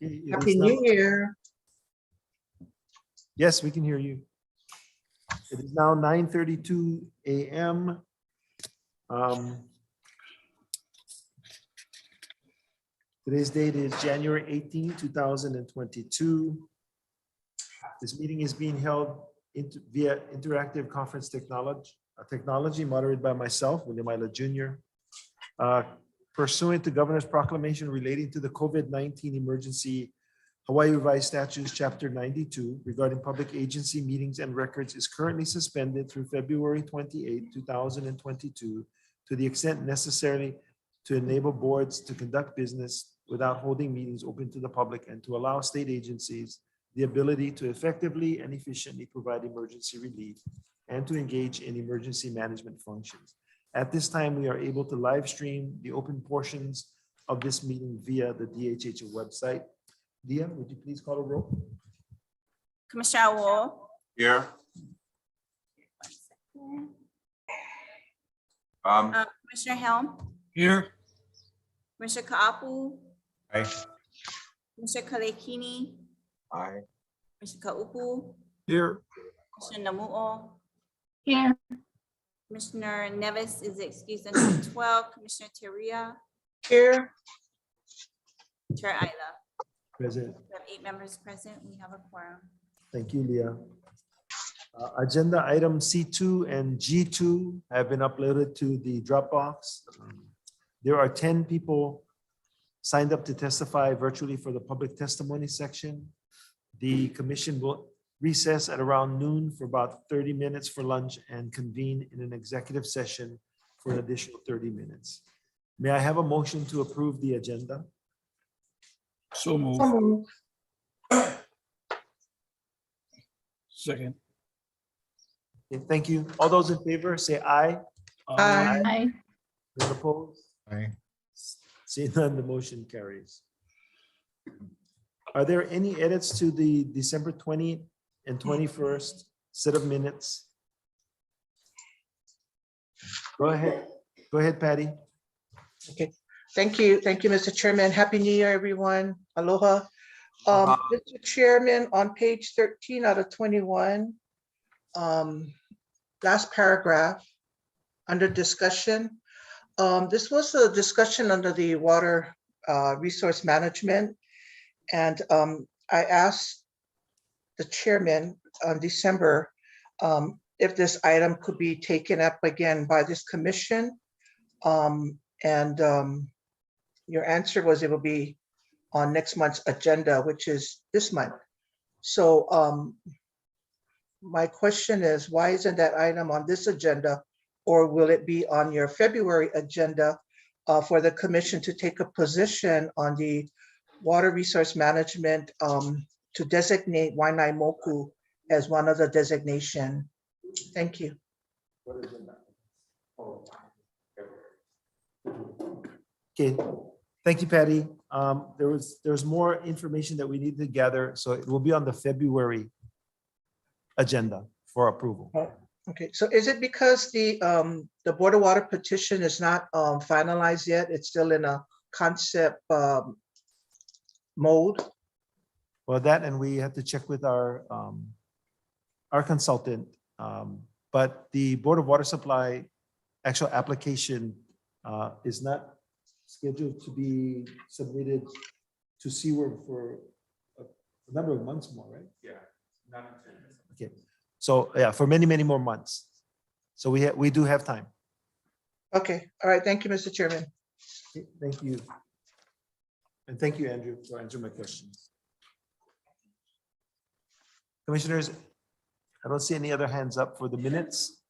Okay, Happy New Year. Yes, we can hear you. It is now 9:32 a.m. Today's date is January 18, 2022. This meeting is being held via interactive conference technology moderated by myself, William Ila Jr. Pursuant to Governor's Proclamation relating to the COVID-19 emergency, Hawaii Revised Statutes, Chapter 92, regarding public agency meetings and records is currently suspended through February 28, 2022, to the extent necessary to enable boards to conduct business without holding meetings open to the public and to allow state agencies the ability to effectively and efficiently provide emergency relief and to engage in emergency management functions. At this time, we are able to live stream the open portions of this meeting via the DHH website. Dia, would you please call a roll? Commissioner Wall. Here. Commissioner Helm. Here. Commissioner Ka'apu. Aye. Commissioner Kalekini. Aye. Commissioner Ka'upu. Here. Commissioner Namu'o. Here. Commissioner Nevis is excused until 12. Commissioner Teria. Here. Chair Ila. Present. We have 8 members present. We have a quorum. Thank you, Leah. Agenda item C2 and G2 have been uploaded to the Dropbox. There are 10 people signed up to testify virtually for the public testimony section. The commission will recess at around noon for about 30 minutes for lunch and convene in an executive session for an additional 30 minutes. May I have a motion to approve the agenda? So move. Second. Okay, thank you. All those in favor, say aye. Aye. Aye. Those opposed? Aye. Seeing none, the motion carries. Are there any edits to the December 20 and 21st set of minutes? Go ahead, Patty. Okay. Thank you, Mr. Chairman. Happy New Year, everyone. Aloha. Mr. Chairman, on page 13 out of 21, last paragraph, under discussion. This was a discussion under the water resource management. And I asked the chairman on December if this item could be taken up again by this commission. Your answer was it will be on next month's agenda, which is this month. So my question is, why isn't that item on this agenda? Or will it be on your February agenda for the commission to take a position on the water resource management to designate Waianae-Moku as one of the designation? Thank you. Okay, thank you, Patty. There's more information that we need to gather, so it will be on the February agenda for approval. Okay, so is it because the Board of Water petition is not finalized yet? It's still in a concept mode? Well, that, and we have to check with our consultant. But the Board of Water Supply actual application is not scheduled to be submitted to SeaWorld for a number of months more, right? Yeah. Not until. Okay, so yeah, for many, many more months. So we do have time. Okay, all right, thank you, Mr. Chairman. Okay, thank you. And thank you, Andrew, for answering my questions. Commissioners, I don't see any other hands up for the minutes.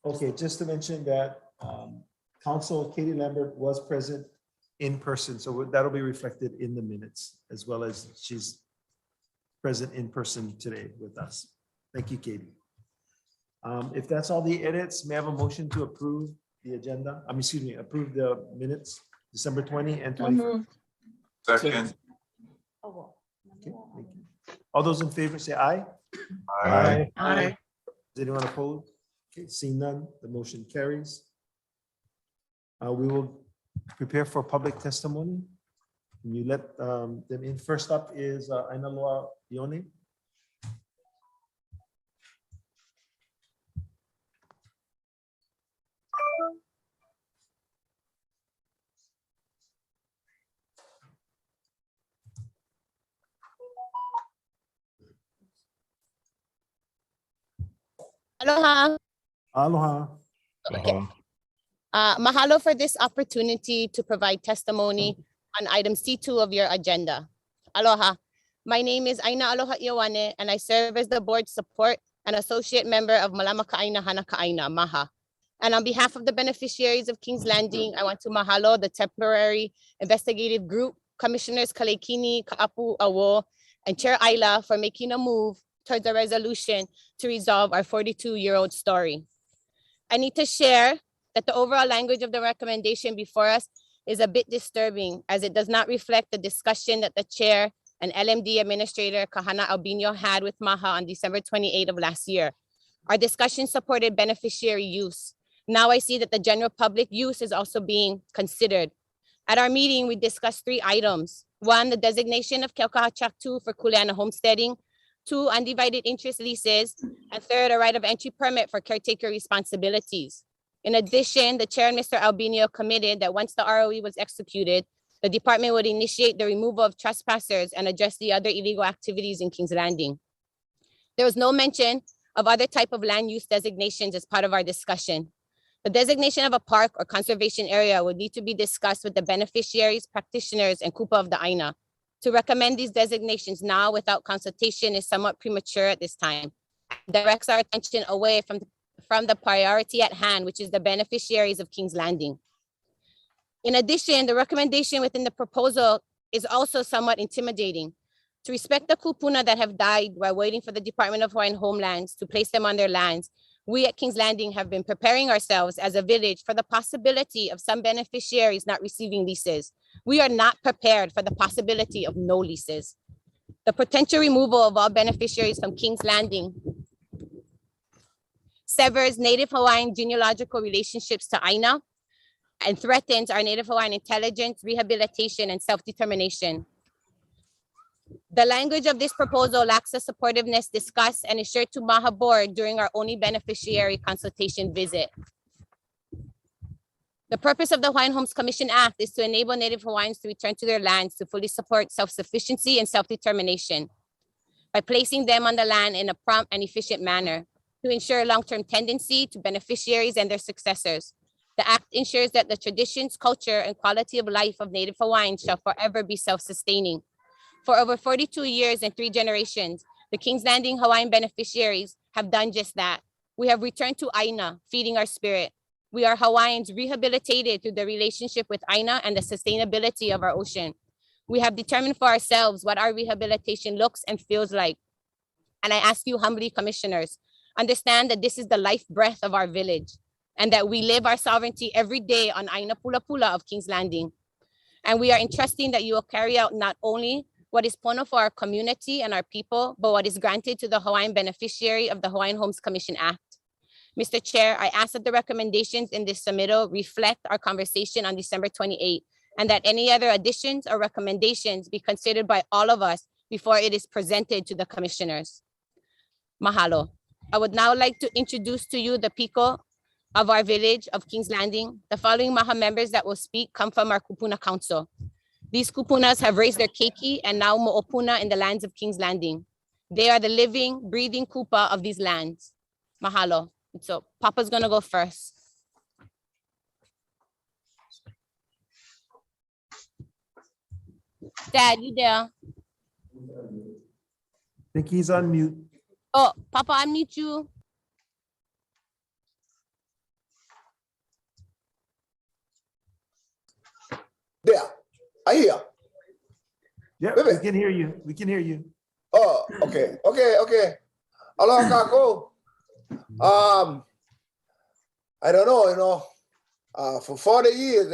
Okay, just to mention that Council Katie Lambert was present in person, so that'll be reflected in the minutes, as well as she's present in person today with us. Thank you, Katie. If that's all the edits, may I have a motion to approve the agenda? Approve the minutes, December 20 and 21. Second. Okay, thank you. All those in favor say aye. Aye. Aye. Does anyone oppose? Okay, seeing none, the motion carries. We will prepare for public testimony. Can you let them in? First up is Ainaloa Ione. Aloha. Aloha. Okay. Mahalo for this opportunity to provide testimony on item C2 of your agenda. Aloha. My name is Aina Aloha Ioane, and I serve as the board support and associate member of Malamakaina Hanakaina, Maha. And on behalf of the beneficiaries of King's Landing, I want to mahalo the temporary investigative group, Commissioners Kalekini, Kaapu Awo, and Chair Ayla for making a move towards a resolution to resolve our 42-year-old story. I need to share that the overall language of the recommendation before us is a bit disturbing, as it does not reflect the discussion that the chair and LMD Administrator Kahana Albino had with Maha on December 28 of last year. Our discussion supported beneficiary use. Now I see that the general public use is also being considered. At our meeting, we discussed 3 items. 1, the designation of Keokahachak 2 for Kuleana homesteading. 2, undivided interest leases. And 3rd, a right of entry permit for caretaker responsibilities. In addition, the chair and Mr. Albino committed that once the ROE was executed, the department would initiate the removal of trespassers and address the other illegal activities in King's Landing. There was no mention of other type of land use designations as part of our discussion. The designation of a park or conservation area would need to be discussed with the beneficiaries, practitioners, and Kupa of the Aina. To recommend these designations now without consultation is somewhat premature at this time. It directs our attention away from the priority at hand, which is the beneficiaries of King's Landing. In addition, the recommendation within the proposal is also somewhat intimidating. To respect the kupuna that have died while waiting for the Department of Hawaiian Homelands to place them on their lands, we at King's Landing have been preparing ourselves as a village for the possibility of some beneficiaries not receiving leases. We are not prepared for the possibility of no leases. The potential removal of all beneficiaries from King's Landing severs Native Hawaiian genealogical relationships to Aina and threatens our Native Hawaiian intelligence, rehabilitation, and self-determination. The language of this proposal lacks the supportiveness discussed and is shared to Maha Board during our only beneficiary consultation visit. The purpose of the Hawaiian Homes Commission Act is to enable Native Hawaiians to return to their lands to fully support self-sufficiency and self-determination by placing them on the land in a prompt and efficient manner to ensure long-term tendency to beneficiaries and their successors. The act ensures that the traditions, culture, and quality of life of Native Hawaiians shall forever be self-sustaining. For over 42 years and 3 generations, the King's Landing Hawaiian beneficiaries have done just that. We have returned to Aina, feeding our spirit. We are Hawaiians rehabilitated through the relationship with Aina and the sustainability of our ocean. We have determined for ourselves what our rehabilitation looks and feels like. And I ask you humbly, commissioners, understand that this is the life breath of our village and that we live our sovereignty every day on Aina Pula Pula of King's Landing. And we are entrusting that you will carry out not only what is pono for our community and our people, but what is granted to the Hawaiian beneficiary of the Hawaiian Homes Commission Act. Mr. Chair, I ask that the recommendations in this submittal reflect our conversation on December 28, and that any other additions or recommendations be considered by all of us before it is presented to the commissioners. Mahalo. I would now like to introduce to you the Piko of our village of King's Landing. The following Maha members that will speak come from our Kupuna Council. These kupunas have raised their keiki and now mo'opuna in the lands of King's Landing. They are the living, breathing kupa of these lands. Mahalo. So Papa's gonna go first. Dad, you there? I think he's on mute. Oh, Papa, unmute you. There, I hear. Yeah, Baby. we can hear you. We can hear you. Oh, okay. Aloha kako. I don't know, for 40 years,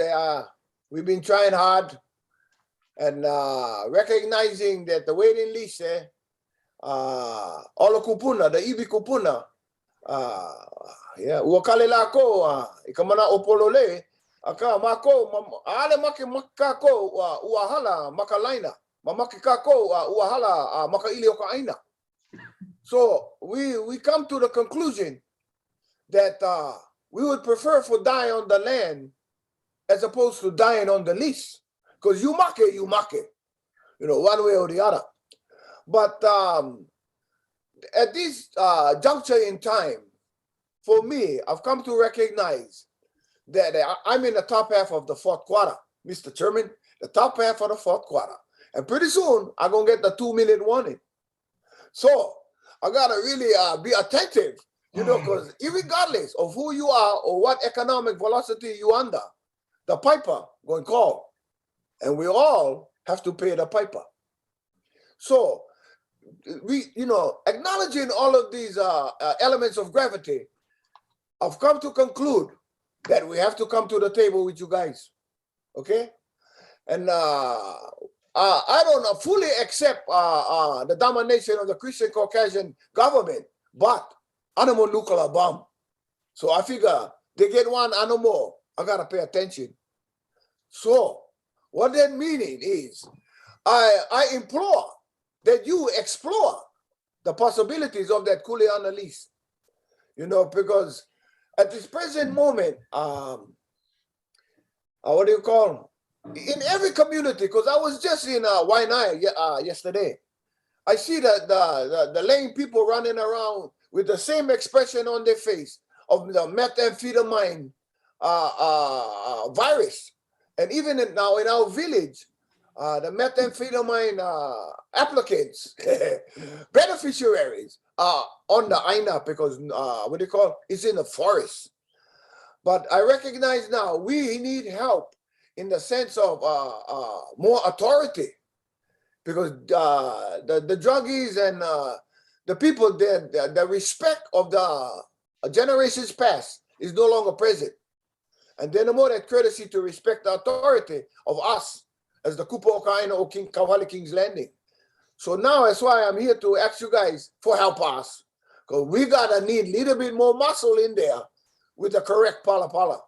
we've been trying hard and recognizing that the waiting list, all the kupuna, the ibi kupuna, Yeah, uakalila ko ikamana opolole aka mako ale make makako uahala makalaina mamake kako uahala makaili okaina. So we come to the conclusion that we would prefer for die on the land as opposed to dying on the lease, because you make it, one way or the other. But at this juncture in time, for me, I've come to recognize that I'm in the top half of the fourth quarter, Mr. Chairman, the top half of the fourth quarter. And pretty soon, I'm going to get the 2 million warning. So I got to really be attentive, because irregardless of who you are or what economic velocity you under, the piper going to call. And we all have to pay the piper. So we, acknowledging all of these elements of gravity, I've come to conclude that we have to come to the table with you guys, okay? And I don't fully accept the domination of the Christian Caucasian government, but animal nuclear bomb. So I figure they get one animal, I gotta pay attention. So what that meaning is, I implore that you explore the possibilities of that Kuleana lease, because at this present moment, what do you call, in every community, because I was just in Waianae yesterday, I see that the lame people running around with the same expression on their face of the methamphetamine virus. And even now in our village, the methamphetamine applicants, beneficiaries are on the Aina because it's in the forest. But I recognize now we need help in the sense of more authority, because the druggies and the people, the respect of the generations past is no longer present. And then the more that courtesy to respect the authority of us as the Kupa Okaina or King Kawali King's Landing. So now that's why I'm here to ask you guys for help us, because we gotta need a little bit more muscle in there with the correct pala.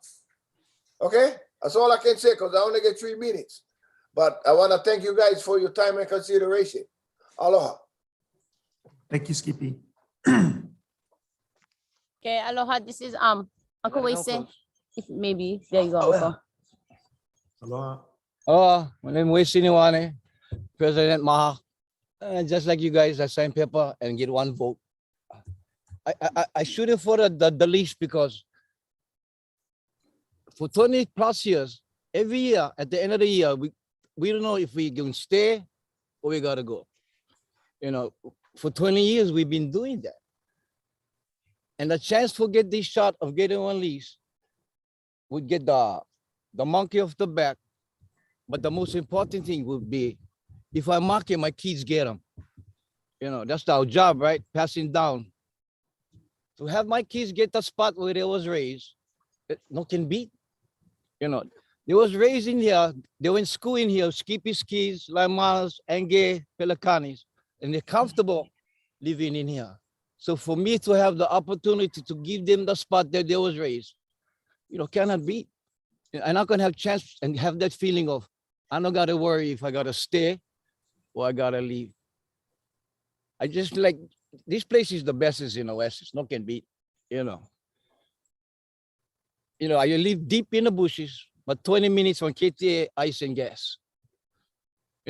Okay? That's all I can say, because I only get 3 minutes. But I want to thank you guys for your time and consideration. Aloha. Thank you, Skippy. Okay, aloha. This is Uncle Wason. If maybe there you go, Uncle. Aloha. My name is Siniwane, President Maha. Just like you guys, I sign paper and get 1 vote. I shoot it for the least, because for 20 plus years, every year, at the end of the year, we don't know if we can stay or we gotta go. For 20 years, we've been doing that. And the chance to get this shot of getting 1 lease would get the monkey off the back. But the most important thing would be, if I mark it, my kids get them. That's our job, right? Passing down. To have my kids get the spot where they was raised, no can beat. They was raised in here, they went to school in here, Skippy Skis, Laimanas, Enge, Pelicanis, and they're comfortable living in here. So for me to have the opportunity to give them the spot that they was raised, cannot beat. I'm not gonna have chance and have that feeling of, I don't gotta worry if I gotta stay or I gotta leave. I just like, this place is the best in the West, it's no can beat, I live deep in the bushes, but 20 minutes from KTA, ice and gas.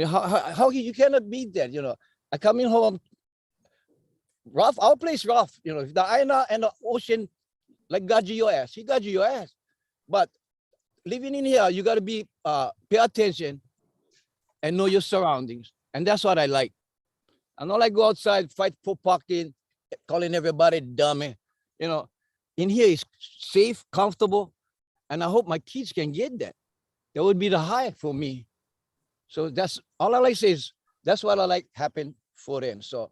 How you cannot beat that, I come in home, rough, our place rough, if the Aina and the ocean, like got you your ass, he got you your ass. But living in here, you gotta be, pay attention and know your surroundings. And that's what I like. I don't like go outside, fight for parking, calling everybody dummy. In here is safe, comfortable, and I hope my kids can get that. That would be the high for me. So that's all I like to say is, that's what I like happen for them. So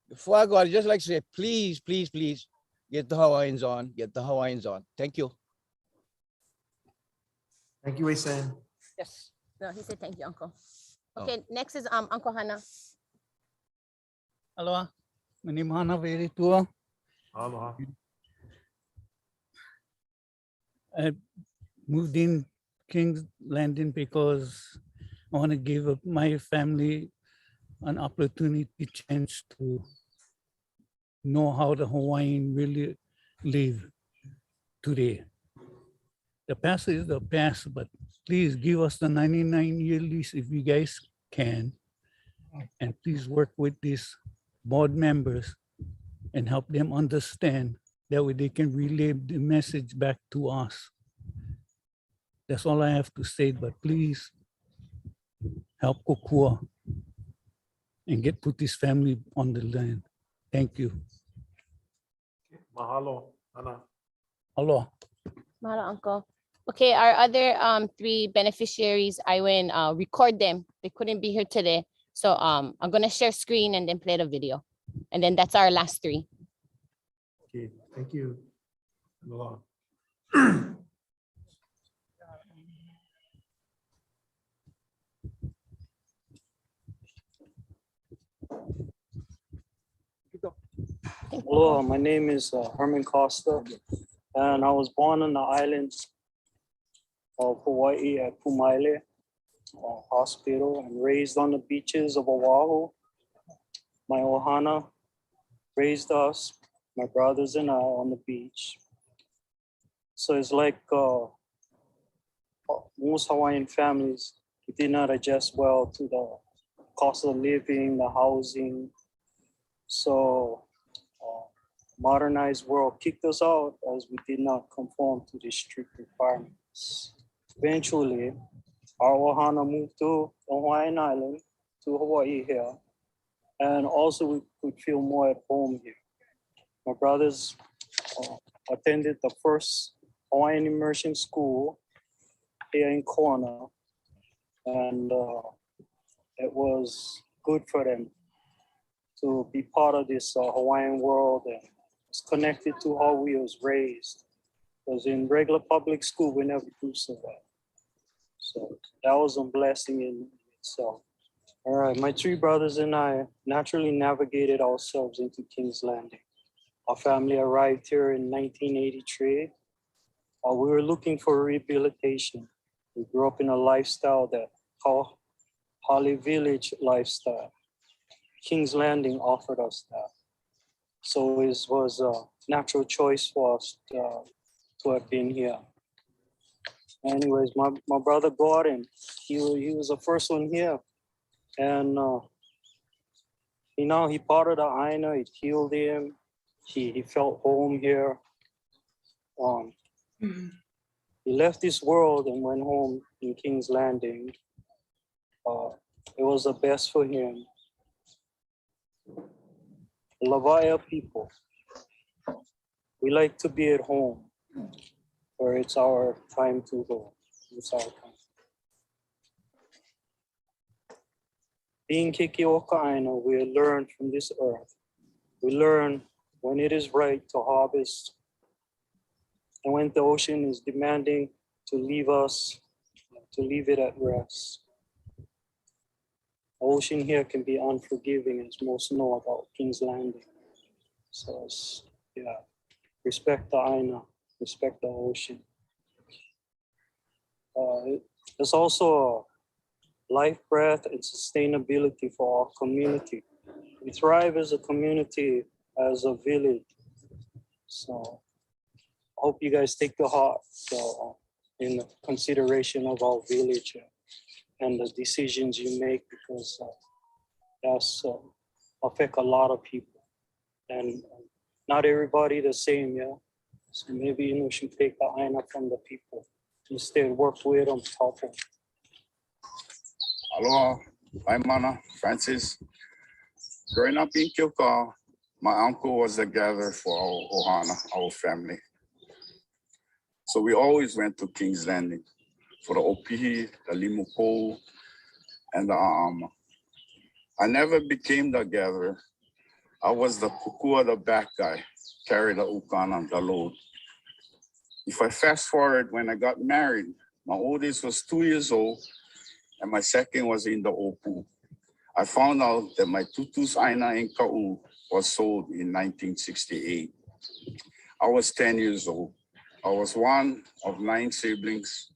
before I go, I just like to say, please, please, please get the Hawaiians on, get the Hawaiians on. Thank you. Thank you, Wason. Yes. No, he said thank you, Uncle. Okay, next is Uncle Hana. Aloha. My name is Hana Veretua. Aloha. I moved in King's Landing because I want to give up my family an opportunity, chance to know how the Hawaiian really live today. The past is the past, but please give us the 99-year lease if you guys can. And please work with these board members and help them understand that way they can relay the message back to us. That's all I have to say, but please help Kokua and put this family on the land. Thank you. Mahalo, Ana. Aloha. Mahalo, Uncle. Okay, our other 3 beneficiaries, I went record them. They couldn't be here today. So I'm gonna share screen and then play the video. And then that's our last 3. Okay, thank you. Aloha. Hello, my name is Herman Costa, and I was born on the islands of Hawaii at Pumaile Hospital and raised on the beaches of Oahu. My ohana raised us, my brothers and I, on the beach. So it's like most Hawaiian families, we did not adjust well to the cost of living, the housing. So modernized world kicked us out as we did not conform to the strict requirements. Eventually, our ohana moved to Hawaiian Island, to Hawaii here, and also we could feel more at home here. My brothers attended the first Hawaiian immersion school here in Kona, and it was good for them to be part of this Hawaiian world, and it's connected to how we was raised. Because in regular public school, we never do so well. So that was a blessing in itself. All right, my 3 brothers and I naturally navigated ourselves into King's Landing. Our family arrived here in 1983. We were looking for rehabilitation. We grew up in a lifestyle that Holly Village lifestyle. King's Landing offered us that. So it was a natural choice for us to have been here. Anyways, my brother Gordon, he was the first one here. And he part of the Aina, it healed him. He felt home here. He left this world and went home in King's Landing. It was the best for him. Lavaya people, we like to be at home where it's our time to go. It's our time. Being Kikioka, we learn from this earth. We learn when it is right to harvest and when the ocean is demanding to leave us, to leave it at rest. The ocean here can be unforgiving, as most know about King's Landing. So, yeah, respect the Aina, respect the ocean. There's also life, breath, and sustainability for our community. We thrive as a community, as a village. So I hope you guys take the heart in consideration of our village and the decisions you make, because that's affect a lot of people, and not everybody the same, yeah. So maybe we should take the Aina from the people instead, work with them, help them. Aloha, Laimana, Francis. Growing up in Kyoka, my uncle was the gatherer for our ohana, our family. So we always went to King's Landing for the opihi, the limukou, and the a'ama. I never became the gatherer. I was the kukua, the back guy, carry the ukana, the load. If I fast forward, when I got married, my oldest was 2 years old, and my second was in the opu. I found out that my tutus aina in Ka'u was sold in 1968. I was 10 years old. I was one of 9 siblings,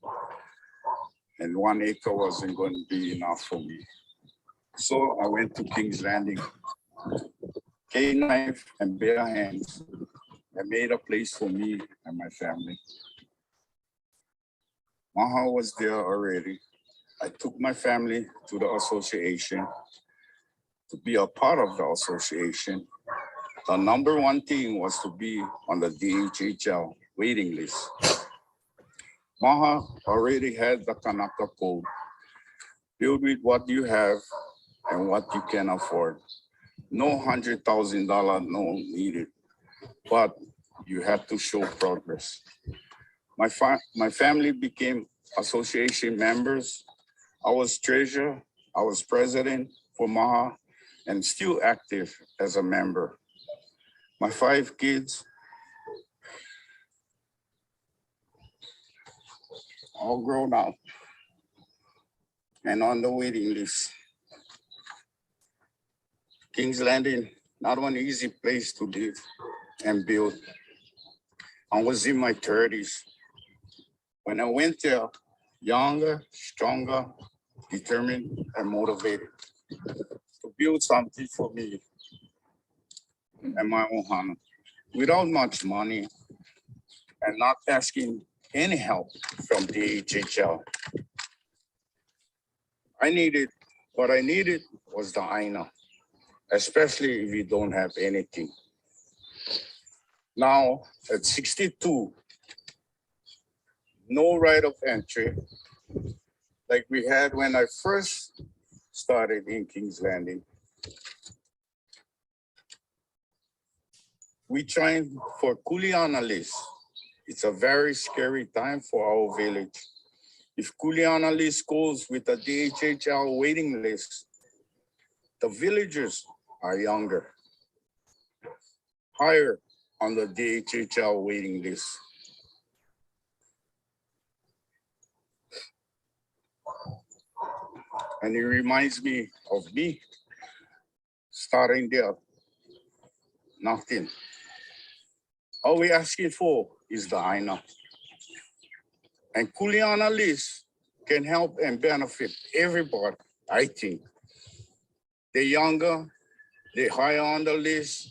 and 1 acre wasn't going to be enough for me. So I went to King's Landing. K-knife and bare hands. I made a place for me and my family. Maha was there already. I took my family to the association to be a part of the association. The number one thing was to be on the DHHL waiting list. Maha already had the Kanaka code, build with what you have and what you can afford. No $100,000 loan needed, but you had to show progress. My family became association members. I was treasurer, I was president for Maha, and still active as a member. My 5 kids all grown up and on the waiting list. King's Landing, not an easy place to live and build. I was in my 30s. When I went there, younger, stronger, determined, and motivated to build something for me and my ohana without much money and not asking any help from the DHHL. What I needed was the aina, especially if you don't have anything. Now, at 62, no right of entry, like we had when I first started in King's Landing. We trying for kuleana list. It's a very scary time for our village. If kuleana list goes with a DHHL waiting list, the villagers are younger, higher on the DHHL waiting list. And it reminds me of me starting there, nothing. All we asking for is the aina. And kuleana list can help and benefit everybody, I think. They're younger, they're higher on the list.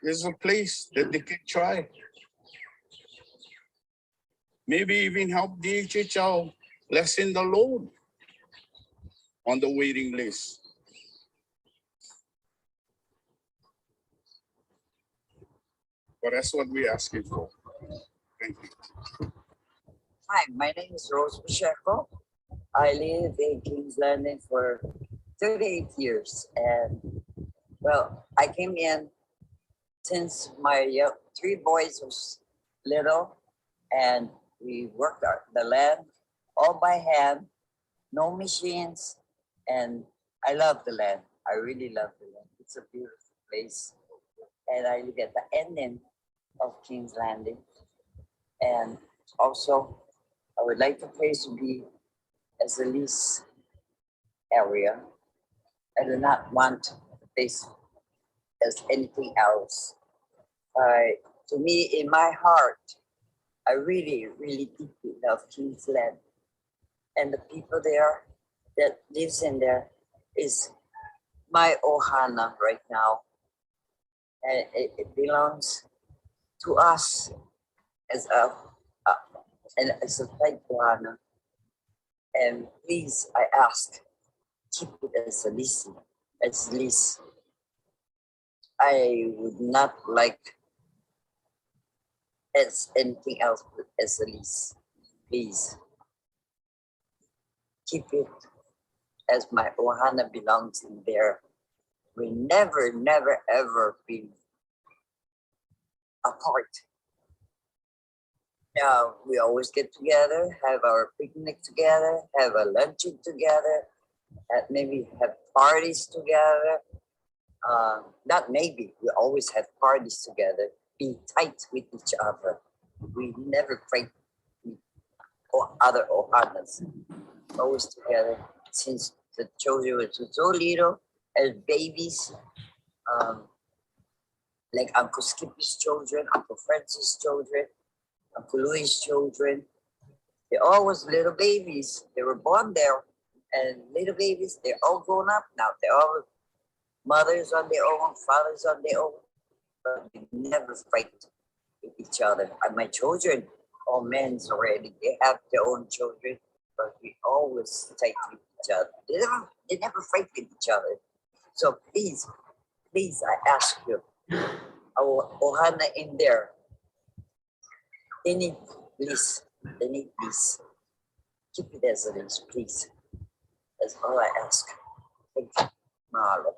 There's a place that they can try. Maybe even help DHHL lessen the load on the waiting list. But that's what we're asking for. Thank you. Hi, my name is Rose Pacheco. I live in King's Landing for 38 years. And well, I came in since my 3 boys was little, and we worked the land all by hand, no machines. And I love the land. I really love the land. It's a beautiful place. And I live at the ending of King's Landing. And also, I would like the place to be as a lease area. I do not want the place as anything else. To me, in my heart, I really, really deeply love King's Land. And the people there that lives in there is my ohana right now. And it belongs to us as a type ohana. And please, I ask, keep it as a lease. I would not like as anything else but as a lease. Please keep it as my ohana belongs in there. We never, ever been apart. Yeah, we always get together, have our picnic together, have a luncheon together, maybe have parties together. Not maybe, we always have parties together, be tight with each other. We never fight with other ohanas, always together since the children were so little, as babies, like Uncle Skippy's children, Uncle Francis' children. Uncle Louis' children. They all was little babies. They were born there, and little babies. They're all grown up now. They're all mothers on their own, fathers on their own, but they never fight with each other. And my children, all men's already. They have their own children, but we always fight with each other. They never fight with each other. So please, I ask you, our Ohana in there, they need please, keep it as it is, please. That's all I ask. Thank you. Mahalo.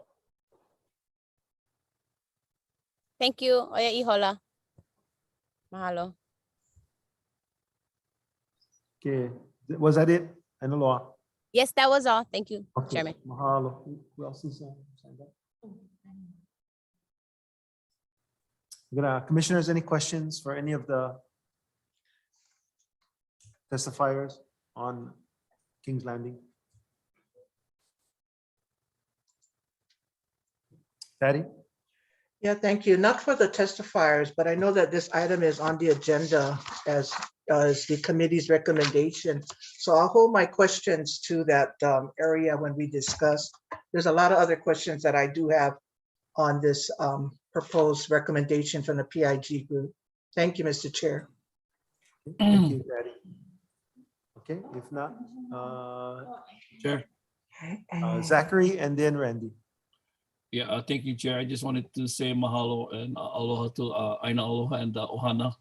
Thank you, Oya Ihola. Mahalo. Okay, was that it? Analoha. Yes, that was all. Thank you, Okay, Chairman. mahalo. Who else is signed up? Commissioners, any questions for any of the testifiers on King's Landing? Patty? Yeah, thank you. Not for the testifiers, but I know that this item is on the agenda as the committee's recommendation. So I'll hold my questions to that area when we discuss. There's a lot of other questions that I do have on this proposed recommendation from the PIG group. Thank you, Mr. Chair. Thank you, Patty. Okay, if not, Chair. Zachary and then Randy. Yeah, thank you, Chair. I just wanted to say mahalo and aloha to Aina Aloha and Ohana.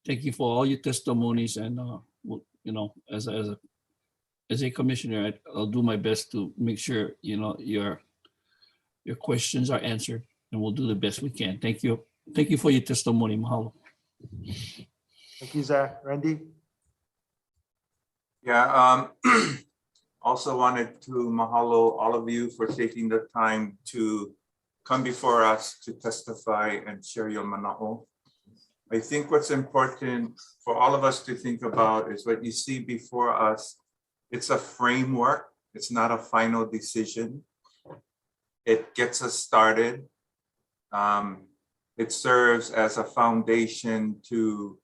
Thank you for all your testimonies, and you know, as a commissioner, I'll do my best to make sure your questions are answered, and we'll do the best we can. Thank you. Thank you for your testimony. Mahalo. Thank you, Zach. Randy? Yeah, also wanted to mahalo all of you for taking the time to come before us to testify and share your mana'o. I think what's important for all of us to think about is what you see before us. It's a framework. It's not a final decision. It gets us started. It serves as a foundation to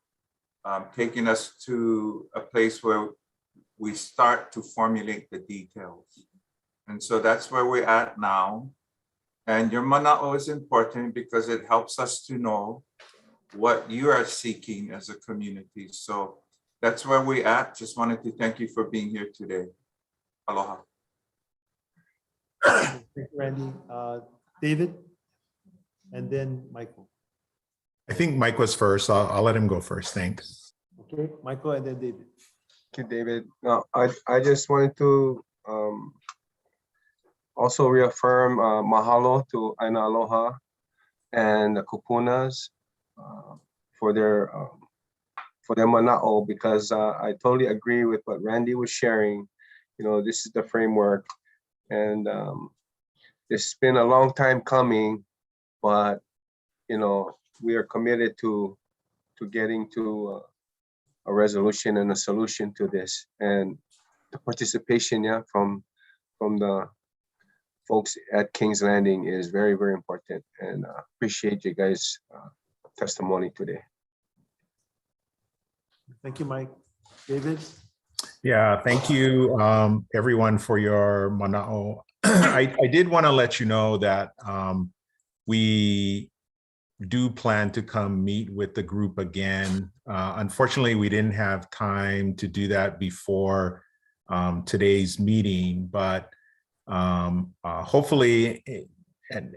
taking us to a place where we start to formulate the details. And so that's where we're at now. And your mana'o is important because it helps us to know what you are seeking as a community. So that's where we're at. Just wanted to thank you for being here today. Aloha. Thank you, Randy. David? And then Michael. I think Mike was first. I'll let him go first. Thanks. Okay, Michael and then David. Thank you, David. No, I just wanted to also reaffirm mahalo to Aina Aloha and the Kupunas for their mana'o, because I totally agree with what Randy was sharing. You know, this is the framework, and it's been a long time coming, but you know, we are committed to getting to a resolution and a solution to this, and the participation, from the folks at King's Landing is very, very important, and appreciate you guys' testimony today. Thank you, Mike. David? Yeah, thank you, everyone, for your mana'o. I did want to let you know that we do plan to come meet with the group again. Unfortunately, we didn't have time to do that before today's meeting, but hopefully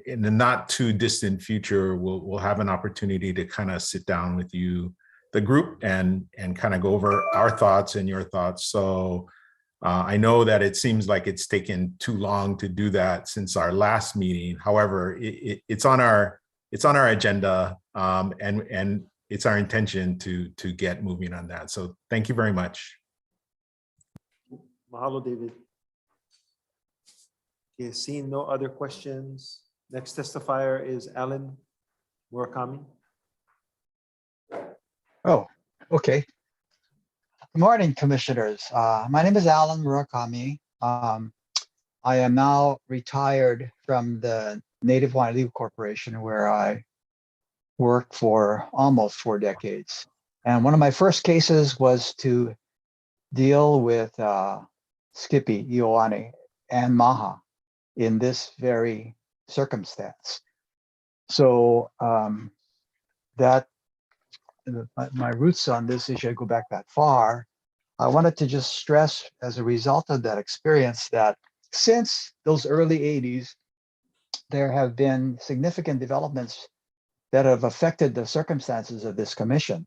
in the not too distant future, we'll have an opportunity to kind of sit down with you, the group, and kind of go over our thoughts and your thoughts. So I know that it seems like it's taken too long to do that since our last meeting. However, it's on our agenda, and it's our intention to get moving on that. So thank you very much. Mahalo, David. Okay, seeing no other questions. Next testifier is Alan Murakami. Oh, okay. Good morning, commissioners. My name is Alan Murakami. I am now retired from the Native Hawaiian Legal Corporation, where I worked for almost 4 decades. And one of my first cases was to deal with Skippy, Ioane, and Maha in this very circumstance. So that my roots on this issue, I go back that far. I wanted to just stress as a result of that experience that since those early 80s, there have been significant developments that have affected the circumstances of this commission.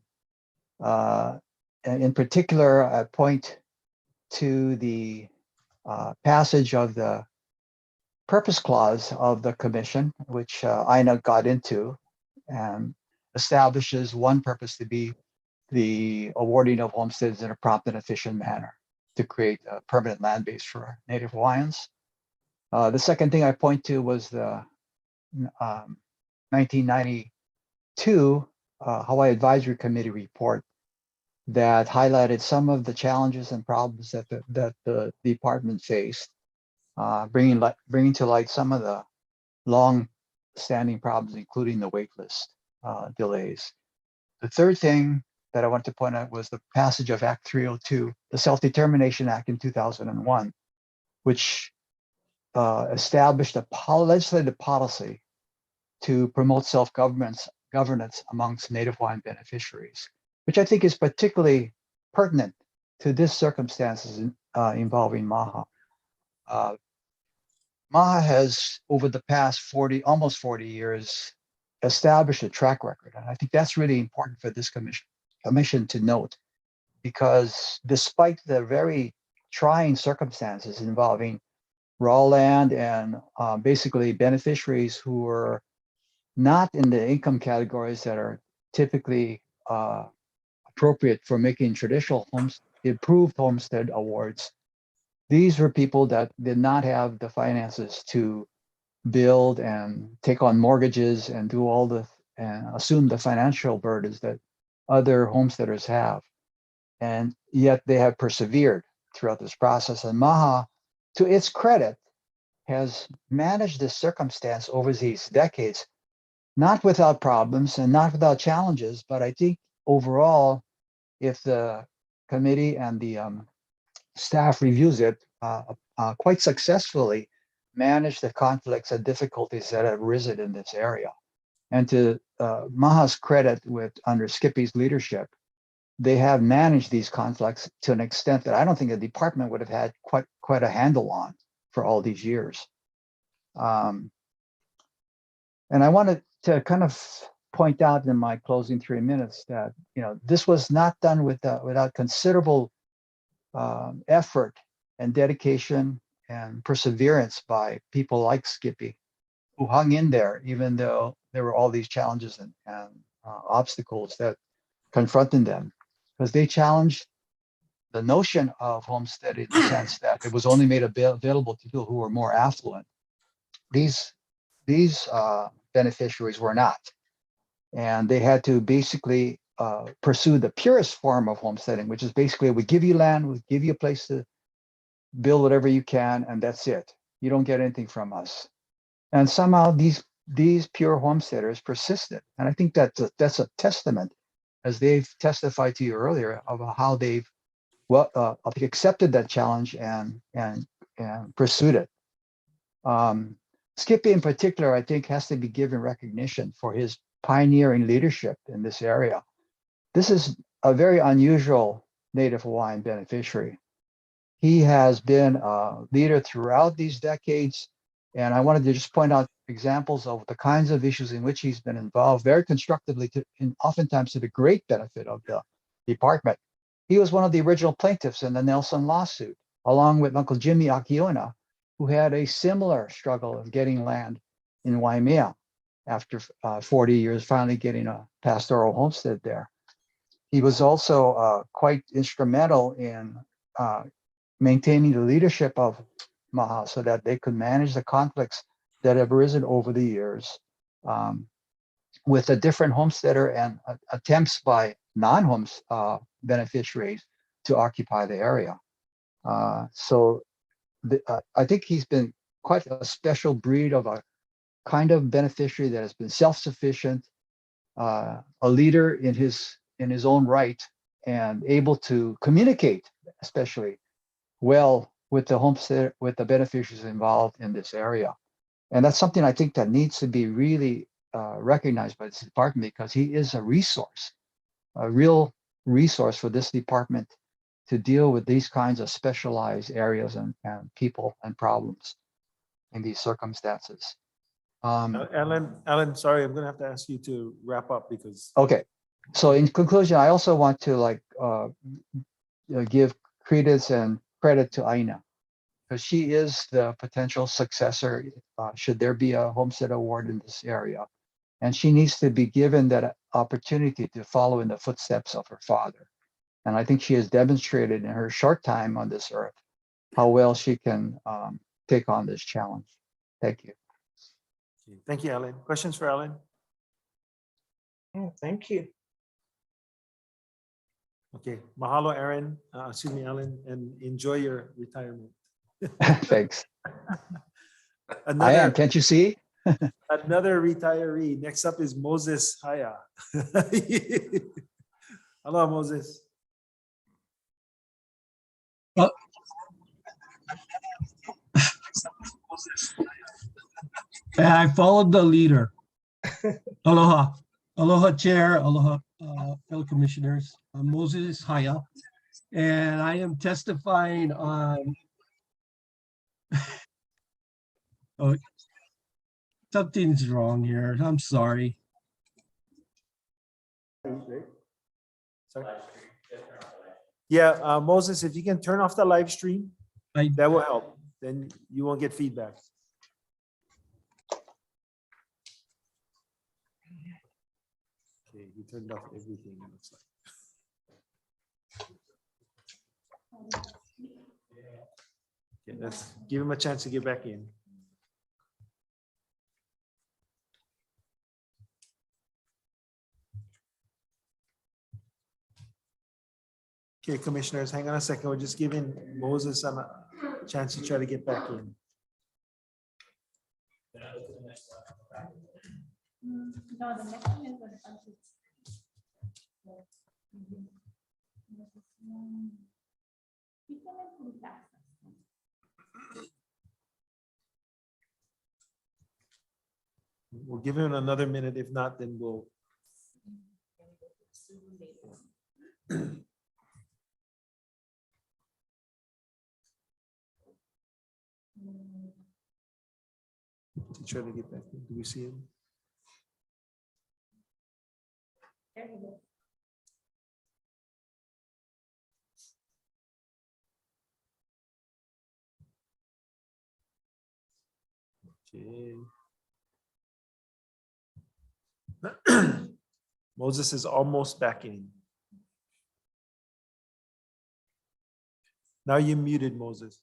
And in particular, I point to the passage of the purpose clause of the commission, which Aina got into and establishes one purpose to be the awarding of homesteads in a prompt and efficient manner to create a permanent land base for Native Hawaiians. The second thing I point to was the 1992 Hawaii Advisory Committee report that highlighted some of the challenges and problems that the department faced, bringing to light some of the long-standing problems, including the waitlist delays. The third thing that I want to point out was the passage of Act 302, the Self-Determination Act in 2001, which established a legislative policy to promote self-governance amongst Native Hawaiian beneficiaries, which I think is particularly pertinent to this circumstances involving Maha. Maha has, over the past almost 40 years, established a track record. And I think that's really important for this commission to note, because despite the very trying circumstances involving raw land and basically beneficiaries who were not in the income categories that are typically appropriate for making traditional improved homestead awards, these were people that did not have the finances to build and take on mortgages and do all and assume the financial burdens that other homesteaders have. And yet they have persevered throughout this process. And Maha, to its credit, has managed this circumstance over these decades, not without problems and not without challenges, but I think overall, if the committee and the staff reviews it, quite successfully manage the conflicts and difficulties that have arisen in this area. And to Maha's credit, under Skippy's leadership, they have managed these conflicts to an extent that I don't think the department would have had quite a handle on for all these years. And I wanted to kind of point out in my closing 3 minutes that this was not done without considerable effort and dedication and perseverance by people like Skippy, who hung in there even though there were all these challenges and obstacles that confronted them, because they challenged the notion of homestead in the sense that it was only made available to people who were more affluent. These beneficiaries were not, and they had to basically pursue the purest form of homesteading, which is basically, we give you land, we give you a place to build whatever you can, and that's it. You don't get anything from us. And somehow these pure homesteaders persisted, and I think that's a testament, as they've testified to you earlier, of how they've accepted that challenge and pursued it. Skippy in particular, I think, has to be given recognition for his pioneering leadership in this area. This is a very unusual Native Hawaiian beneficiary. He has been a leader throughout these decades, and I wanted to just point out examples of the kinds of issues in which he's been involved very constructively, and oftentimes to the great benefit of the department. He was one of the original plaintiffs in the Nelson lawsuit, along with Uncle Jimmy Akiona, who had a similar struggle of getting land in Waimea after 40 years, finally getting a pastoral homestead there. He was also quite instrumental in maintaining the leadership of Maha so that they could manage the conflicts that have arisen over the years with a different homesteader and attempts by non-homes beneficiaries to occupy the area. So I think he's been quite a special breed of a kind of beneficiary that has been self-sufficient, a leader in his in his own right and able to communicate, especially well with the homestead, with the beneficiaries involved in this area. And that's something I think that needs to be really recognized by this department, because he is a resource, a real resource for this department to deal with these kinds of specialized areas and people and problems in these circumstances. Alan, sorry, I'm gonna have to ask you to wrap up because. Okay, so in conclusion, I also want to give credence and credit to Aina, because she is the potential successor should there be a homestead award in this area. And she needs to be given that opportunity to follow in the footsteps of her father. And I think she has demonstrated in her short time on this earth how well she can take on this challenge. Thank you. Thank you, Alan. Questions for Alan? Oh, thank you. Okay, mahalo, Aaron. Alan, and enjoy your retirement. Thanks. I am. Can't you see? Another retiree. Next up is Moses Haya. Hello, Moses. I followed the leader. Aloha. Aloha, Chair. Aloha, fellow commissioners. I'm Moses Haya, and I am testifying on oh, something's wrong here. I'm sorry. Sorry. Yeah, Moses, if you can turn off the live stream, that will help. Then you won't get feedback. Okay, he turned off everything, it looks like. Okay, let's give him a chance to get back in. Okay, commissioners, hang on a second. We're just giving Moses a chance to try to get back in. No, the next one is We'll give him another minute. If not, then we'll. To try to get back in. Do we see him? There he is. Okay. Moses is almost back in. Now you're muted, Moses.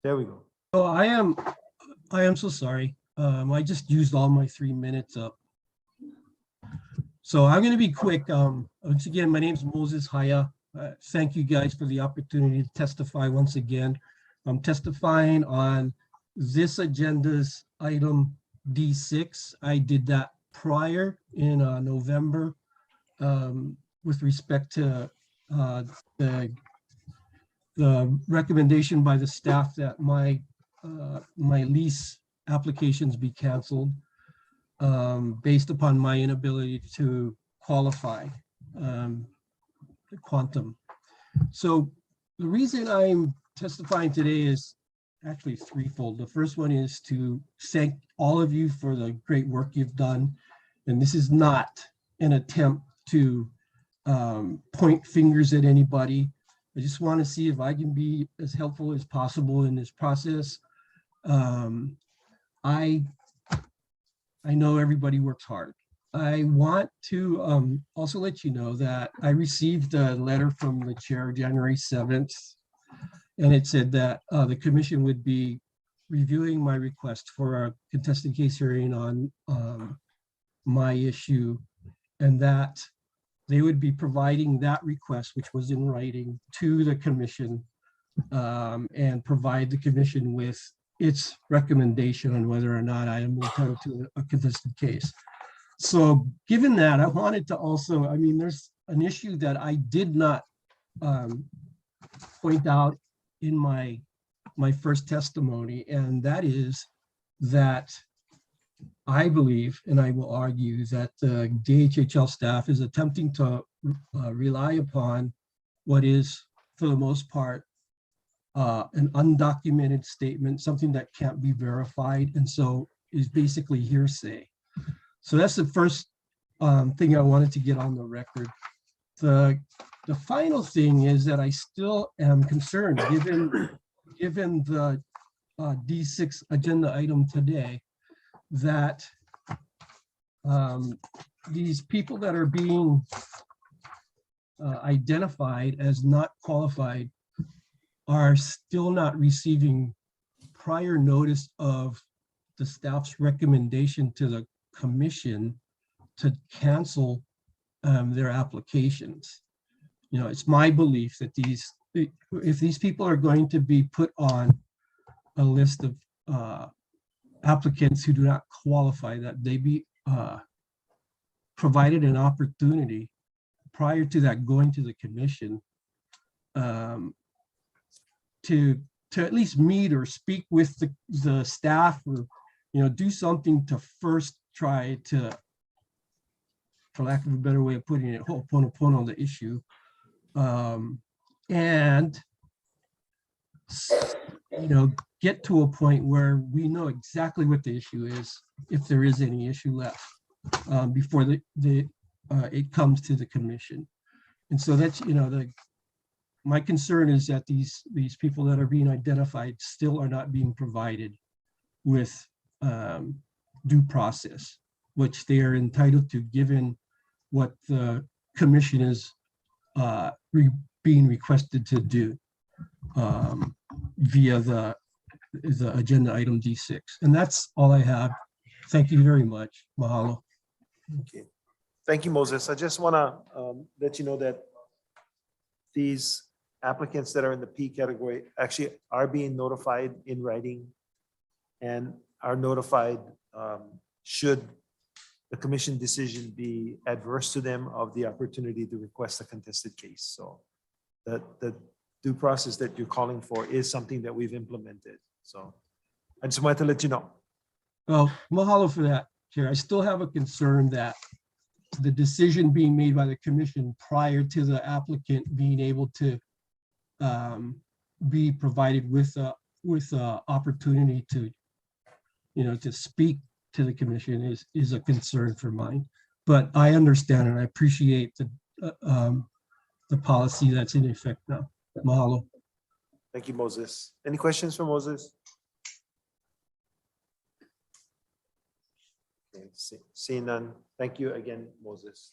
There we go. Oh, I am so sorry. I just used all my 3 minutes up. So I'm going to be quick. Once again, my name is Moses Haya. Thank you guys for the opportunity to testify once again. I'm testifying on this agenda's item D6. I did that prior in November with respect to the recommendation by the staff that my lease applications be canceled based upon my inability to qualify the quantum. So the reason I'm testifying today is actually threefold. The first one is to thank all of you for the great work you've done. And this is not an attempt to point fingers at anybody. I just want to see if I can be as helpful as possible in this process. I know everybody works hard. I want to also let you know that I received a letter from the chair January 7th, and it said that the commission would be reviewing my request for a contested case hearing on my issue, and that they would be providing that request, which was in writing, to the commission, and provide the commission with its recommendation on whether or not I am entitled to a contested case. So given that, I wanted to also, I mean, there's an issue that I did not point out in my first testimony, and that is that I believe, and I will argue, that the DHHL staff is attempting to rely upon what is, for the most part, an undocumented statement, something that can't be verified, and so is basically hearsay. So that's the first thing I wanted to get on the record. The final thing is that I still am concerned, given the D6 agenda item today, that these people that are being identified as not qualified are still not receiving prior notice of the staff's recommendation to the commission to cancel their applications. You know, it's my belief that if these people are going to be put on a list of applicants who do not qualify, that they be provided an opportunity prior to that going to the commission to at least meet or speak with the staff, or, you know, do something to first try to, for lack of a better way of putting it, ho'oponopono the issue, and, you know, get to a point where we know exactly what the issue is, if there is any issue left, before it comes to the commission. And so that's, you know, my concern is that these people that are being identified still are not being provided with due process, which they are entitled to, given what the commission is being requested to do via the agenda item D6. And that's all I have. Thank you very much. Mahalo. Okay. Thank you, Moses. I just want to let you know that these applicants that are in the P category actually are being notified in writing and are notified should the commission decision be adverse to them of the opportunity to request a contested case. So the due process that you're calling for is something that we've implemented. So I just wanted to let you know. Well, mahalo for that, Chair. I still have a concern that the decision being made by the commission prior to the applicant being able to be provided with a opportunity to, you know, to speak to the commission is a concern for mine. But I understand and I appreciate the policy that's in effect now. Mahalo. Thank you, Moses. Any questions for Moses? Okay, seeing none. Thank you again, Moses.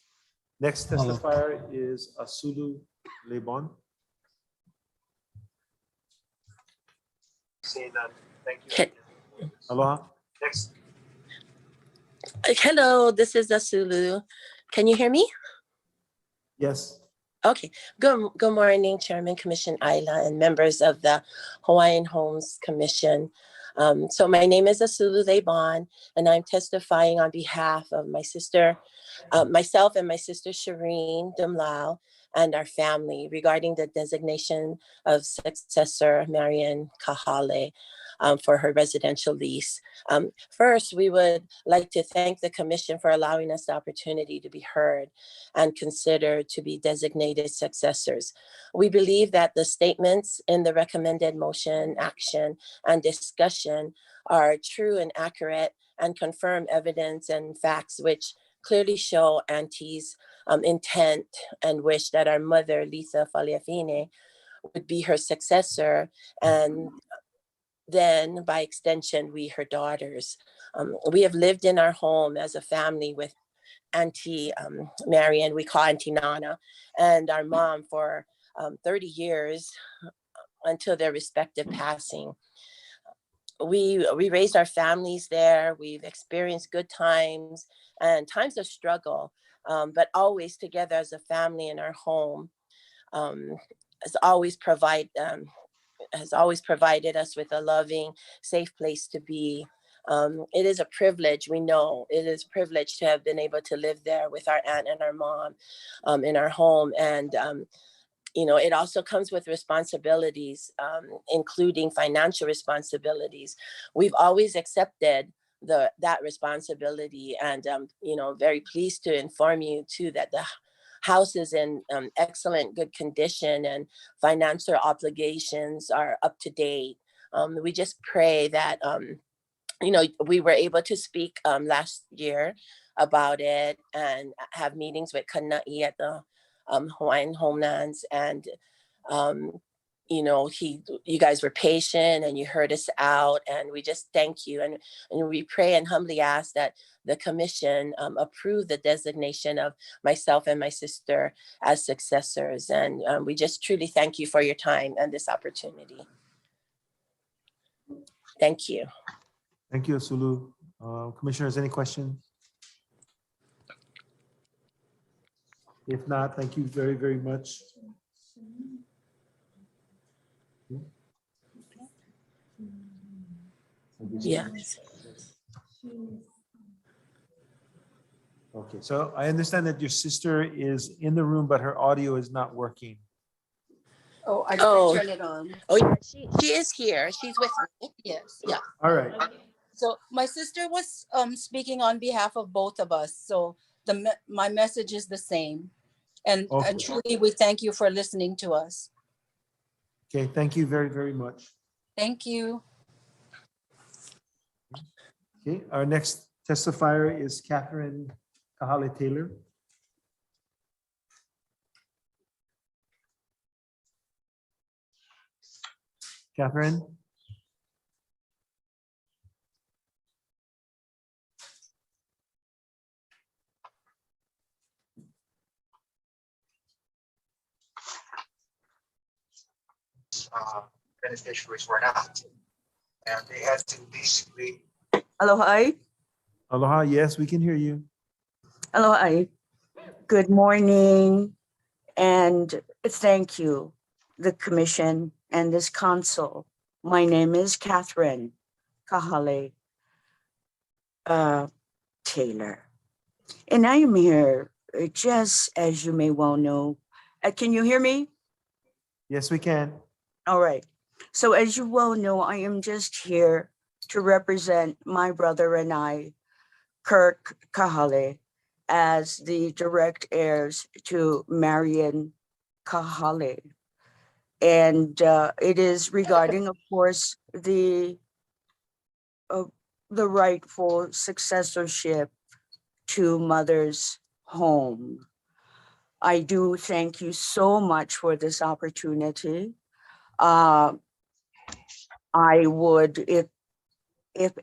Next testifier is Asulu Lebon. Seeing none. Thank you. Aloha. Next. Hello, this is Asulu. Can you hear me? Yes. Okay. Good morning, Chairman Commission Ayla and members of the Hawaiian Homes Commission. So my name is Asulu Lebon, and I'm testifying on behalf of my sister, myself and my sister Shireen Dhhl, and our family regarding the designation of successor Marian Kahale for her residential lease. First, we would like to thank the Commission for allowing us the opportunity to be heard and considered to be designated successors. We believe that the statements in the recommended motion, action, and discussion are true and accurate and confirm evidence and facts which clearly show Auntie's intent and wish that our mother, Lisa Faleafine, would be her successor, and then by extension, we, her daughters. We have lived in our home as a family with Auntie Marian, we call Auntie Nana, and our mom for 30 years until their respective passing. We raised our families there. We've experienced good times and times of struggle. but always together as a family in our home. Has always provided us with a loving, safe place to be. It is a privilege, we know, it is a privilege to have been able to live there with our aunt and our mom in our home. And, it also comes with responsibilities, including financial responsibilities. We've always accepted that responsibility, and, very pleased to inform you too that the house is in excellent, good condition, and financial obligations are up to date. We just pray that, we were able to speak last year about it and have meetings with Kana'i at the Hawaiian Homelands. And, you guys were patient and you heard us out, and we just thank you. And we pray and humbly ask that the commission approve the designation of myself and my sister as successors. And we just truly thank you for your time and this opportunity. Thank you. Thank you, Sulu. Commissioners, any questions? If not, thank you very, very much. Yeah. Okay, so I understand that your sister is in the room, but her audio is not working. Oh, I turn it on. Oh, yeah, she is here. She's with me. Yes. Yeah. All right. So my sister was speaking on behalf of both of us. So my message is the same. And truly, we thank you for listening to us. Okay, thank you very, very much. Thank you. Okay, our next testifier is Catherine Kahale Taylor. Catherine? Beneficiaries were not. And they had to basically. Aloha. Aloha, yes, we can hear you. Aloha. Good morning, and thank you, the commission and this council. My name is Catherine Kahale Taylor, and I am here just as you may well know. Can you hear me? Yes, we can. All right. So as you well know, I am just here to represent my brother and I, Kirk Kahale, as the direct heirs to Marion Kahale. And it is regarding, of course, the rightful successorship to mother's home. I do thank you so much for this opportunity. I would, if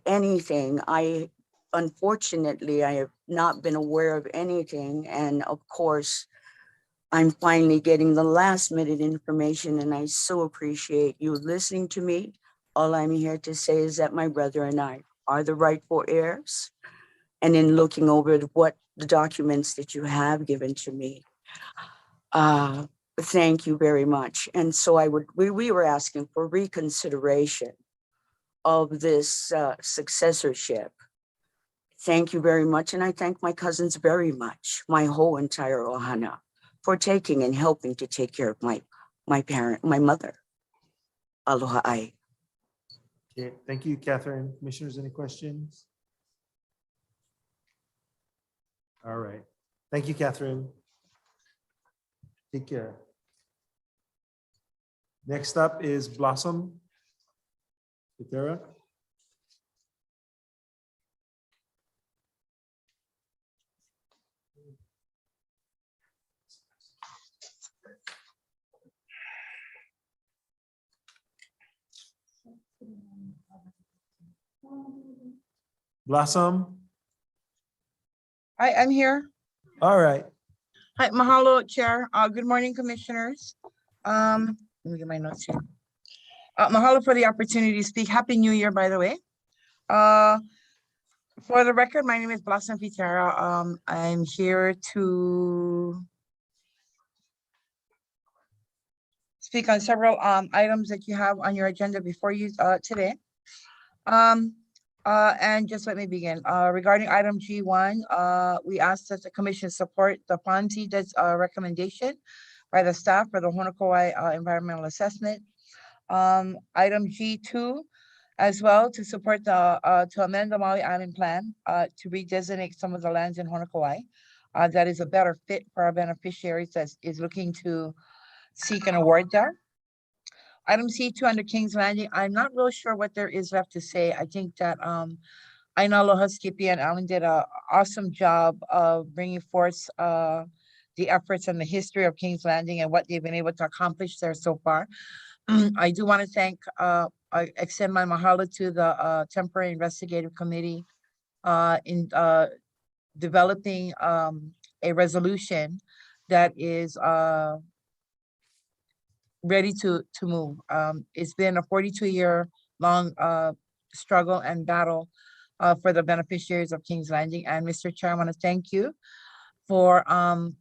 anything, unfortunately, I have not been aware of anything. And of course, I'm finally getting the last minute information, and I so appreciate you listening to me. All I'm here to say is that my brother and I are the rightful heirs. And in looking over what the documents that you have given to me, thank you very much. And so we were asking for reconsideration of this successorship. Thank you very much. And I thank my cousins very much, my whole entire ohana, for taking and helping to take care of my mother. Aloha ai. Okay, thank you, Catherine. Commissioners, any questions? All right. Thank you, Catherine. Take care. Next up is Blossom Pitera. Blossom. Hi, I'm here. All right. Hi, mahalo, Chair. Good morning, Commissioners. Let me get my notes here. Mahalo for the opportunity to speak. Happy New Year, by the way. For the record, my name is Blossom Pitera. I'm here to speak on several items that you have on your agenda before you today. And just let me begin. Regarding item G1, we ask that the commission support the Ponzi recommendation by the staff for the Honokua environmental assessment. Item G2, as well, to support the to amend the Maui Island plan to redesignate some of the lands in Honokua. That is a better fit for our beneficiaries that is looking to seek an award there. Item C2 under King's Landing, I'm not real sure what there is left to say. I think that Aina Aloha, Skippy, and Alan did an awesome job of bringing forth the efforts and the history of King's Landing and what they've been able to accomplish there so far. I do want to thank, I extend my mahalo to the Temporary Investigative Committee in developing a resolution that is ready to move. It's been a 42-year long struggle and battle for the beneficiaries of King's Landing. And Mr. Chair, I want to thank you for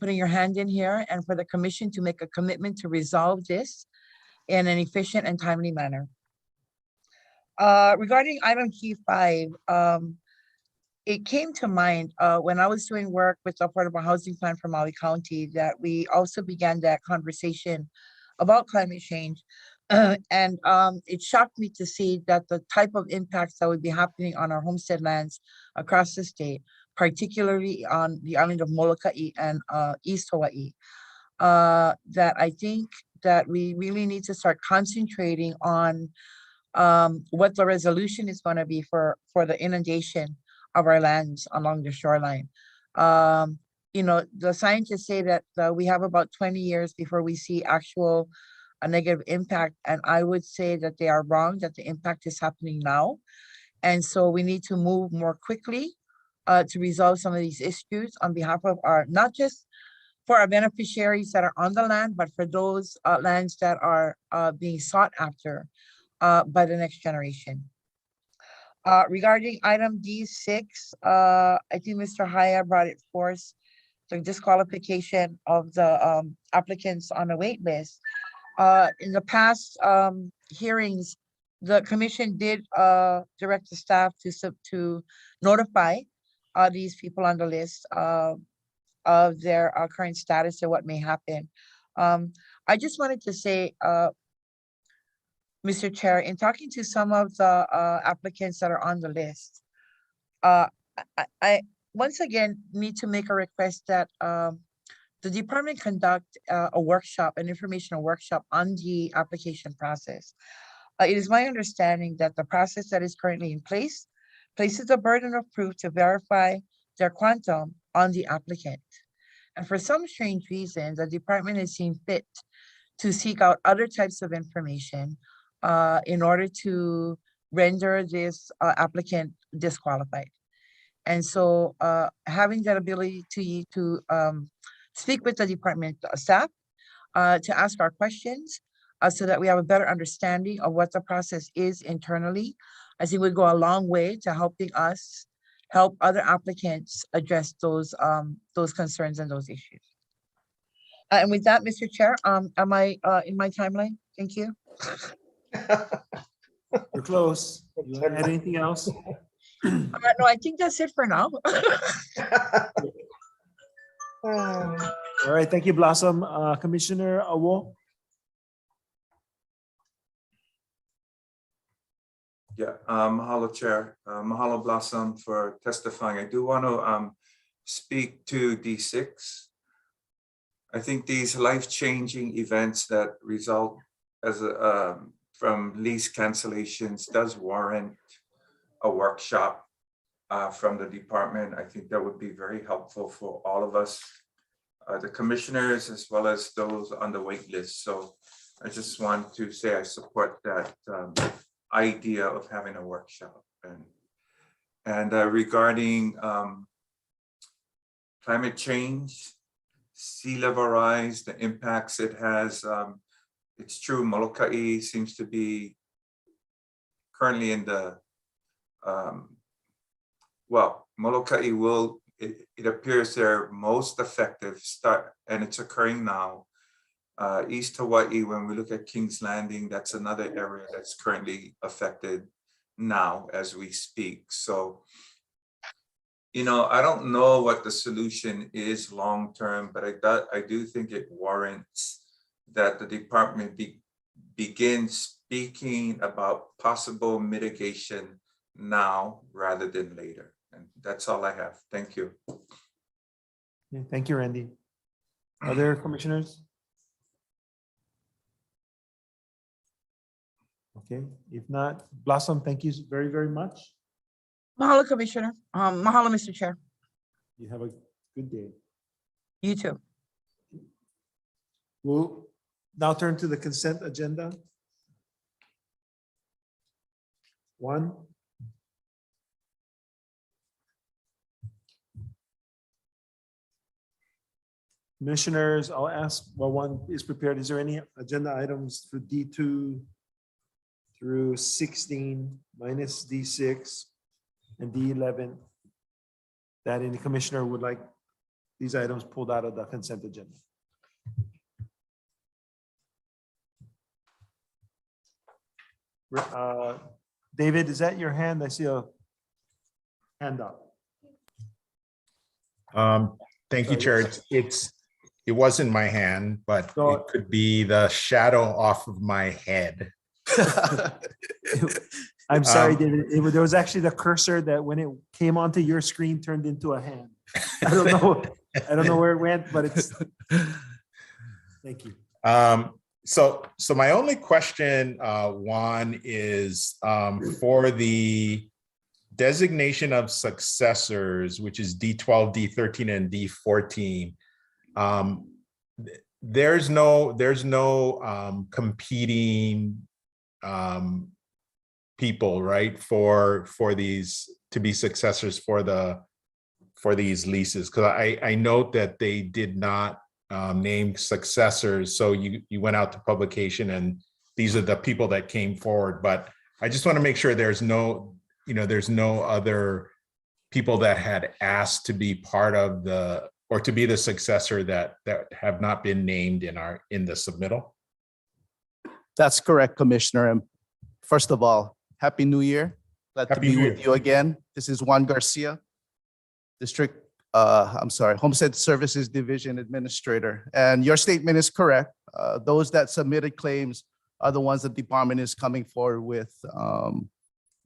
putting your hand in here and for the commission to make a commitment to resolve this in an efficient and timely manner. Regarding item G5, it came to mind when I was doing work with the Affordable Housing Plan for Maui County that we also began that conversation about climate change. And it shocked me to see that the type of impacts that would be happening on our homestead lands across the state, particularly on the island of Molokai and East Hawaii, that I think that we really need to start concentrating on what the resolution is going to be for the inundation of our lands along the shoreline. You know, the scientists say that we have about 20 years before we see actual negative impact. And I would say that they are wrong, that the impact is happening now. And so we need to move more quickly to resolve some of these issues on behalf of our, not just for our beneficiaries that are on the land, but for those lands that are being sought after by the next generation. Regarding item D6, I think Mr. Haya brought it forth, the disqualification of the applicants on the wait list. In the past hearings, the commission did direct the staff to notify these people on the list of their current status and what may happen. I just wanted to say, Mr. Chair, in talking to some of the applicants that are on the list, I once again need to make a request that the department conduct a workshop, an informational workshop on the application process. It is my understanding that the process that is currently in place places a burden of proof to verify their quantum on the applicant. And for some strange reason, the department has seen fit to seek out other types of information in order to render this applicant disqualified. And so having that ability to speak with the department staff, to ask our questions so that we have a better understanding of what the process is internally, I think would go a long way to helping us help other applicants address those concerns and those issues. And with that, Mr. Chair, am I in my timeline? Thank you. You're close. You want to add anything else? No, I think that's it for now. All right, thank you, Blossom. Commissioner Awo. Yeah, mahalo, Chair. Mahalo, Blossom, for testifying. I do want to speak to D6. I think these life-changing events that result as from lease cancellations does warrant a workshop from the department. I think that would be very helpful for all of us, the commissioners, as well as those on the wait list. So I just want to say I support that idea of having a workshop. And regarding climate change, sea level rise, the impacts it has, it's true, Molokai seems to be currently in the well, Molokai will, it appears they're most effective and it's occurring now. East Hawaii, when we look at Kings Landing, that's another area that's currently affected now as we speak. So, I don't know what the solution is long-term, but I do think it warrants that the department begin speaking about possible mitigation now rather than later. And that's all I have. Thank you. Okay, thank you, Randy. Other commissioners? Okay, if not, Blossom, thank you very, very much. Mahalo, Commissioner. Mahalo, Mr. Chair. You have a good day. You too. We'll now turn to the consent agenda. 1. Commissioners, I'll ask while one is prepared. Is there any agenda items for D2 through 16 minus D6 and D11 that any commissioner would like these items pulled out of the consent agenda? David, is that your hand? I see a hand up. Thank you, Chair. It wasn't my hand, but it could be the shadow off of my head. I'm sorry, David. There was actually the cursor that when it came onto your screen turned into a hand. I don't know where it went, but it's. Thank you. So my only question, Juan, is for the designation of successors, which is D12, D13, and D14. There's no competing people, right, for these to be successors for these leases, because I note that they did not name successors. So you went out to publication and these are the people that came forward, but I just want to make sure there's no other people that had asked to be part of or to be the successor that have not been named in the submittal. That's correct, Commissioner. And first of all, Happy New Year. Glad to be with you again. This is Juan Garcia, Homestead Services Division Administrator. And your statement is correct. Those that submitted claims are the ones the department is coming forward with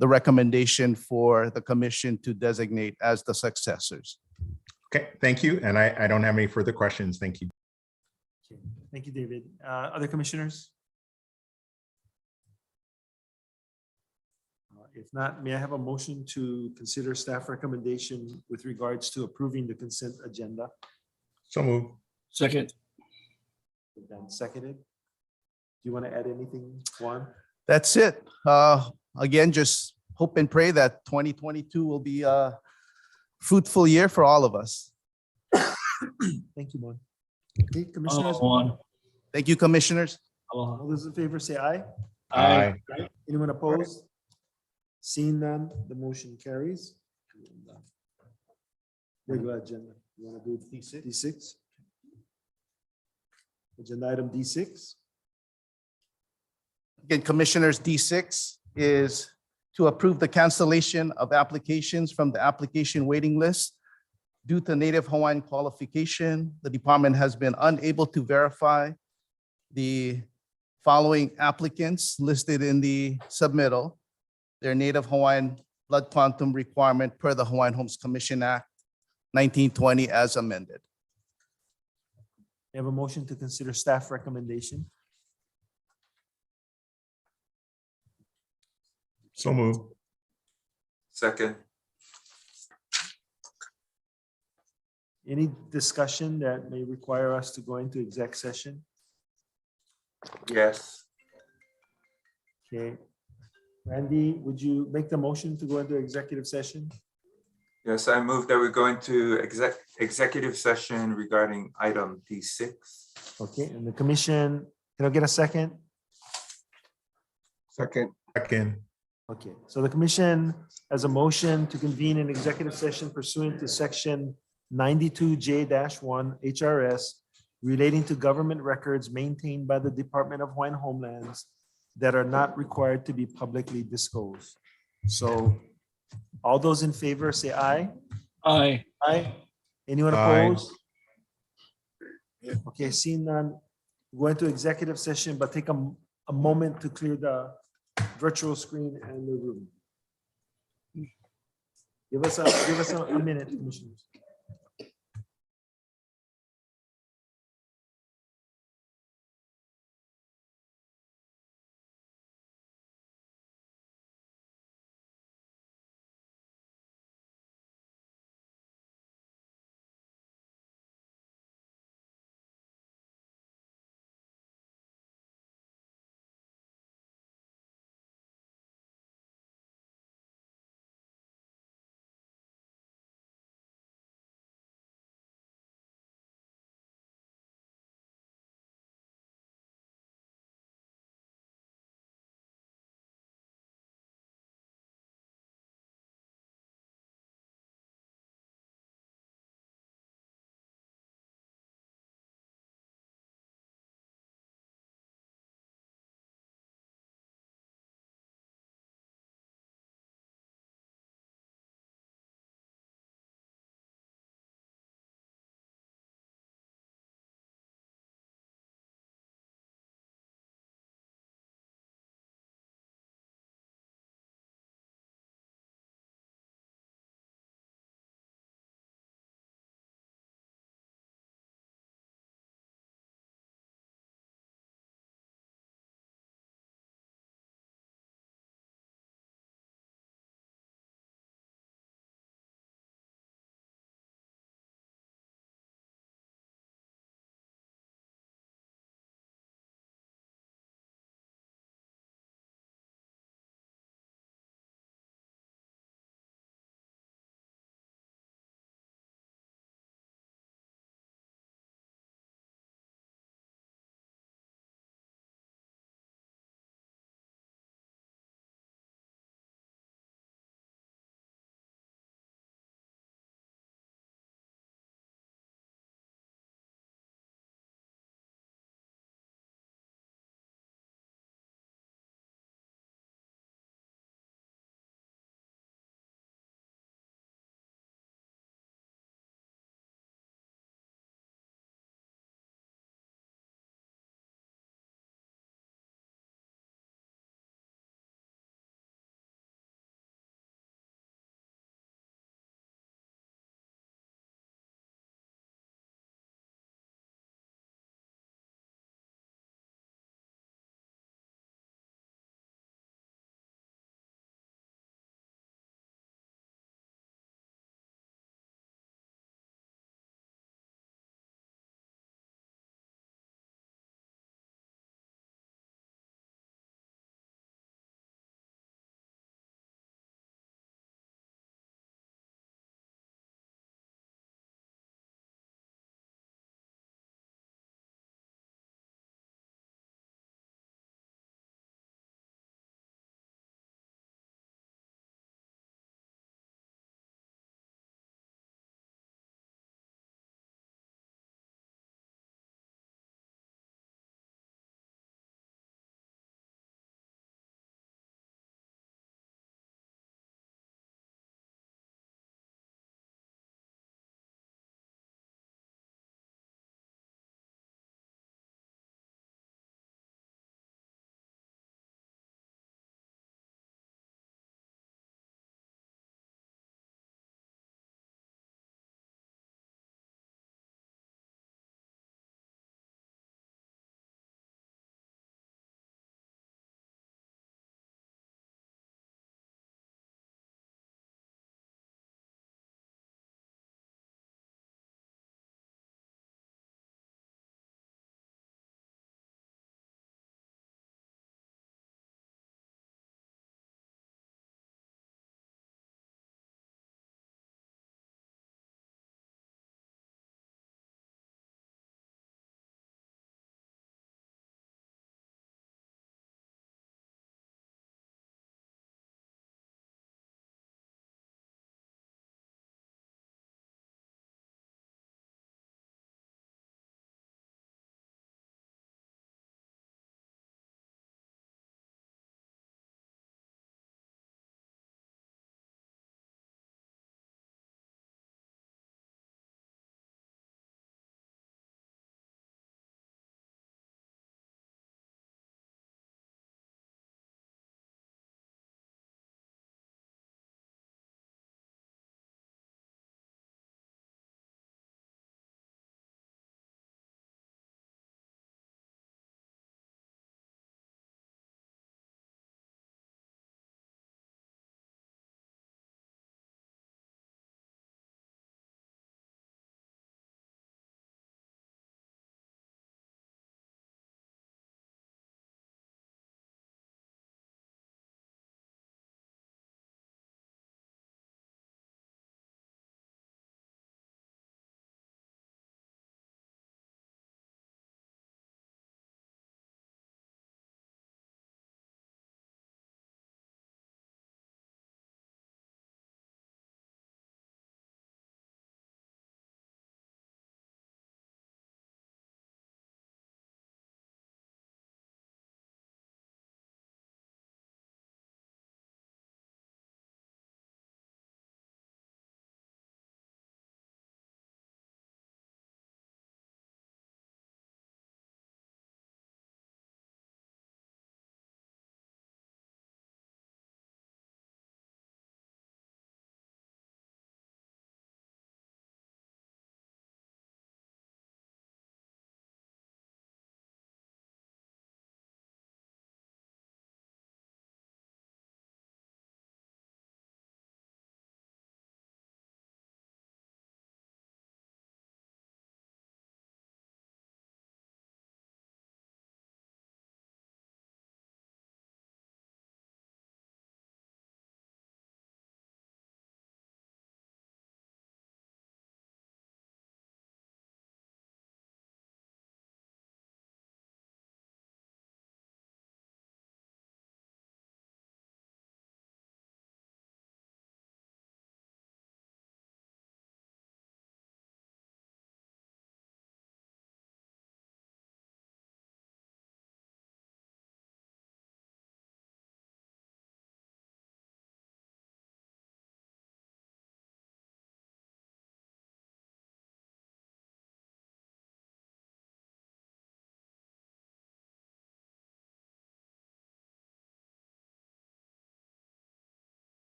the recommendation for the commission to designate as the successors. Okay, thank you. And I don't have any further questions. Thank you. Okay. Thank you, David. Other commissioners? If not, may I have a motion to consider staff recommendation with regards to approving the consent agenda? So moved. Second. Then seconded. Do you want to add anything, Juan? That's it. Again, just hope and pray that 2022 will be a fruitful year for all of us. Thank you, Juan. Okay, commissioners. Thank you, commissioners. All those in favor say aye. Aye. Anyone opposed? Seeing none, the motion carries. Regular agenda. You want to do D6? Agenda item D6. Again, Commissioners, D6 is to approve the cancellation of applications from the application waiting list due to Native Hawaiian qualification. The department has been unable to verify the following applicants listed in the submittal. Their Native Hawaiian blood quantum requirement per the Hawaiian Homes Commission Act 1920 as amended. You have a motion to consider staff recommendation. So moved. Second. Any discussion that may require us to go into exec session? Yes. Okay. Randy, would you make the motion to go into executive session? Yes, I move that we go into executive session regarding item D6. Okay, and the commission, can I get a second? Second. Second. Okay, so the commission has a motion to convene an executive session pursuant to section 92J-1 HRS relating to government records maintained by the Department of Hawaiian Homelands that are not required to be publicly disclosed. So all those in favor say aye. Aye. Aye. Anyone Aye. opposed? Okay, seeing none, go into executive session, but take a moment to clear the virtual screen and the room. Give us a minute, commissioners.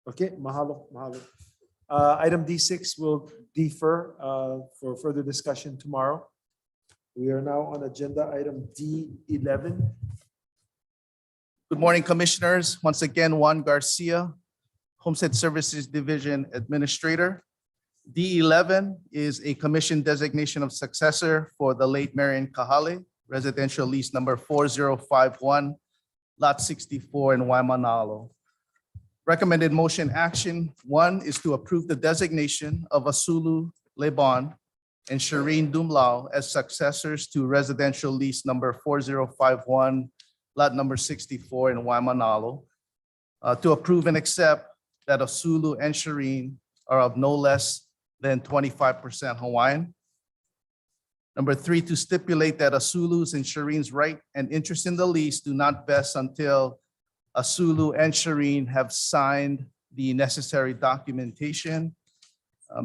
Okay, mahalo, mahalo. Item D6 will defer for further discussion tomorrow. We are now on agenda item D11. Good morning, Commissioners. Once again, Juan Garcia, Homestead Services Division Administrator. D11 is a commission designation of successor for the late Marion Dhhl, residential lease number 4051, lot 64 in Waimanalo. Recommended motion action 1 is to approve the designation of Asulu Lebon and Shireen Dumlao as successors to residential lease number 4051, lot number 64 in Waimanalo. To approve and accept that Asulu and Shireen are of no less than 25% Hawaiian. Number 3, to stipulate that Asulu's and Shireen's right and interest in the lease do not vest until Asulu and Shireen have signed the necessary documentation.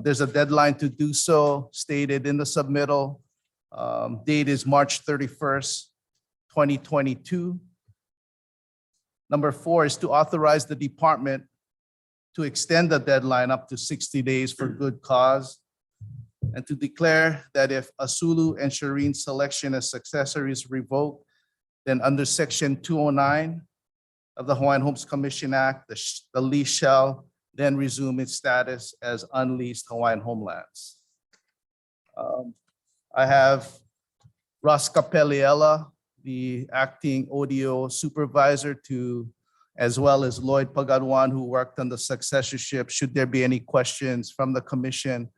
There's a deadline to do so stated in the submittal. Date is March 31st, 2022. Number 4 is to authorize the department to extend the deadline up to 60 days for good cause, and to declare that if Asulu and Shireen's selection as successor is revoked, then under Section 209 of the Hawaiian Homes Commission Act, the lease shall then resume its status as unleased Hawaiian homelands. I have Ross Capelliella, the acting audio supervisor, as well as Lloyd Pagaduan, who worked on the successorship. Should there be any questions from the commission,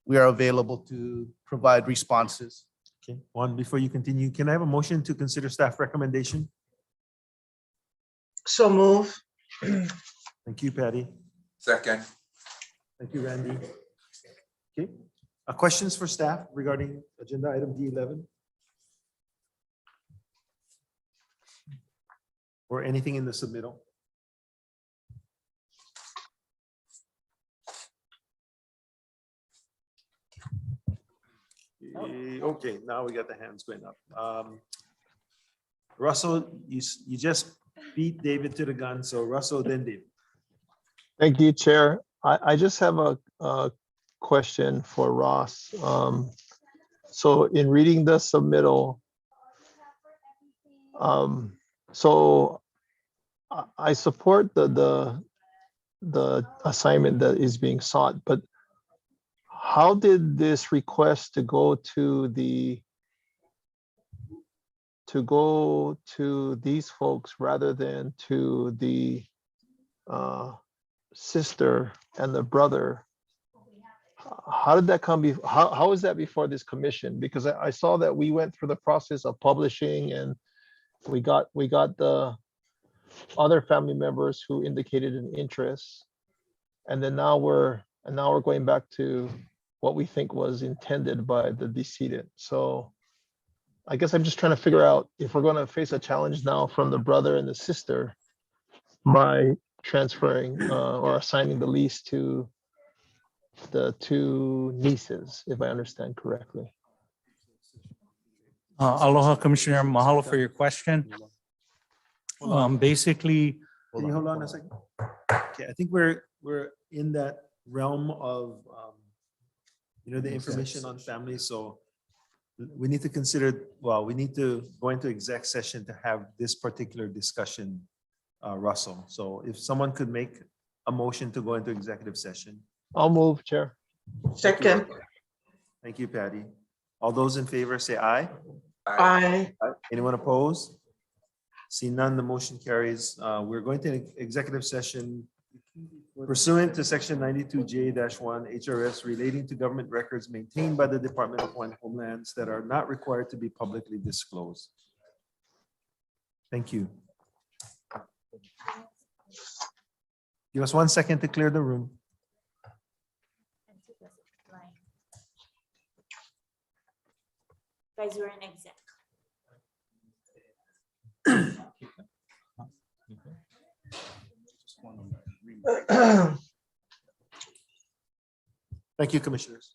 we are available to provide responses. Okay, Juan, before you continue, can I have a motion to consider staff recommendation? So move. Thank you, Patty. Second. Thank you, Randy. Okay, questions for staff regarding agenda item D11? Or anything in the submittal? Okay, now we got the hands going up. Russell, you just beat David to the gun, so Russell, then David. Thank you, Chair. I just have a question for Ross. So in reading the submittal, so I support the assignment that is being sought, but how did this request to go to these folks rather than to the sister and the brother? How did that come? How is that before this commission? Because I saw that we went through the process of publishing, and we got the other family members who indicated an interest, and then now we're going back to what we think was intended by the decedent. So I guess I'm just trying to figure out if we're going to face a challenge now from the brother and the sister by transferring or assigning the lease to the two nieces, if I understand correctly. Aloha, Commissioner. Mahalo for your question. Basically, Can you hold on a second? Okay, I think we're in that realm of the information on families. So we need to consider, we need to go into exec session to have this particular discussion, Russell. So if someone could make a motion to go into executive session. I'll move, Chair. Second. Thank you, Patty. All those in favor say aye. Aye. Anyone opposed? See none, the motion carries. We're going to executive session pursuant to section 92J-1 HRS relating to government records maintained by the Department of Homelands that are not required to be publicly disclosed. Thank you. Give us 1 second to clear the room. Guys, we're in exec. Thank you, commissioners.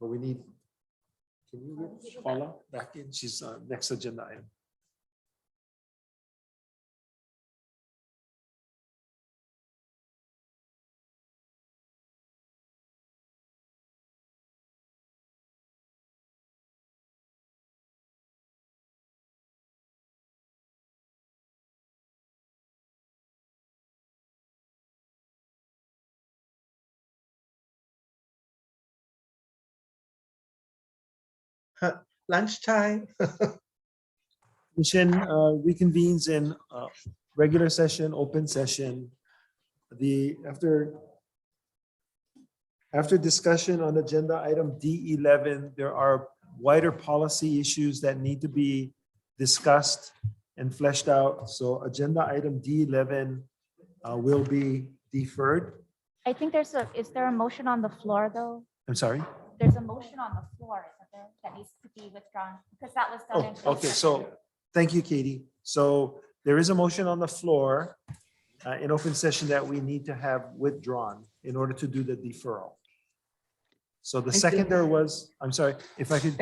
But we need, can you get Paula back in? She's next agenda item. Lunchtime. Commission reconvenes in regular session, open session. After discussion on agenda item D11, there are wider policy issues that need to be discussed and fleshed out. So agenda item D11 will be deferred. I think is there a motion on the floor though? I'm sorry. There's a motion on the floor, isn't there, that needs to be withdrawn because that was done in. Oh, okay, so thank you, Katie. So there is a motion on the floor in open session that we need to have withdrawn in order to do the deferral. So the seconder was, I'm sorry, if I could.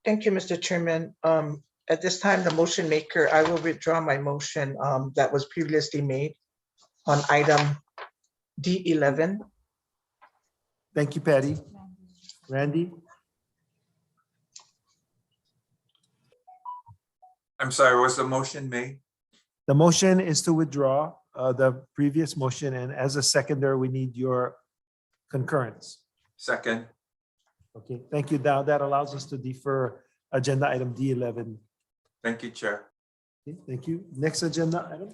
Thank you, Mr. Chairman. At this time, the motion maker, I will withdraw my motion that was previously made on item D11. Thank you, Patty. Randy? I'm sorry, was the motion made? The motion is to withdraw the previous motion, and as a seconder, we need your concurrence. Second. Okay, thank you. Now that allows us to defer agenda item D11. Thank you, Chair. Okay, thank you. Next agenda item.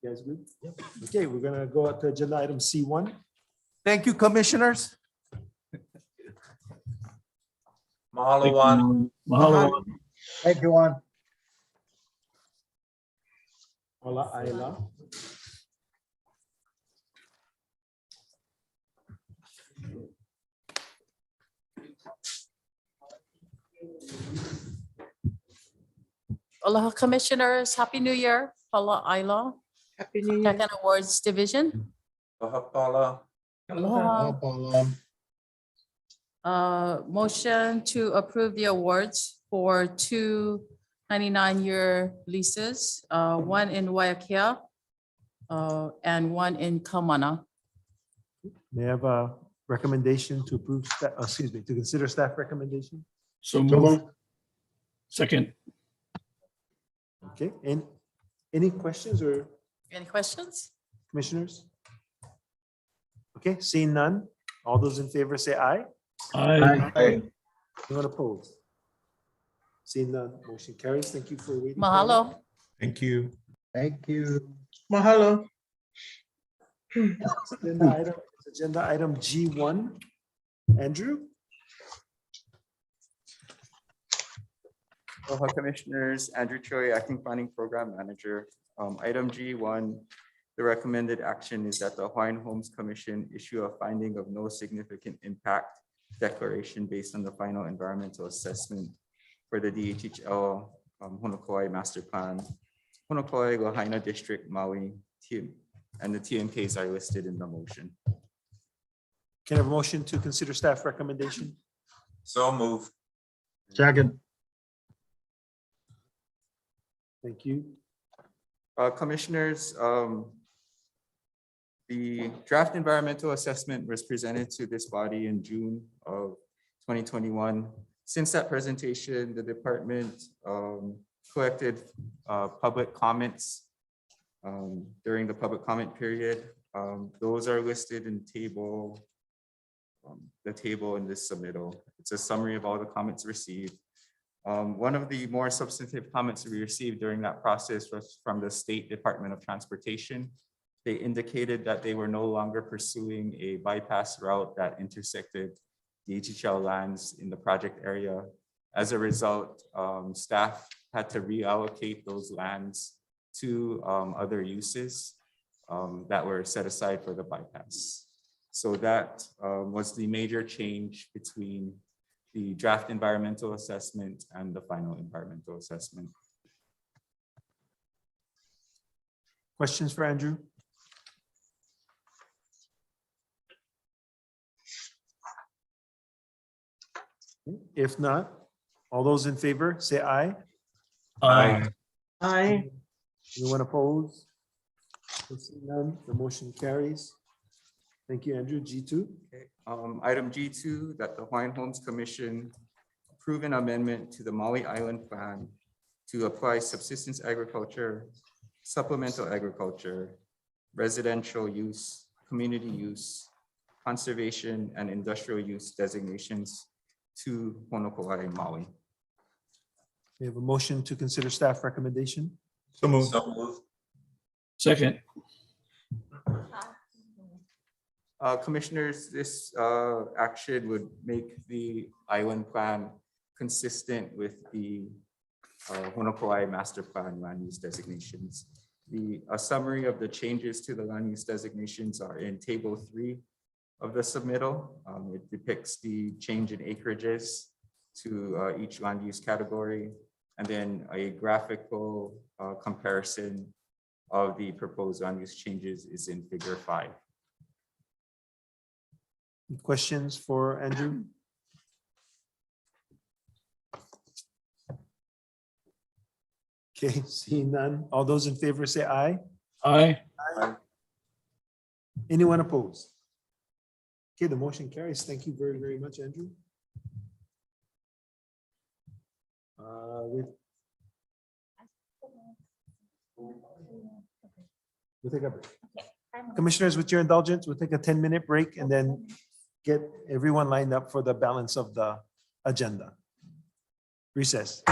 You guys good? Yep. Okay, we're gonna go to agenda item C1. Thank you, commissioners. Mahalo, Juan. Mahalo. Thank you, Juan. Hola, Ayla. Aloha Commissioners, Happy New Year. Paula Aila, Happy New Year. Second Awards Division. Aloha, Paula. Aloha. Motion to approve the awards for 2 99-year leases, one in Waiakea and one in Kaumana. May I have a recommendation to approve, to consider staff recommendation? So move. Second. Okay, and any questions or Any questions? commissioners? Okay, seeing none, all those in favor say aye. Aye. Aye. Anyone opposed? Seeing none, motion carries. Thank you for waiting. Mahalo. Thank you. Thank you. Mahalo. Agenda item G1. Andrew? Aloha Commissioners, Andrew Choi, Acting Planning Program Manager. Item G1, the recommended action is that the Hawaiian Homes Commission issue a finding of no significant impact declaration based on the final environmental assessment for the DHHL Honokua Master Plan, Honokua Lahaina District, Maui, and the TMKs are listed in the motion. Can I have a motion to consider staff recommendation? So move. Second. Thank you. Commissioners, the draft environmental assessment was presented to this body in June of 2021. Since that presentation, the department collected public comments during the public comment period. Those are listed in the table in this submittal. It's a summary of all the comments received. One of the more substantive comments we received during that process was from the State Department of Transportation. They indicated that they were no longer pursuing a bypass route that intersected DHHL lands in the project area. As a result, staff had to reallocate those lands to other uses that were set aside for the bypass. So that was the major change between the draft environmental assessment and the final environmental assessment. Questions for Andrew? If not, all those in favor, say aye. Aye. Aye. Anyone opposed? Seeing none, the motion carries. Thank you, Andrew. G2. Okay, item G2, that the Hawaiian Homes Commission approve an amendment to the Maui Island Plan to apply subsistence agriculture, supplemental agriculture, residential use, community use, conservation, and industrial use designations to Honokua, Maui. We have a motion to consider staff recommendation. So moved. Second. Commissioners, this action would make the island plan consistent with the Honokua Master Plan land use designations. A summary of the changes to the land use designations are in Table 3 of the submittal. It depicts the change in acreages to each land use category, and then a graphical comparison of the proposed land use changes is in Figure 5. Questions for Andrew? Okay, seeing none. All those in favor say aye. Aye. Anyone opposed? Okay, the motion carries. Thank you very, very much, Andrew. We'll take a break. Commissioners, with your indulgence, we'll take a 10-minute break and then get everyone lined up for the balance of the agenda. Recess.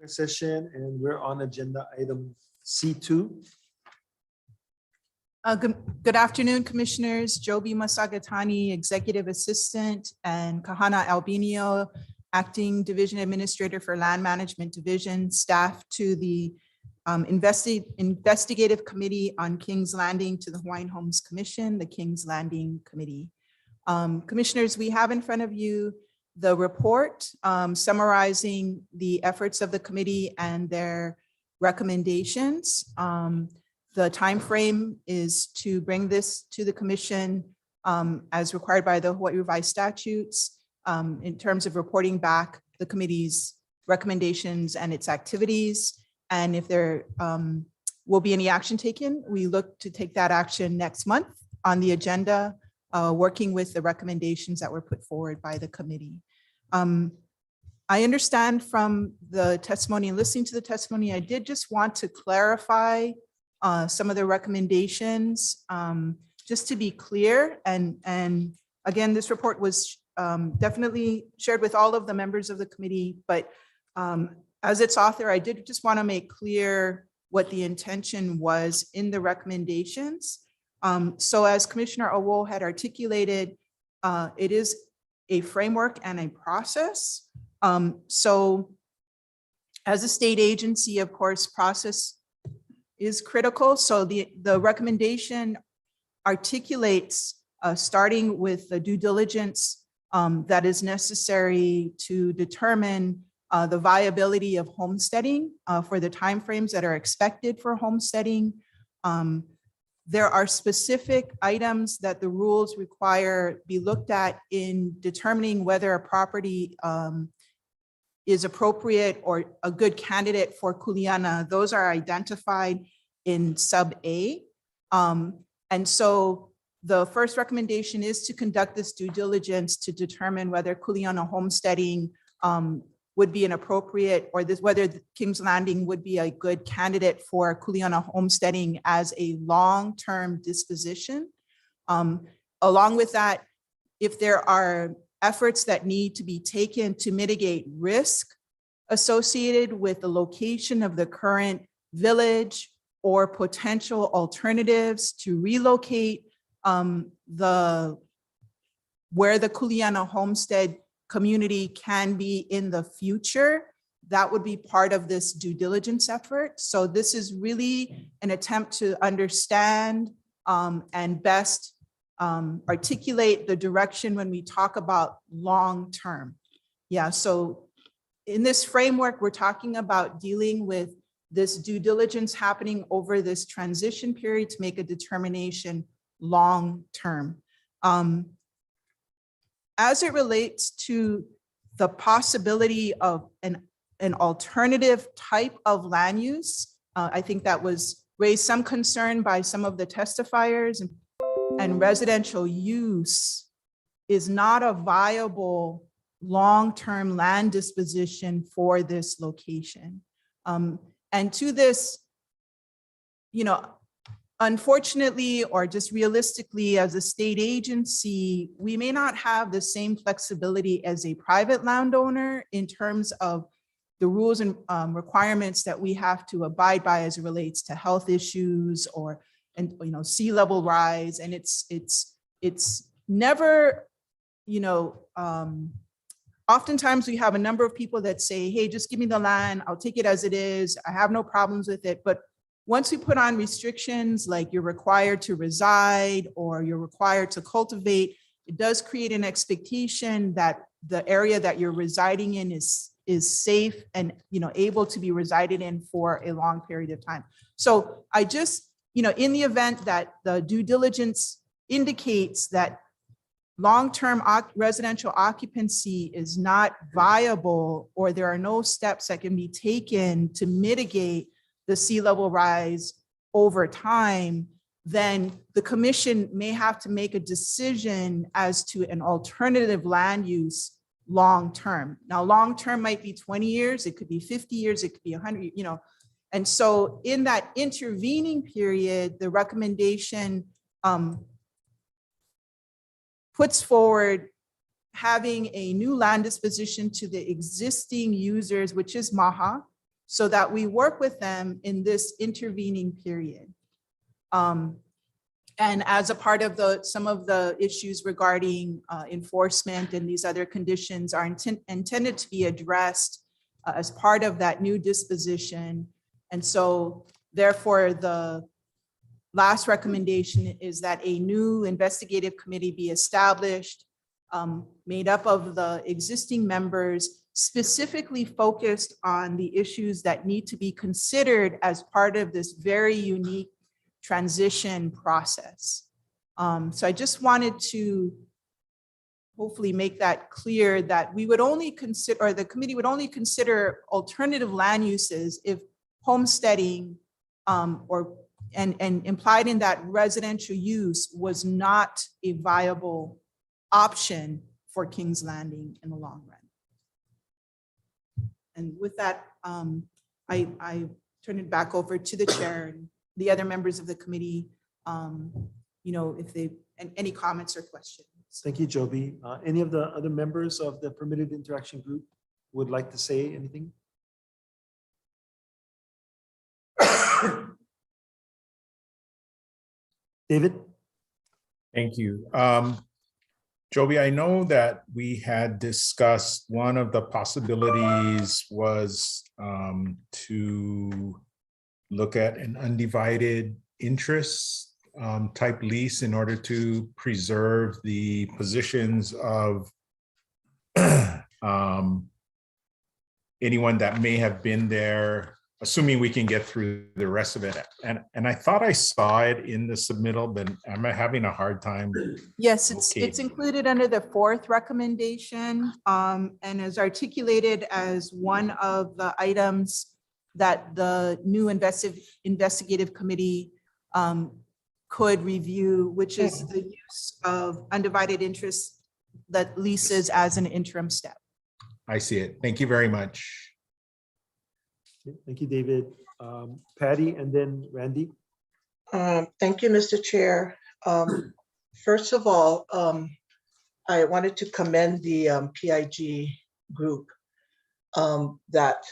session, and we're on agenda item C2. Good afternoon, Commissioners. Joby Masagatani, Executive Assistant, and Kahana Albinio, Acting Division Administrator for Land Management Division, staff to the Investigative Committee on King's Landing to the Hawaiian Homes Commission, the King's Landing Committee. Commissioners, we have in front of you the report summarizing the efforts of the committee and their recommendations. The timeframe is to bring this to the commission as required by the Hawaii revised statutes in terms of reporting back the committee's recommendations and its activities. And if there will be any action taken, we look to take that action next month on the agenda, working with the recommendations that were put forward by the committee. I understand from the testimony and listening to the testimony, I did just want to clarify some of the recommendations, just to be clear. And again, this report was definitely shared with all of the members of the committee, but as its author, I did just want to make clear what the intention was in the recommendations. So as Commissioner Owo had articulated, it is a framework and a process. So as a state agency, of course, process is critical. So the recommendation articulates starting with the due diligence that is necessary to determine the viability of homesteading for the timeframes that are expected for homesteading. There are specific items that the rules require be looked at in determining whether a property is appropriate or a good candidate for kuleana. Those are identified in sub A. And so the first recommendation is to conduct this due diligence to determine whether kuleana homesteading would be an appropriate, or whether King's Landing would be a good candidate for kuleana homesteading as a long-term disposition. Along with that, if there are efforts that need to be taken to mitigate risk associated with the location of the current village or potential alternatives to relocate where the kuleana homestead community can be in the future, that would be part of this due diligence effort. So this is really an attempt to understand and best articulate the direction when we talk about long-term. Yeah, so in this framework, we're talking about dealing with this due diligence happening over this transition period to make a determination long-term. As it relates to the possibility of an alternative type of land use, I think that was raised some concern by some of the testifiers, and residential use is not a viable long-term land disposition for this location. And to this, unfortunately, or just realistically, as a state agency, we may not have the same flexibility as a private landowner in terms of the rules and requirements that we have to abide by as it relates to health issues and sea level rise. And it's never, oftentimes we have a number of people that say, hey, just give me the land, I'll take it as it is, I have no problems with it. But once we put on restrictions like you're required to reside or you're required to cultivate, it does create an expectation that the area that you're residing in is safe and able to be resided in for a long period of time. So I just, in the event that the due diligence indicates that long-term residential occupancy is not viable, or there are no steps that can be taken to mitigate the sea level rise over time, then the commission may have to make a decision as to an alternative land use long-term. Now, long-term might be 20 years, it could be 50 years, it could be 100, And so in that intervening period, the recommendation puts forward having a new land disposition to the existing users, which is MAHA, so that we work with them in this intervening period. And as a part of some of the issues regarding enforcement and these other conditions are intended to be addressed as part of that new disposition. And so therefore, the last recommendation is that a new investigative committee be established, made up of the existing members, specifically focused on the issues that need to be considered as part of this very unique transition process. So I just wanted to hopefully make that clear that we would only consider, or the committee would only consider alternative land uses if homesteading and implied in that residential use was not a viable option for King's Landing in the long run. And with that, I turn it back over to the chair and the other members of the committee, if they, and any comments or questions. Thank you, Joby. Any of the other members of the permitted interaction group would like to say anything? David? Thank you. Joby, I know that we had discussed one of the possibilities was to look at an undivided interest type lease in order to preserve the positions of anyone that may have been there, assuming we can get through the rest of it. And I thought I saw it in the submittal, but I'm having a hard time. Yes, it's included under the fourth recommendation and is articulated as one of the items that the new investigative committee could review, which is the use of undivided interest that leases as an interim step. I see it. Thank you very much. Thank you, David. Patty and then Randy. Thank you, Mr. Chair. First of all, I wanted to commend the PIG group that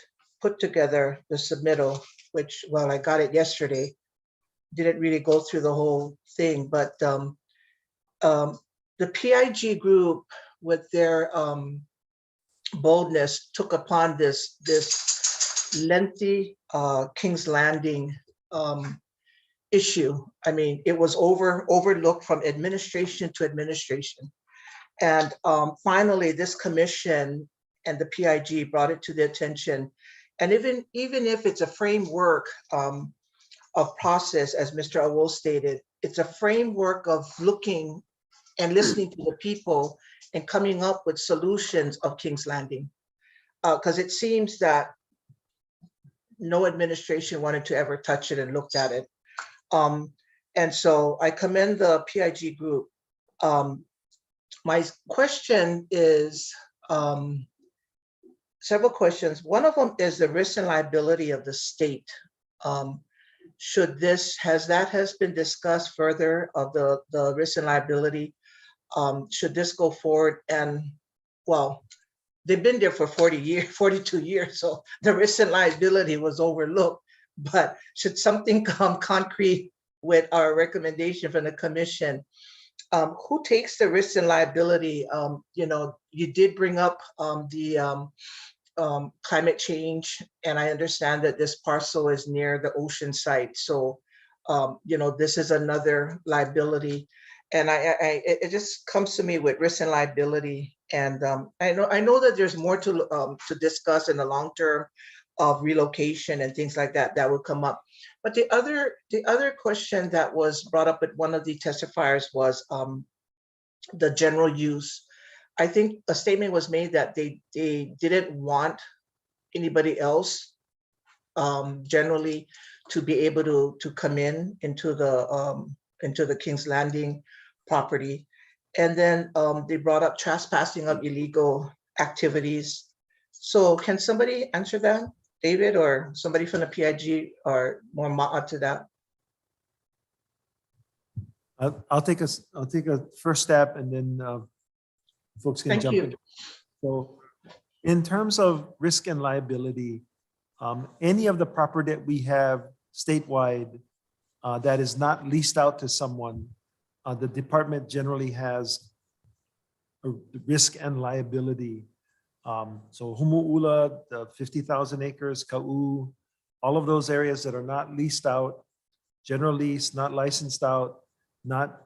put together the submittal, which, well, I got it yesterday. Didn't really go through the whole thing, but the PIG group with their boldness took upon this lengthy King's Landing issue. I mean, it was overlooked from administration to administration. And finally, this commission and the PIG brought it to the attention. And even if it's a framework of process, as Mr. Awol stated, it's a framework of looking and listening to the people and coming up with solutions of King's Landing. Because it seems that no administration wanted to ever touch it and looked at it. And so I commend the PIG group. My question is, several questions. One of them is the risk and liability of the state. Has been discussed further of the risk and liability? Should this go forward? And well, they've been there for 42 years, so the risk and liability was overlooked. But should something come concrete with our recommendation from the commission? Who takes the risk and liability? You did bring up the climate change, and I understand that this parcel is near the ocean site. So, this is another liability. And it just comes to me with risk and liability. And I know that there's more to discuss in the long term of relocation and things like that will come up. But the other question that was brought up at one of the testifiers was the general use. I think a statement was made that they didn't want anybody else generally to be able to come into the King's Landing property. And then they brought up trespassing of illegal activities. So can somebody answer that, David, or somebody from the PIG or more to that? I'll take a first step, and then folks can jump in. So in terms of risk and liability, Any of the property that we have statewide that is not leased out to someone, the department generally has a risk and liability. So Humu'ula, the 50,000 acres, Ka'u, all of those areas that are not leased out, general lease, not licensed out, not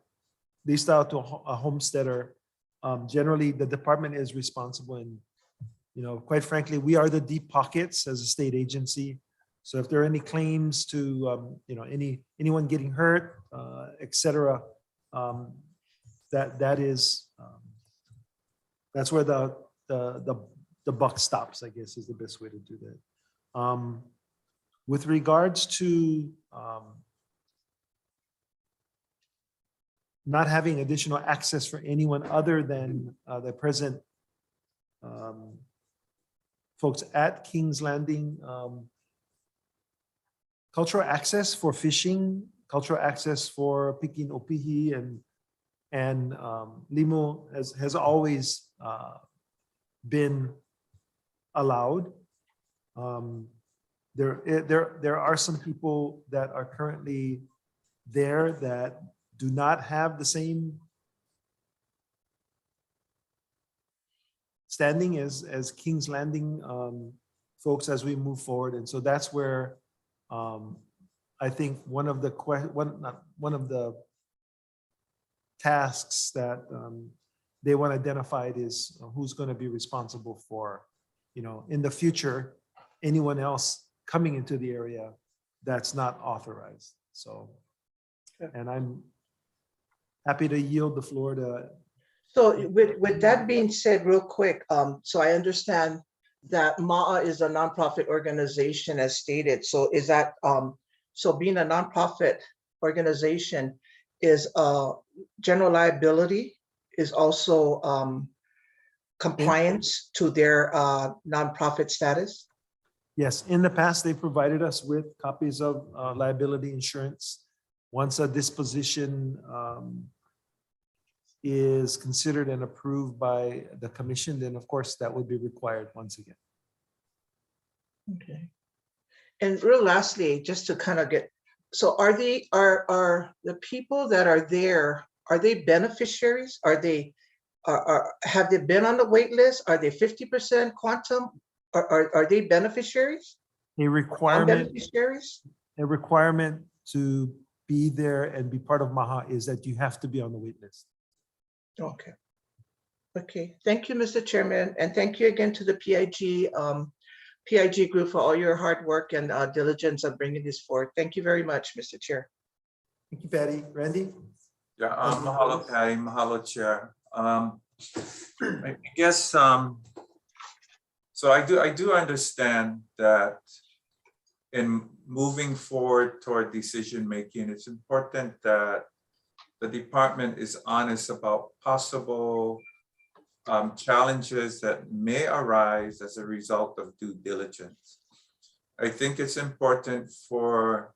leased out to a homesteader. Generally, the department is responsible, and quite frankly, we are the deep pockets as a state agency. So if there are any claims to anyone getting hurt, etc., that's where the buck stops, I guess, is the best way to do that. With regards to not having additional access for anyone other than the present folks at King's Landing, cultural access for fishing, cultural access for picking opihi and limo has always been allowed. There are some people that are currently there that do not have the same standing as King's Landing folks as we move forward, and so that's where I think one of the tasks that they want identified is who's going to be responsible for, in the future, anyone else coming into the area that's not authorized. So, and I'm happy to yield the floor to. So with that being said, real quick, so I understand that MAA is a nonprofit organization as stated. So is that, so being a nonprofit organization is general liability is also compliance to their nonprofit status? Yes, in the past, they provided us with copies of liability insurance. Once a disposition is considered and approved by the commission, then of course that would be required once again. Okay. And real lastly, just to kind of get, so are the people that are there, are they beneficiaries? Are they, have they been on the wait list? Are they 50% quantum? Are they beneficiaries? A requirement, beneficiaries? A requirement to be there and be part of MAHA is that you have to be on the wait list. Okay. Okay. Thank you, Mr. Chairman. And thank you again to the PIG group for all your hard work and diligence on bringing this forward. Thank you very much, Mr. Chair. Thank you, Patty. Randy? Yeah, mahalo, Patty. Mahalo, Chair. I guess, so I do understand that in moving forward toward decision making, it's important that the department is honest about possible challenges that may arise as a result of due diligence. I think it's important for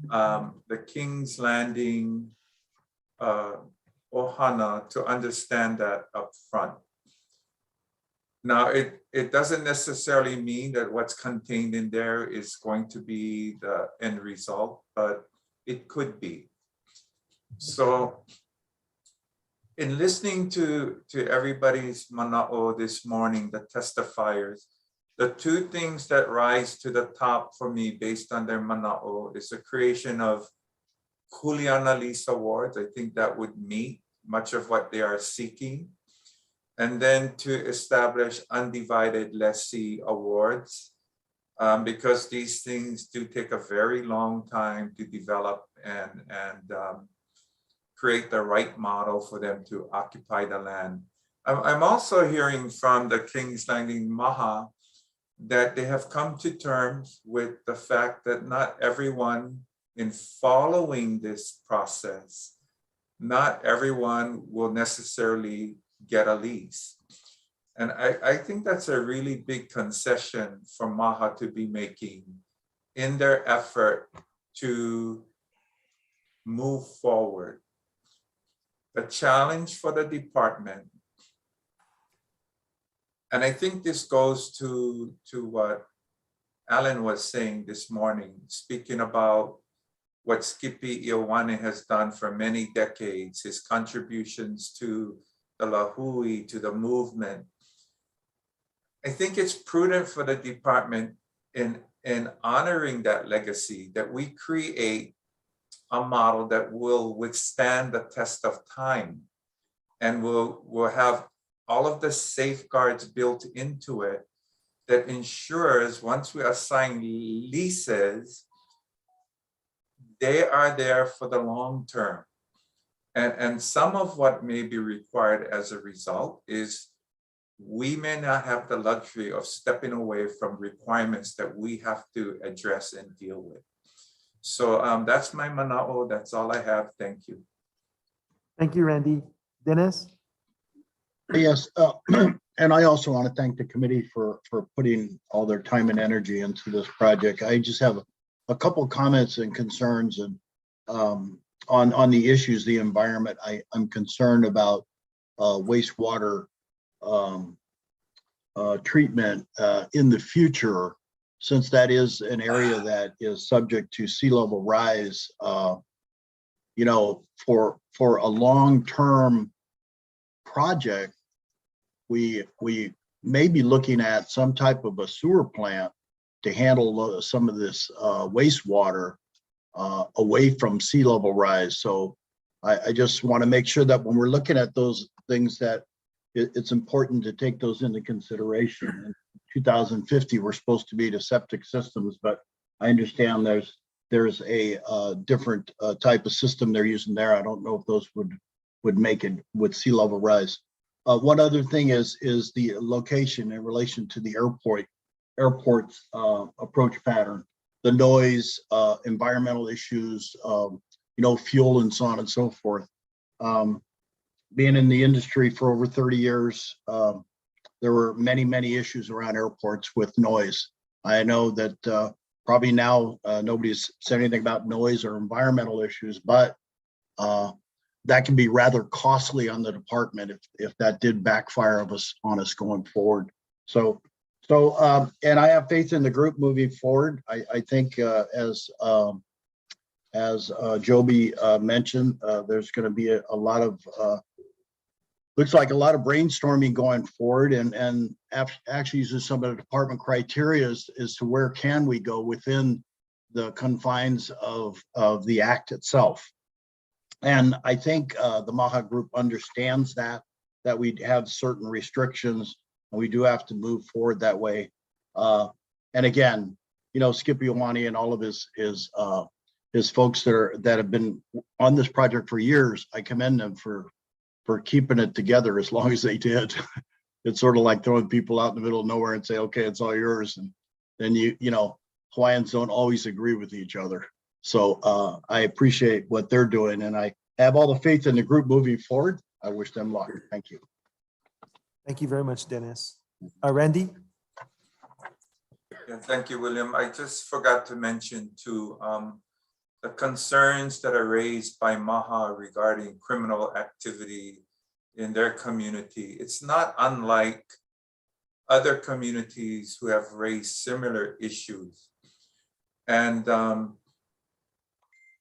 the King's Landing Ohana to understand that up front. Now, it doesn't necessarily mean that what's contained in there is going to be the end result, but it could be. So in listening to everybody's mana'o this morning, the testifiers, the two things that rise to the top for me based on their mana'o is the creation of Juliana Lease Awards. I think that would meet much of what they are seeking. And then to establish undivided lessee awards, because these things do take a very long time to develop and create the right model for them to occupy the land. I'm also hearing from the King's Landing Maha that they have come to terms with the fact that not everyone in following this process, not everyone will necessarily get a lease. And I think that's a really big concession for MAHA to be making in their effort to move forward. The challenge for the department, and I think this goes to what Alan was saying this morning, speaking about what Skippy Ioane has done for many decades, his contributions to the Lahui, to the movement. I think it's prudent for the department in honoring that legacy that we create a model that will withstand the test of time and will have all of the safeguards built into it that ensures once we assign leases, they are there for the long term. And some of what may be required as a result is we may not have the luxury of stepping away from requirements that we have to address and deal with. So that's my mana'o. That's all I have. Thank you. Thank you, Randy. Dennis? Yes, and I also want to thank the committee for putting all their time and energy into this project. I just have a couple comments and concerns and on the issues, the environment. I'm concerned about wastewater treatment in the future, since that is an area that is subject to sea level rise. You know, for a long-term project, we may be looking at some type of a sewer plant to handle some of this wastewater away from sea level rise. So I just want to make sure that when we're looking at those things, that it's important to take those into consideration. In 2050, we're supposed to be to septic systems, but I understand there's a different type of system they're using there. I don't know if those would make it with sea level rise. One other thing is the location in relation to the airport's approach pattern, the noise, environmental issues, you know, fuel and so on and so forth. Being in the industry for over 30 years, there were many issues around airports with noise. I know that probably now nobody's said anything about noise or environmental issues, but that can be rather costly on the department if that did backfire on us going forward. So and I have faith in the group moving forward. I think as Joby mentioned, there's going to be a lot of looks like a lot of brainstorming going forward, and actually using some of the department criteria as to where can we go within the confines of the act itself. And I think the MAHA group understands that we have certain restrictions and we do have to move forward that way. And again, you know, Skip Ioane and all of his folks that have been on this project for years, I commend them for keeping it together as long as they did. It's sort of like throwing people out in the middle of nowhere and say, okay, it's all yours. And then you know, Hawaiians don't always agree with each other. So I appreciate what they're doing, and I have all the faith in the group moving forward. I wish them luck. Thank you. Thank you very much, Dennis. Randy? Yeah, thank you, William. I just forgot to mention too, the concerns that are raised by MAHA regarding criminal activity in their community. It's not unlike other communities who have raised similar issues. And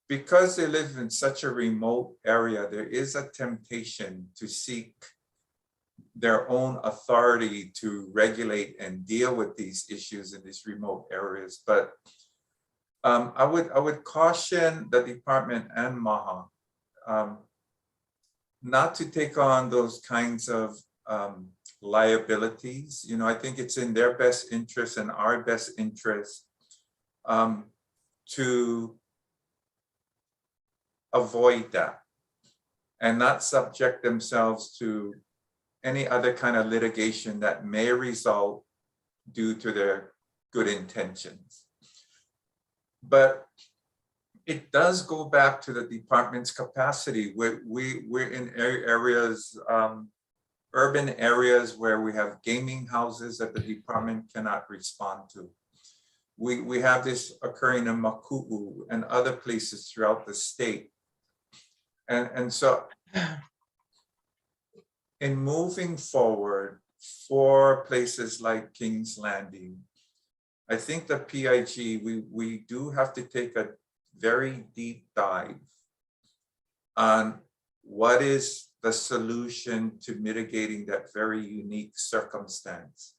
because they live in such a remote area, there is a temptation to seek their own authority to regulate and deal with these issues in these remote areas. But I would caution the department and MAHA not to take on those kinds of liabilities. You know, I think it's in their best interest and our best interest to avoid that and not subject themselves to any other kind of litigation that may result due to their good intentions. But it does go back to the department's capacity. We're in areas, urban areas where we have gaming houses that the department cannot respond to. We have this occurring in Maku'u and other places throughout the state. And so in moving forward for places like King's Landing, I think the PIG, we do have to take a very deep dive on what is the solution to mitigating that very unique circumstance.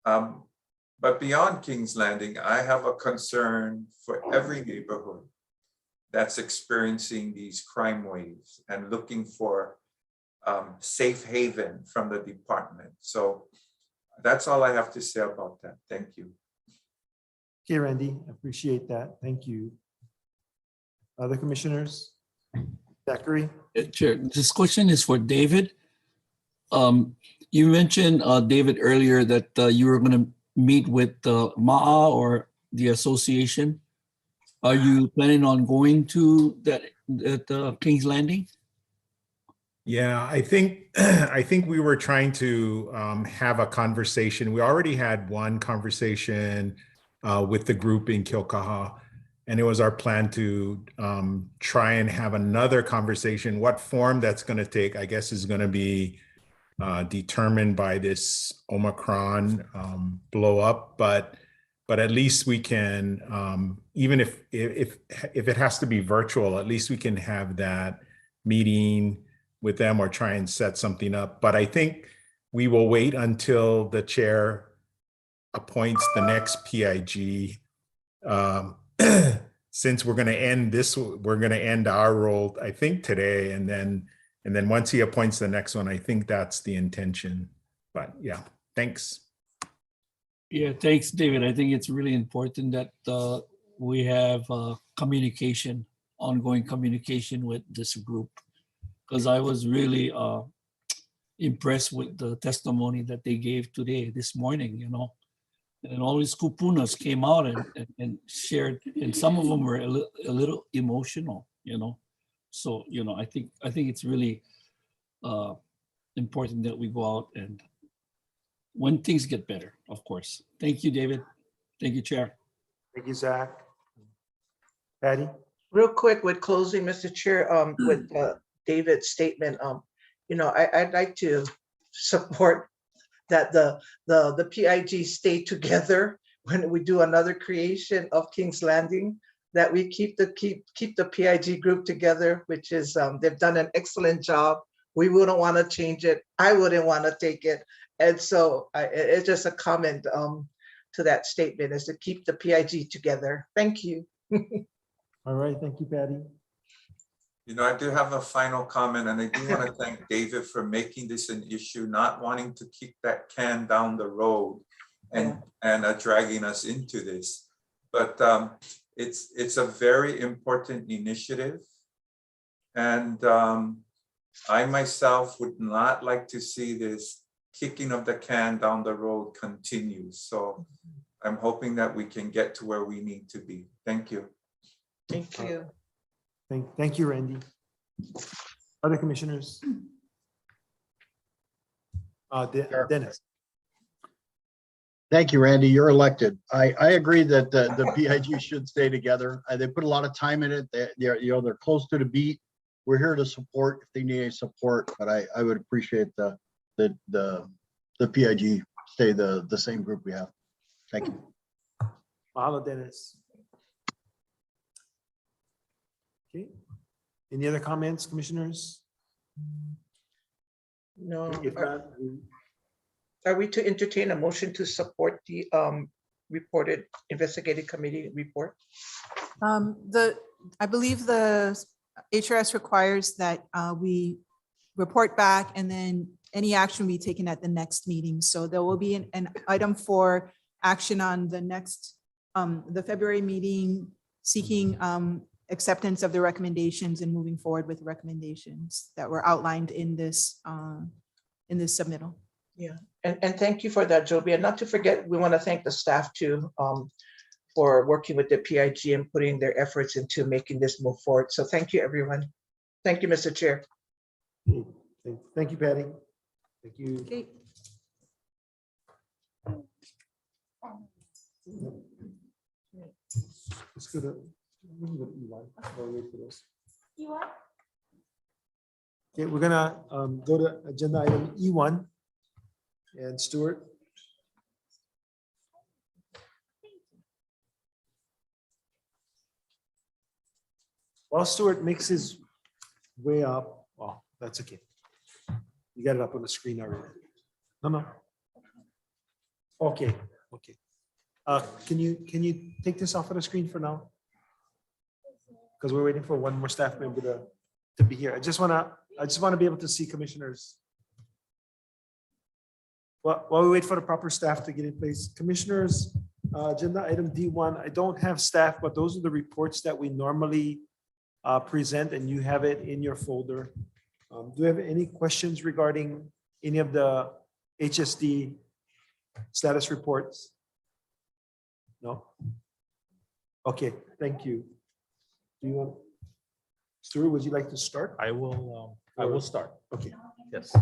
But beyond King's Landing, I have a concern for every neighborhood that's experiencing these crime waves and looking for safe haven from the department. So that's all I have to say about that. Thank you. Okay, Randy, appreciate that. Thank you. Other commissioners? Zachary? Chair, this question is for David. You mentioned, David, earlier that you were going to meet with MAA or the association. Are you planning on going to that at King's Landing? Yeah, I think we were trying to have a conversation. We already had one conversation with the group in Kilkaha, and it was our plan to try and have another conversation. What form that's going to take, I guess, is going to be determined by this Omicron blow up. But at least we can, even if it has to be virtual, at least we can have that meeting with them or try and set something up. But I think we will wait until the chair appoints the next PIG. Since we're going to end this, we're going to end our role, I think, today, and then once he appoints the next one, I think that's the intention. But yeah, thanks. Yeah, thanks, David. I think it's really important that we have communication, ongoing communication with this group, because I was really impressed with the testimony that they gave today, this morning, you know. And all these kupunas came out and shared, and some of them were a little emotional, you know. So, you know, I think it's really important that we go out and when things get better, of course. Thank you, David. Thank you, Chair. Thank you, Zach. Patty? Real quick with closing, Mr. Chair, with David's statement, you know, I'd like to support that the PIG stay together when we do another creation of King's Landing, that we keep the PIG group together, which is they've done an excellent job. We wouldn't want to change it. I wouldn't want to take it. And so it's just a comment to that statement, is to keep the PIG together. Thank you. All right, thank you, Patty. You know, I do have a final comment, and I do want to thank David for making this an issue, not wanting to kick that can down the road and dragging us into this. But it's a very important initiative, and I myself would not like to see this kicking of the can down the road continue. So I'm hoping that we can get to where we need to be. Thank you. Thank you. Thank you, Randy. Other commissioners? Dennis. Thank you, Randy. You're elected. I agree that the PIG should stay together. They put a lot of time in it. They're close to the beat. We're here to support if they need any support, but I would appreciate the PIG stay the same group we have. Thank you. Mahalo, Dennis. Okay. Any other comments, commissioners? No. If not, Are we to entertain a motion to support the reported investigative committee report? I believe the HRS requires that we report back and then any action be taken at the next meeting. So there will be an item for action on the next, the February meeting, seeking acceptance of the recommendations and moving forward with recommendations that were outlined in this submittal. Yeah, and thank you for that, Joby. And not to forget, we want to thank the staff too for working with the PIG and putting their efforts into making this move forward. So thank you, everyone. Thank you, Mr. Chair. Thank you, Patty. Thank you. Okay. Let's go to E1. I'll wait for this. Okay, we're gonna go to agenda item E1. And Stuart. While Stuart makes his way up, oh, that's okay. You got it up on the screen already. No. Okay, okay. Can you take this off of the screen for now? Because we're waiting for one more staff member to be here. I just wanna be able to see commissioners. While we wait for the proper staff to get in place, commissioners, agenda item D1, I don't have staff, but those are the reports that we normally present, and you have it in your folder. Do you have any questions regarding any of the HSD status reports? No? Okay, thank you. Do you want, Stuart, would you like to start? I will start. Okay. Yes.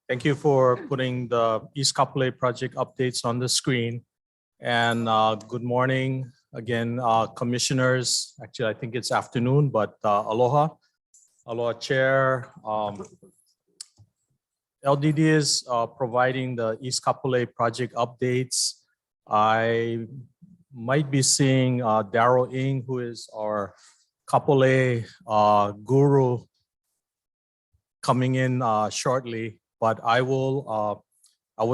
Thank you for putting the East Kapolei project updates on the screen. And good morning again, commissioners. Actually, I think it's afternoon, but aloha. Aloha, Chair. LDD is providing the East Kapolei project updates. I might be seeing Dhhl Ng, who is our Kapolei guru, coming in shortly. But I will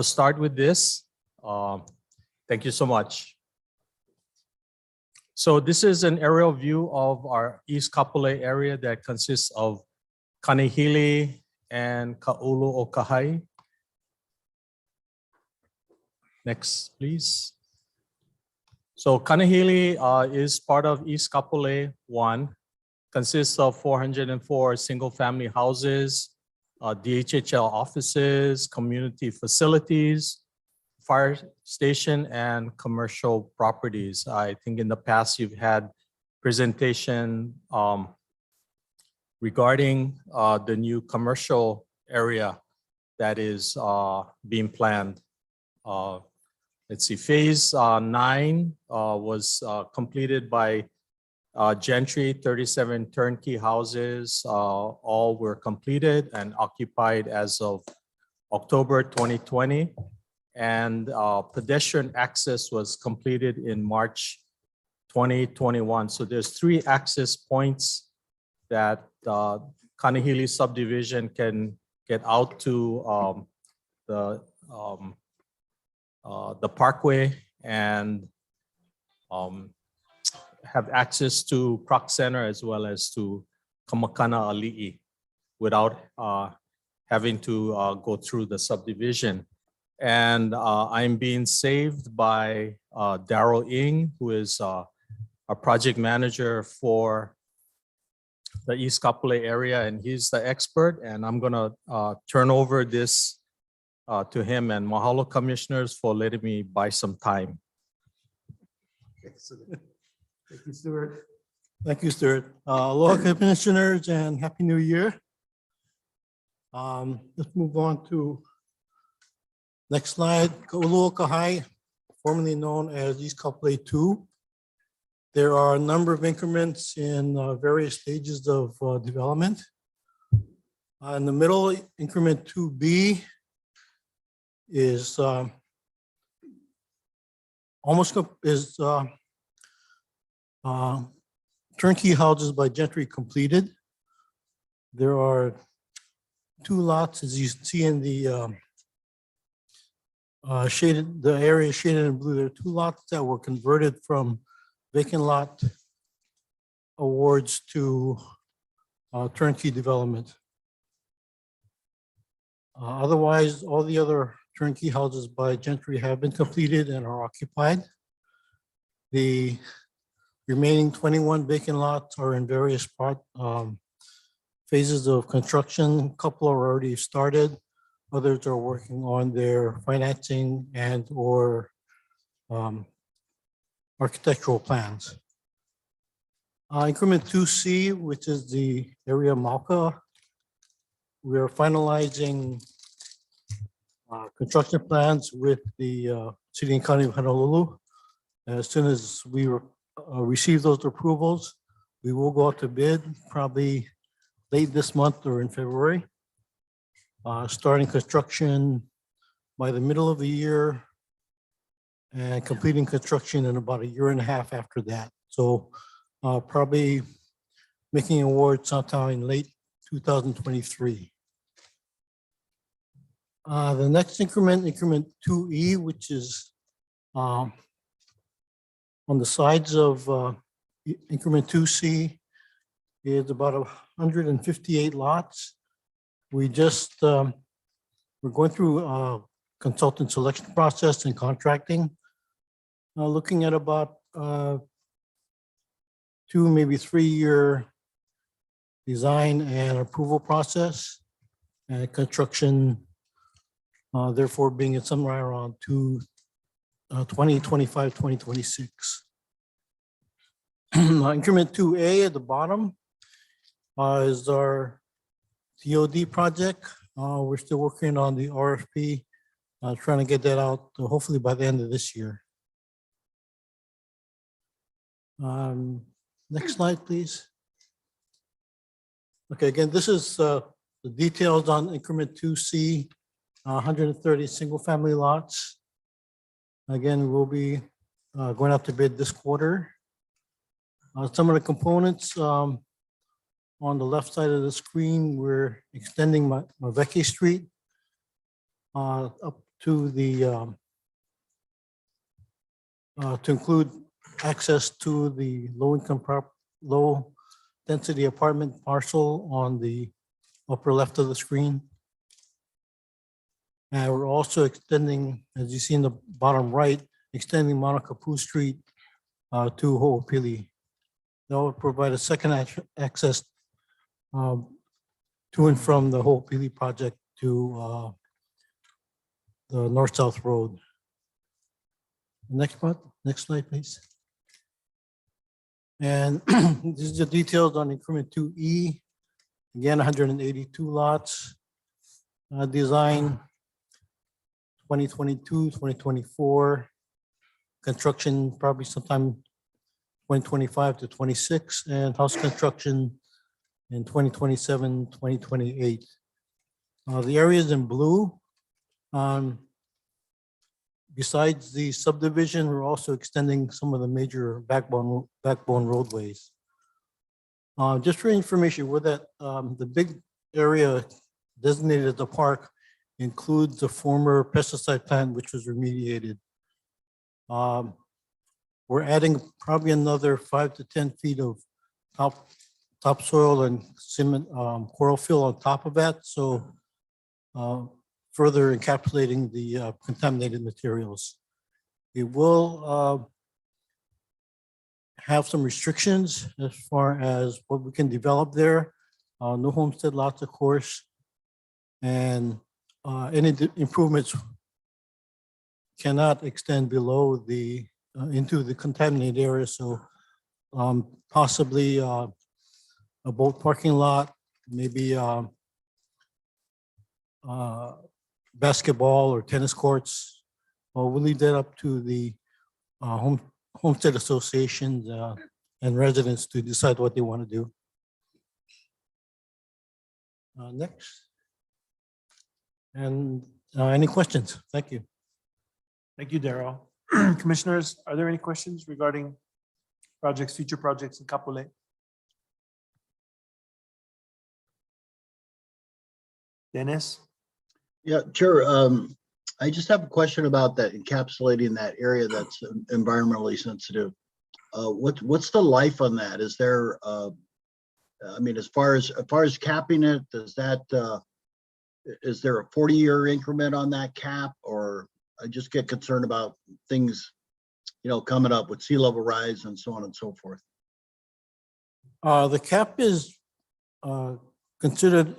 start with this. Thank you so much. So this is an aerial view of our East Kapolei area that consists of Kanehili and Ka'ulu-o-Kahai. Next, please. So Kanehili is part of East Kapolei 1, consists of 404 single-family houses, DHHL offices, community facilities, fire station, and commercial properties. I think in the past you've had presentation regarding the new commercial area that is being planned. Let's see, phase 9 was completed by Gentry, 37 turnkey houses, all were completed and occupied as of October 2020. And pedestrian access was completed in March 2021. So there's 3 access points that Kanehili subdivision can get out to the parkway and have access to Proc Center as well as to Kamakana Ali'i without having to go through the subdivision. And I'm being saved by Dhhl Ng, who is a project manager for the East Kapolei area, and he's the expert. And I'm gonna turn over this to him, and mahalo commissioners for letting me buy some time. Excellent. Thank you, Stuart. Thank you, Stuart. Aloha commissioners and Happy New Year. Let's move on to next slide. Ka'ulu-o-Kahai, formerly known as East Kapolei 2. There are a number of increments in various stages of development. In the middle, increment 2B is turnkey houses by Gentry completed. There are 2 lots, as you see in the area shaded in blue. There are 2 lots that were converted from vacant lot awards to turnkey development. Otherwise, all the other turnkey houses by Gentry have been completed and are occupied. The remaining 21 vacant lots are in various phases of construction. A couple are already started. Others are working on their financing and or architectural plans. Increment 2C, which is the area Mauka, we are finalizing construction plans with the City and County of Honolulu. As soon as we receive those approvals, we will go out to bid probably late this month or in February. Starting construction by the middle of the year and completing construction in about 1.5 years after that. So probably making award sometime in late 2023. The next increment, increment 2E, which is on the sides of increment 2C, is about 158 lots. We just, we're going through a consultant selection process and contracting. Looking at about 2, maybe 3-year design and approval process, and construction therefore being at somewhere around 2025, 2026. Increment 2A at the bottom is our TOD project. We're still working on the RFP, trying to get that out hopefully by the end of this year. Next slide, please. Okay, again, this is the details on increment 2C, 130 single-family lots. Again, we'll be going out to bid this quarter. Some of the components on the left side of the screen, we're extending Maveke Street up to the to include access to the low density apartment parcel on the upper left of the screen. And we're also extending, as you see in the bottom right, extending Honokua Street to Ho'opili. That will provide a second access to and from the Ho'opili project to the north-south road. Next slide, please. And this is the details on increment 2E. Again, 182 lots. Design 2022, 2024. Construction probably sometime 2025 to 26, and house construction in 2027, 2028. The areas in blue, besides the subdivision, we're also extending some of the major backbone roadways. Just for information, with that, the big area designated as the park includes the former pesticide plant, which was remediated. We're adding probably another 5 to 10 feet of topsoil and cement, coral fill on top of that. So further encapsulating the contaminated materials. It will have some restrictions as far as what we can develop there. No homestead lots, of course. And any improvements cannot extend below the into the contaminated area. So possibly a boat parking lot, maybe basketball or tennis courts. Well, we'll leave that up to the homestead associations and residents to decide what they want to do. Next. And any questions? Thank you. Thank you, Darryl. Commissioners, are there any questions regarding projects, future projects in Kapolei? Dennis? Yeah, sure. I just have a question about that encapsulating that area that's environmentally sensitive. What's the life on that? Is there, I mean, as far as capping it, does that, is there a 40-year increment on that cap? Or I just get concerned about things, you know, coming up with sea level rise and so on and so forth. The cap is considered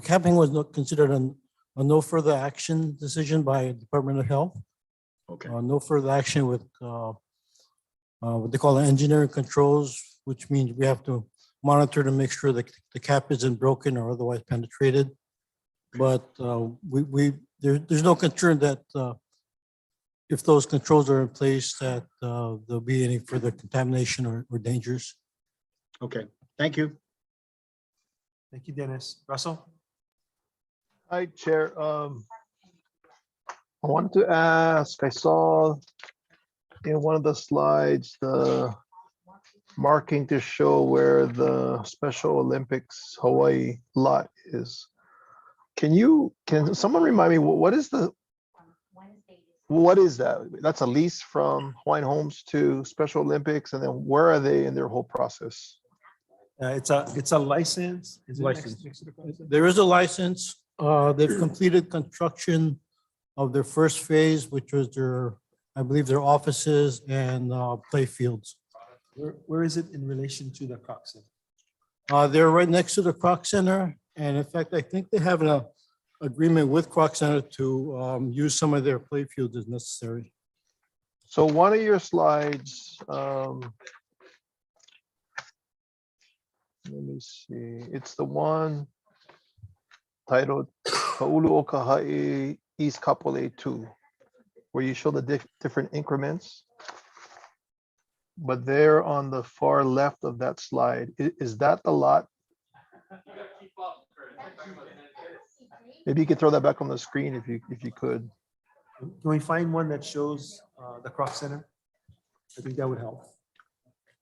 capping was not considered a no further action decision by Department of Health. Okay. No further action with what they call engineering controls, which means we have to monitor to make sure that the cap isn't broken or otherwise penetrated. But there's no concern that if those controls are in place that there'll be any further contamination or dangers. Okay, thank you. Thank you, Dennis. Russell? Hi, Chair. I wanted to ask, I saw in one of the slides, the marking to show where the Special Olympics Hawaii lot is. Can someone remind me, what is that? That's a lease from Hawaiian Homes to Special Olympics, and then where are they in their whole process? It's a license. Is it next- License. next to the cross? There is a license. They've completed construction of their first phase, which was their, I believe, their offices and play fields. Where is it in relation to the Croc Center? They're right next to the Croc Center. And in fact, I think they have an agreement with Croc Center to use some of their play fields as necessary. So one of your slides, let me see, it's the one titled Ka'ulu o Kahai East Kapolei 2, where you show the different increments. But there on the far left of that slide, is that the lot? Maybe you could throw that back on the screen if you could. Can we find one that shows the Croc Center? I think that would help.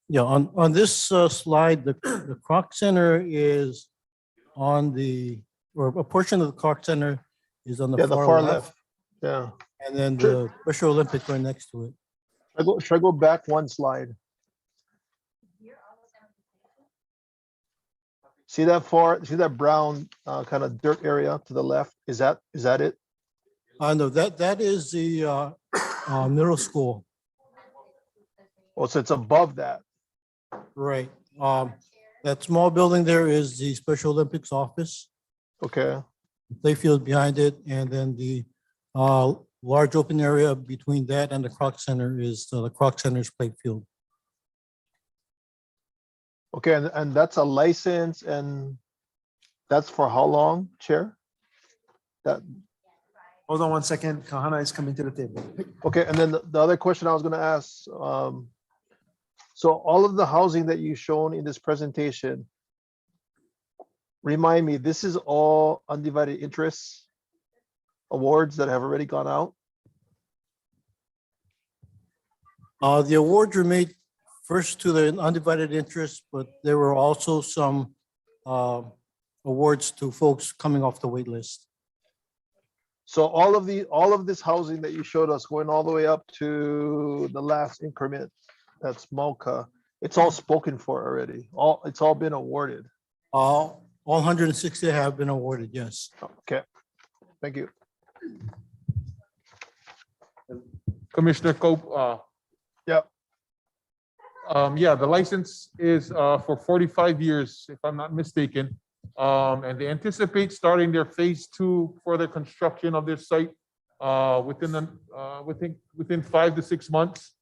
Yeah, on this slide, the Croc Center is on or a portion of the Croc Center is on the far left. Yeah. And then the Special Olympics right next to it. Should I go back one slide? See that brown kind of dirt area to the left? Is that it? No, that is the middle school. Oh, so it's above that. Right. That small building there is the Special Olympics office. Okay. Playfield behind it, and then the large open area between that and the Croc Center is the Croc Center's playfield. Okay, and that's a license, and that's for how long, Chair? Hold on one second. Kahana is coming to the table. Okay, and then the other question I was going to ask, so all of the housing that you've shown in this presentation, remind me, this is all undivided interest awards that have already gone out? The awards were made first to the undivided interest, but there were also some awards to folks coming off the wait list. So all of this housing that you showed us going all the way up to the last increment, that's Mauka, it's all spoken for already. It's all been awarded. All 160 have been awarded, yes. Okay, thank you. Commissioner Cope. Yeah. Yeah, the license is for 45 years, if I'm not mistaken. And they anticipate starting their phase 2 for the construction of their site within 5 to 6 months.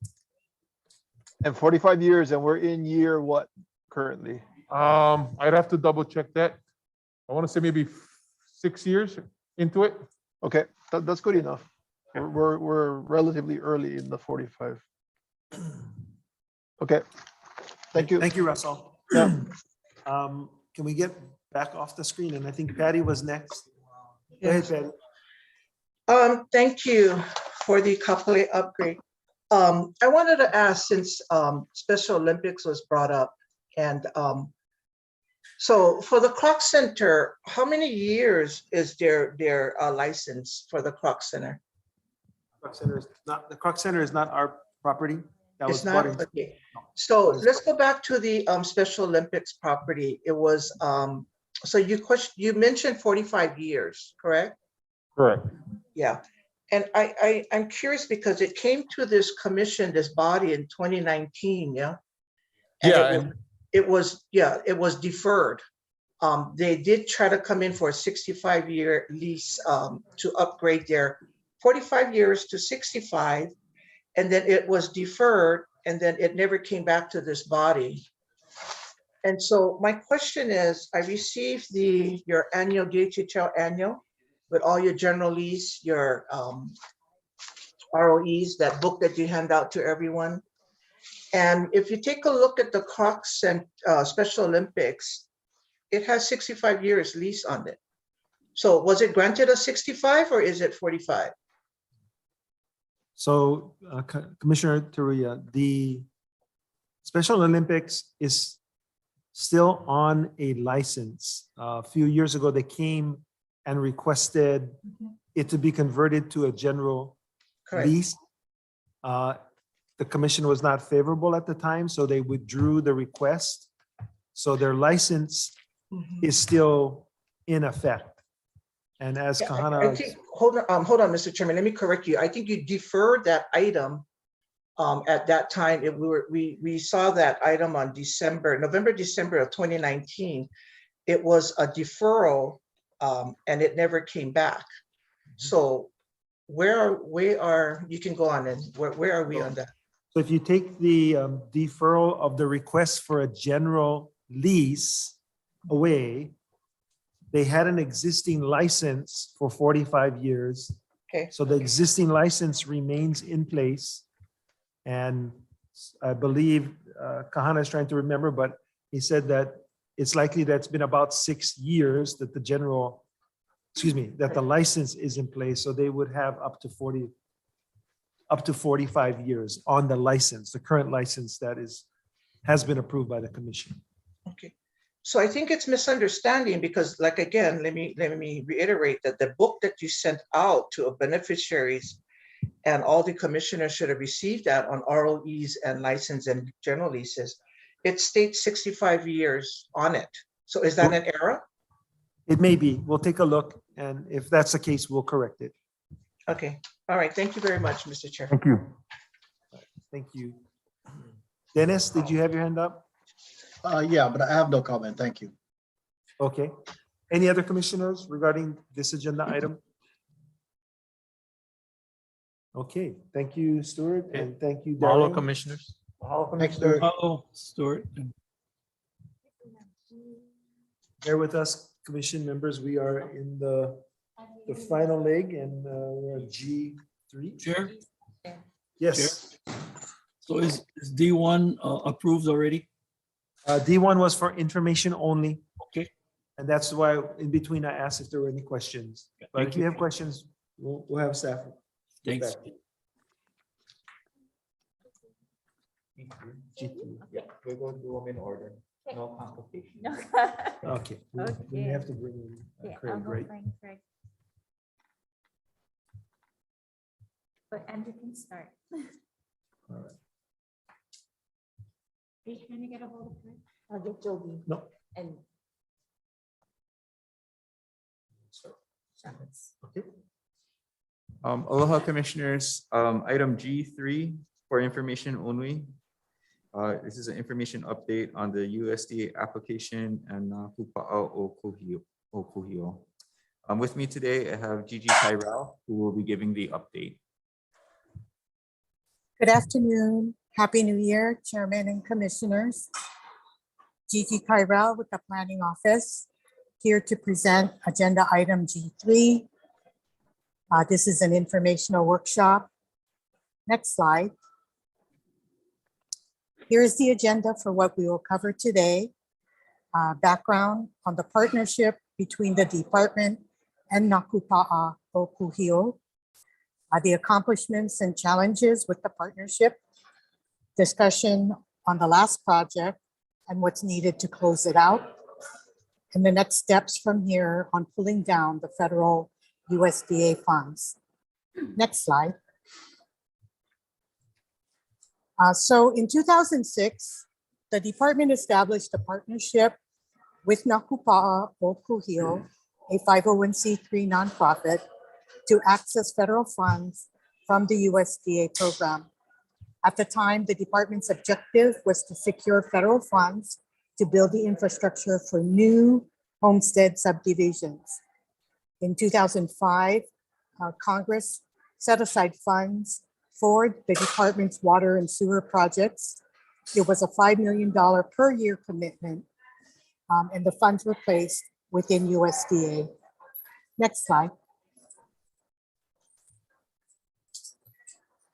And 45 years, and we're in year what currently? I'd have to double check that. I want to say maybe 6 years into it. Okay, that's good enough. We're relatively early in the 45. Okay, thank you. Thank you, Russell. Yeah. Can we get back off the screen? And I think Patty was next. Go ahead, Patty. Thank you for the Kapolei upgrade. I wanted to ask, since Special Olympics was brought up, and so for the Croc Center, how many years is their license for the Croc Center? The Croc Center is not our property. That was It's not, bought in- okay. So let's go back to the Special Olympics property. It was, so you mentioned 45 years, correct? Correct. Yeah. And I'm curious because it came to this commission, this body in 2019, yeah? And it was deferred. They did try to come in for a 65-year lease to upgrade their 45 years to 65. And then it was deferred, and then it never came back to this body. And so my question is, I received your annual DHHL annual with all your general lease, your ROEs, that book that you hand out to everyone. And if you take a look at the Crocs and Special Olympics, it has 65 years lease on it. So was it granted a 65 or is it 45? So Commissioner Teruya, the Special Olympics is still on a license. A few years ago, they came and requested it to be converted to a general Correct. lease. The commission was not favorable at the time, so they withdrew the request. So their license is still in effect. And as Yeah, I Kahana, think, hold on, Mr. Chairman, let me correct you. I think you deferred that item at that time. We saw that item on November, December of 2019. It was a deferral and it never came back. So you can go on and where are we on that? so if you take the deferral of the request for a general lease away, they had an existing license for 45 years. Okay. So the existing license remains in place. And I believe Kahana is trying to remember, but he said that it's likely that it's been about 6 years that that the license is in place. So they would have up to 45 years on the license, the current license that has been approved by the commission. Okay. So I think it's misunderstanding because, like, again, let me reiterate that the book that you sent out to beneficiaries and all the commissioners should have received that on ROEs and license and general leases. It states 65 years on it. So is that an error? It may be. We'll take a look. And if that's the case, we'll correct it. Okay. All right. Thank you very much, Mr. Chair. Thank you. Thank you. Dennis, did you have your hand up? Yeah, but I have no comment. Thank you. Okay. Any other commissioners regarding this agenda item? Okay, thank you, Stuart, and thank you, Mahalo, Darren. commissioners. Mahalo, Thanks, Commissioner. Stuart. Hello, Stuart. Bear with us, commission members. We are in the final leg and we're at G3. Chair? Yes. So is D1 approved already? D1 was for information only. Okay. And that's why in between I asked if there were any questions. But Thank if you you. have questions, we'll have staff. Thanks. Back. Yeah, we're going to do them in order. No complication. No. Okay. We may have to bring in Yeah, I'll Craig, go right? bring Craig. But Andrew can start. All right. Are you trying to get a hold of Craig? I'll get Joby. No. And Okay. Aloha, commissioners. Item G3 for information only. This is an information update on the USDA application and Kupa'au o Kuhio. With me today, I have Gigi Tyrell, who will be giving the update. Good afternoon. Happy New Year, Chairman and Commissioners. Gigi Tyrell with the Planning Office, here to present Agenda Item G3. This is an informational workshop. Next slide. Here's the agenda for what we will cover today. Background on the partnership between the department and Nakupa'a o Kuhio. The accomplishments and challenges with the partnership. Discussion on the last project and what's needed to close it out. And the next steps from here on pulling down the federal USDA funds. Next slide. So in 2006, the department established a partnership with Nakupa'a o Kuhio, a 501c3 nonprofit, to access federal funds from the USDA program. At the time, the department's objective was to secure federal funds to build the infrastructure for new homestead subdivisions. In 2005, Congress set aside funds for the department's water and sewer projects. It was a $5 million per year commitment, and the funds were placed within USDA. Next slide.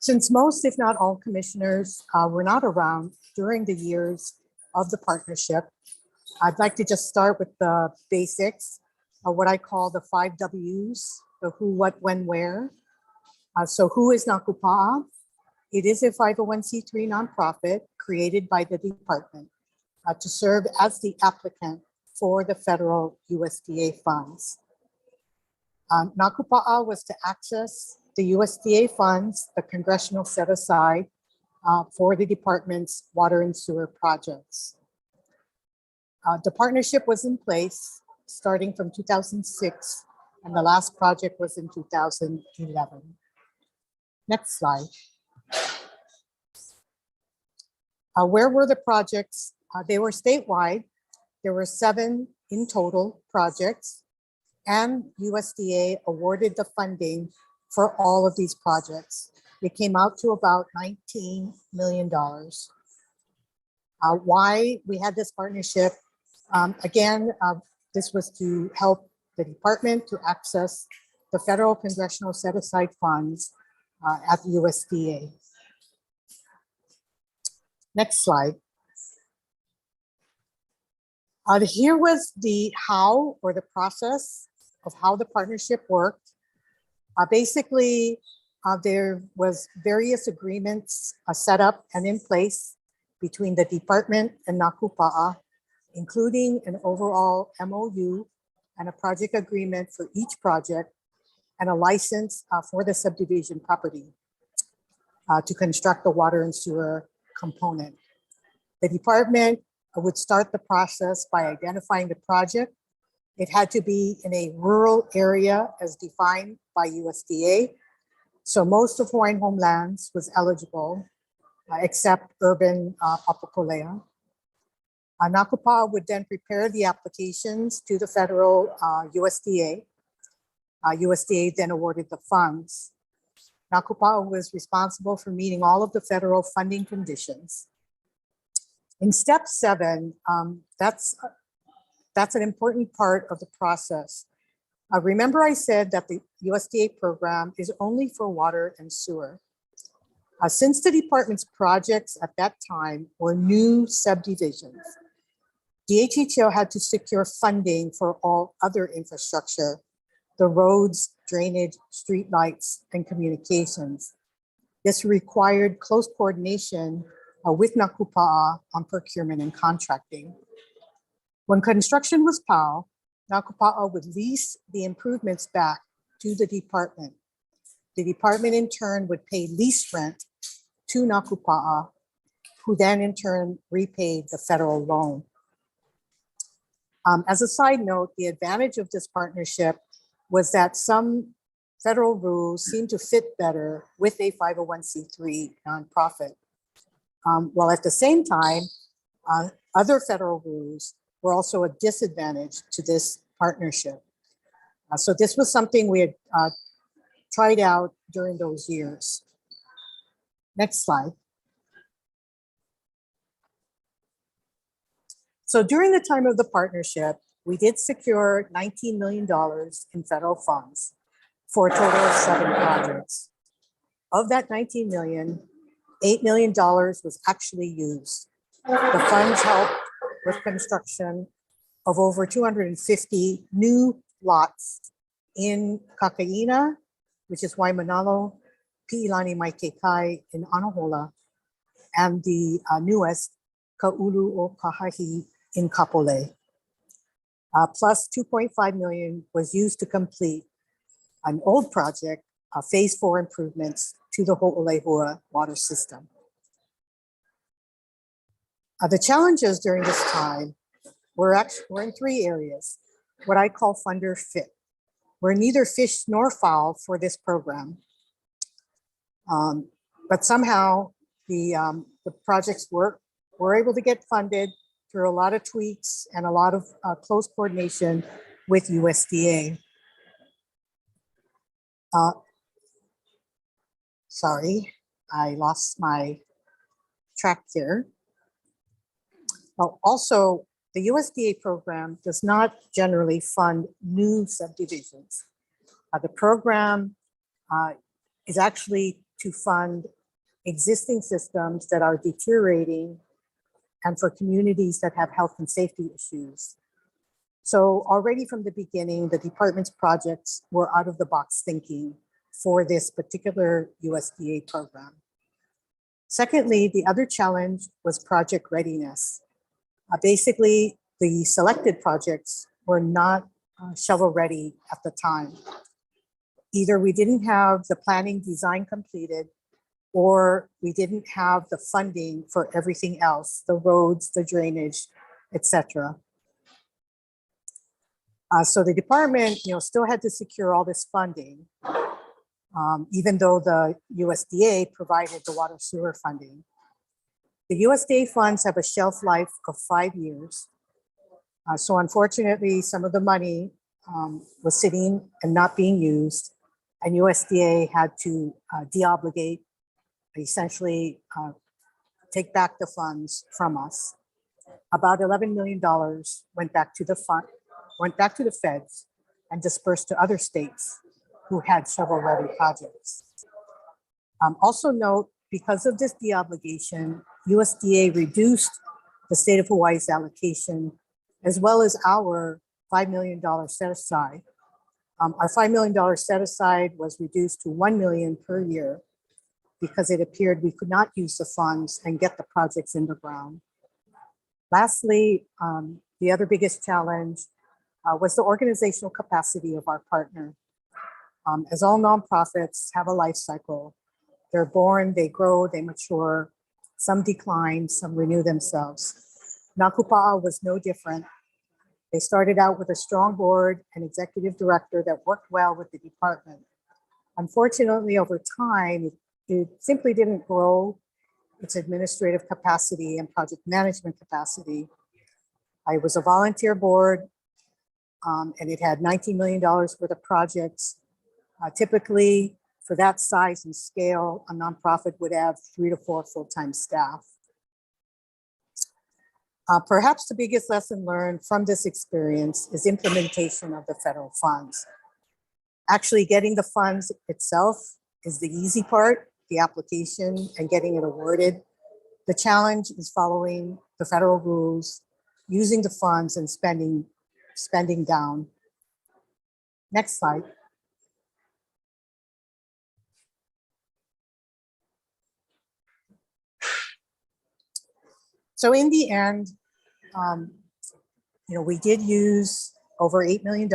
Since most, if not all, commissioners were not around during the years of the partnership, I'd like to just start with the basics of what I call the 5 W's, the who, what, when, where. So who is Nakupa'a? It is a 501c3 nonprofit created by the department to serve as the applicant for the federal USDA funds. Nakupa'a was to access the USDA funds, the congressional set aside for the department's water and sewer projects. The partnership was in place starting from 2006, and the last project was in 2011. Next slide. Where were the projects? They were statewide. There were 7 in total projects, and USDA awarded the funding for all of these projects. It came out to about $19 million. Why we had this partnership? This was to help the department to access the federal congressional set-aside funds at USDA. Next slide. Here was the how, or the process of how the partnership worked. Basically, there was various agreements set up and in place between the department and Nakupa'a, including an overall MOU and a project agreement for each project and a license for the subdivision property to construct the water and sewer component. The department would start the process by identifying the project. It had to be in a rural area as defined by USDA. So most of Hawaiian Homelands was eligible, except urban Papakolea. Nakupa'a would then prepare the applications to the federal USDA. USDA then awarded the funds. Nakupa'a was responsible for meeting all of the federal funding conditions. In step 7, that's an important part of the process. Remember I said that the USDA program is only for water and sewer. Since the department's projects at that time were new subdivisions, DHHO had to secure funding for all other infrastructure, the roads, drainage, streetlights, and communications. This required close coordination with Nakupa'a on procurement and contracting. When construction was piled, Nakupa'a would lease the improvements back to the department. The department in turn would pay lease rent to Nakupa'a, who then in turn repaid the federal loan. As a side note, the advantage of this partnership was that some federal rules seemed to fit better with a 501c3 nonprofit. While at the same time, other federal rules were also a disadvantage to this partnership. So this was something we had tried out during those years. Next slide. So during the time of the partnership, we did secure $19 million in federal funds for a total of 7 projects. Of that $19 million, $8 million was actually used. The funds helped with construction of over 250 new lots in Kakaina, which is Waimanalo, Pi'ilani Maikekai in Honokua, and the newest Ka'ulu o Kahahi in Kapolei. Plus 2.5 million was used to complete an old project, phase 4 improvements to the Ho'olehua water system. The challenges during this time were in 3 areas, what I call funder fit. We're neither fish nor fowl for this program. But somehow the projects were able to get funded through a lot of tweaks and a lot of close coordination with USDA. Sorry, I lost my track here. Also, the USDA program does not generally fund new subdivisions. The program is actually to fund existing systems that are deteriorating and for communities that have health and safety issues. So already from the beginning, the department's projects were out of the box thinking for this particular USDA program. Secondly, the other challenge was project readiness. Basically, the selected projects were not shovel ready at the time. Either we didn't have the planning design completed, or we didn't have the funding for everything else, the roads, the drainage, etc. So the department, still had to secure all this funding, even though the USDA provided the water sewer funding. The USDA funds have a shelf life of 5 years. So unfortunately, some of the money was sitting and not being used, and USDA had to deobligate, essentially take back the funds from us. About $11 million went back to the fund, went back to the feds, and dispersed to other states who had shovel-ready projects. Also note, because of this deobligation, USDA reduced the state of Hawaii's allocation, as well as our $5 million set aside. Our $5 million set aside was reduced to $1 million per year because it appeared we could not use the funds and get the projects in the ground. Lastly, the other biggest challenge was the organizational capacity of our partner. As all nonprofits have a life cycle, they're born, they grow, they mature, some decline, some renew themselves. Nakupa'a was no different. They started out with a strong board and executive director that worked well with the department. Unfortunately, over time, it simply didn't grow its administrative capacity and project management capacity. It was a volunteer board, and it had $19 million worth of projects. Typically, for that size and scale, a nonprofit would have 3 to 4 full-time staff. Perhaps the biggest lesson learned from this experience is implementation of the federal funds. Actually, getting the funds itself is the easy part, the application and getting it awarded. The challenge is following the federal rules, using the funds and spending down. Next slide. So in the end, we did use over $8 million.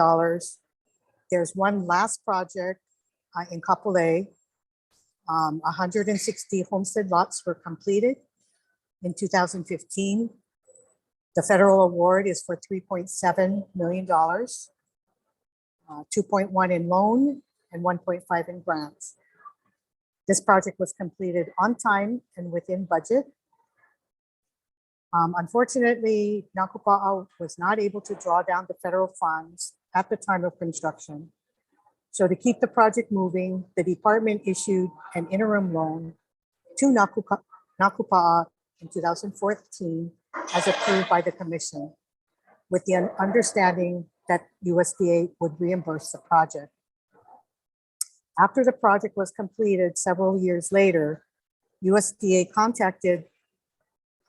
There's one last project in Kapolei. 160 homestead lots were completed in 2015. The federal award is for $3.7 million, 2.1 in loan and 1.5 in grants. This project was completed on time and within budget. Unfortunately, Nakupa'a was not able to draw down the federal funds at the time of construction. So to keep the project moving, the department issued an interim loan to Nakupa'a in 2014 as approved by the commission, with the understanding that USDA would reimburse the project. After the project was completed several years later, USDA contacted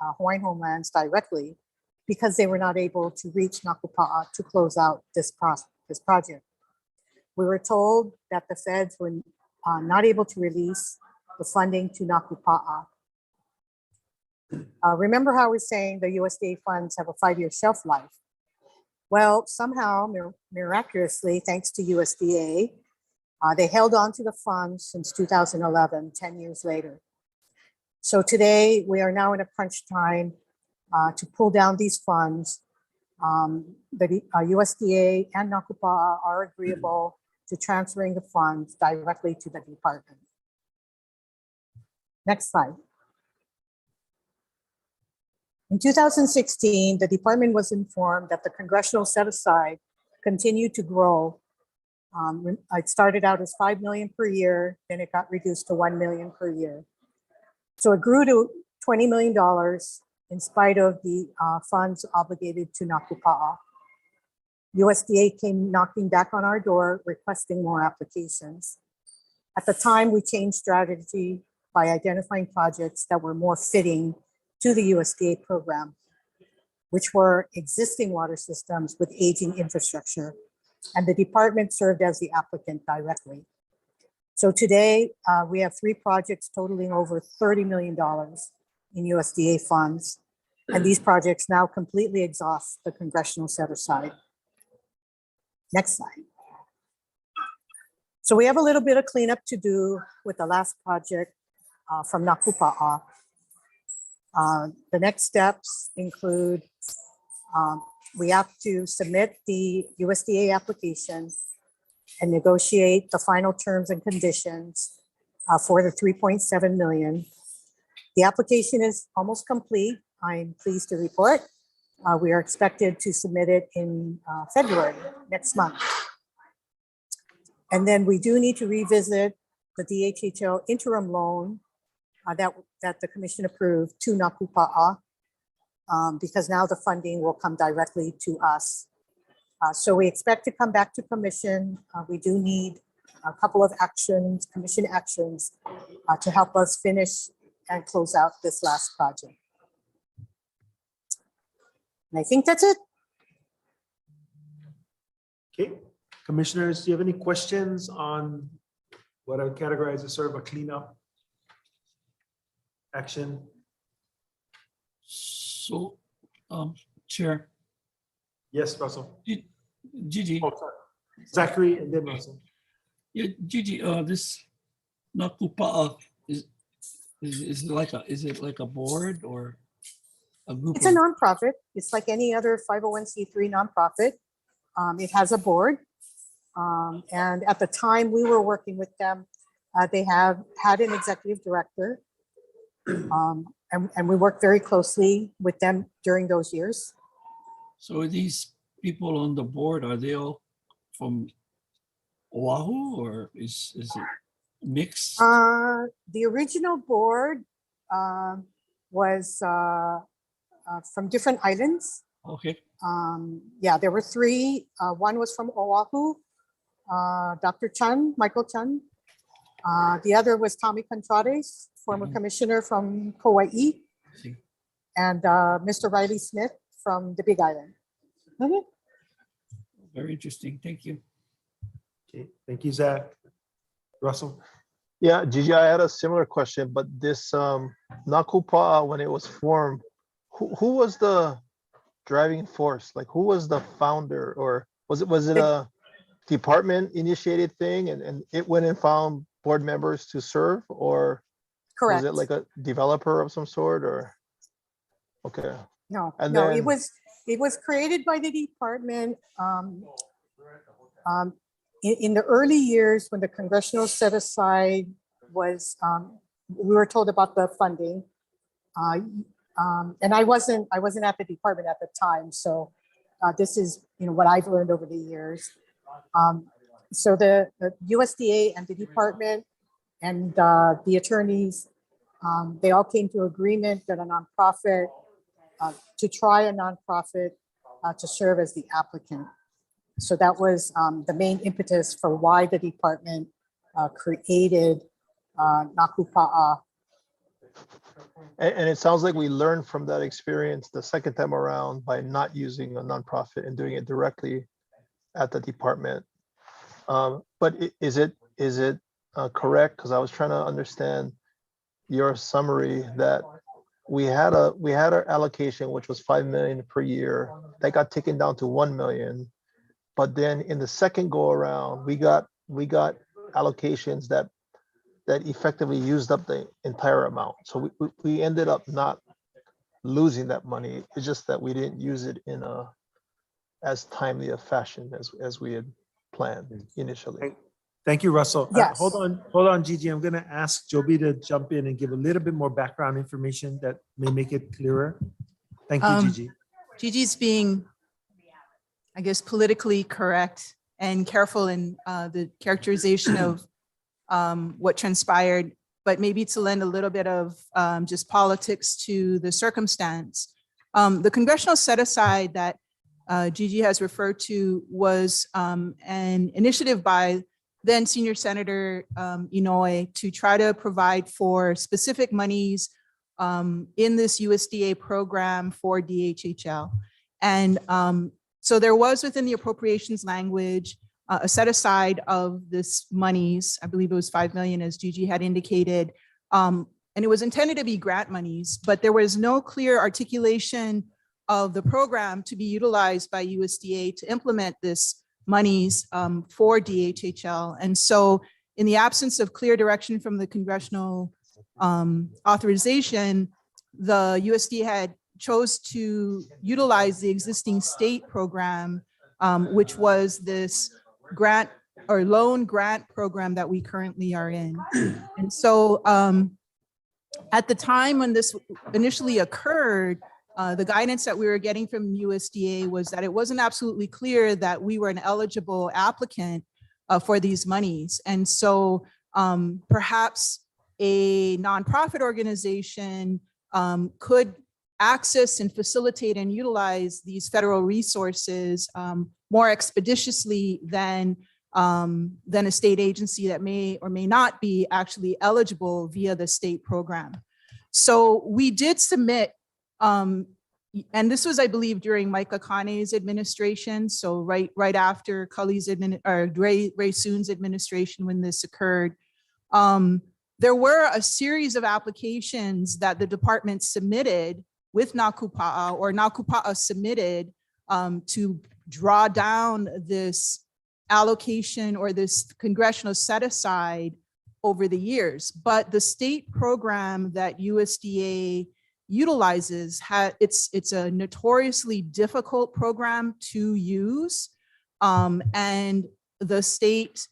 Hawaiian Homelands directly because they were not able to reach Nakupa'a to close out this project. We were told that the feds were not able to release the funding to Nakupa'a. Remember how I was saying the USDA funds have a 5-year shelf life? Well, somehow, miraculously, thanks to USDA, they held on to the funds since 2011, 10 years later. So today we are now in a crunch time to pull down these funds. The USDA and Nakupa'a are agreeable to transferring the funds directly to the department. Next slide. In 2016, the department was informed that the congressional set-aside continued to grow. It started out as $5 million per year, then it got reduced to $1 million per year. So it grew to $20 million in spite of the funds obligated to Nakupa'a. USDA came knocking back on our door requesting more applications. At the time, we changed strategy by identifying projects that were more fitting to the USDA program, which were existing water systems with aging infrastructure, and the department served as the applicant directly. So today, we have 3 projects totaling over $30 million in USDA funds. And these projects now completely exhaust the congressional set aside. Next slide. So we have a little bit of cleanup to do with the last project from Nakupa'a. The next steps include we have to submit the USDA application and negotiate the final terms and conditions for the 3.7 million. The application is almost complete. I'm pleased to report. We are expected to submit it in February next month. And then we do need to revisit the DHHL interim loan that the commission approved to Nakupa'a because now the funding will come directly to us. So we expect to come back to commission. We do need a couple of actions, commission actions, to help us finish and close out this last project. And I think that's it. Okay, commissioners, do you have any questions on what I would categorize as sort of a cleanup action? So, Chair. Yes, Russell. Gigi. Oh, sorry. Zachary and then Russell. Yeah, Gigi, this Nakupa'a is it like a board or a group? It's a nonprofit. It's like any other 501c3 nonprofit. It has a board. And at the time we were working with them, they have had an executive director. And we worked very closely with them during those years. So are these people on the board, are they all from Oahu or is it mixed? The original board was from different islands. Okay. Yeah, there were 3. One was from Oahu, Dr. Chun, Michael Chun. The other was Tommy Contrades, former commissioner from Kauai, and Mr. Riley Smith from the Big Island. Very interesting. Thank you. Okay, thank you, Zach. Russell? Yeah, Gigi, I had a similar question, but this Nakupa'a, when it was formed, who was the driving force? Like, who was the founder, or was it a department initiated thing and it went and found board members to serve, or Correct. was it like a developer of some sort, or? Okay. No, And no, then- it was created by the department in the early years when the congressional set aside was, we were told about the funding. And I wasn't at the department at the time. So this is, what I've learned over the years. So the USDA and the department and the attorneys, they all came to agreement that a nonprofit, to try a nonprofit to serve as the applicant. So that was the main impetus for why the department created Nakupa'a. And it sounds like we learned from that experience the second time around by not using a nonprofit and doing it directly at the department. But is it correct? Because I was trying to understand your summary that we had our allocation, which was 5 million per year, that got taken down to 1 million. But then in the second go around, we got allocations that effectively used up the entire amount. So we ended up not losing that money. It's just that we didn't use it in a as timely a fashion as we had planned initially. Thank you, Russell. Yes. Hold on, Gigi. I'm going to ask Joby to jump in and give a little bit more background information that may make it clearer. Thank you, Gigi. Gigi's being, I guess, politically correct and careful in the characterization of what transpired, but maybe to lend a little bit of just politics to the circumstance. The congressional set aside that Gigi has referred to was an initiative by then Senior Senator Inouye to try to provide for specific monies in this USDA program for DHHL. And so there was within the appropriations language a set aside of this monies. I believe it was 5 million, as Gigi had indicated. And it was intended to be grant monies, but there was no clear articulation of the program to be utilized by USDA to implement this monies for DHHL. And so in the absence of clear direction from the congressional authorization, the USDA had chose to utilize the existing state program, which was this grant or loan grant program that we currently are in. And so at the time when this initially occurred, the guidance that we were getting from USDA was that it wasn't absolutely clear that we were an eligible applicant for these monies. And so perhaps a nonprofit organization could access and facilitate and utilize these federal resources more expeditiously than a state agency that may or may not be actually eligible via the state program. So we did submit, and this was, I believe, during Mike Akane's administration. So right after Cully's Ray Soon's administration when this occurred. There were a series of applications that the department submitted with Nakupa'a, or Nakupa'a submitted to draw down this allocation or this congressional set aside over the years. But the state program that USDA utilizes, it's a notoriously difficult program to use. And the state,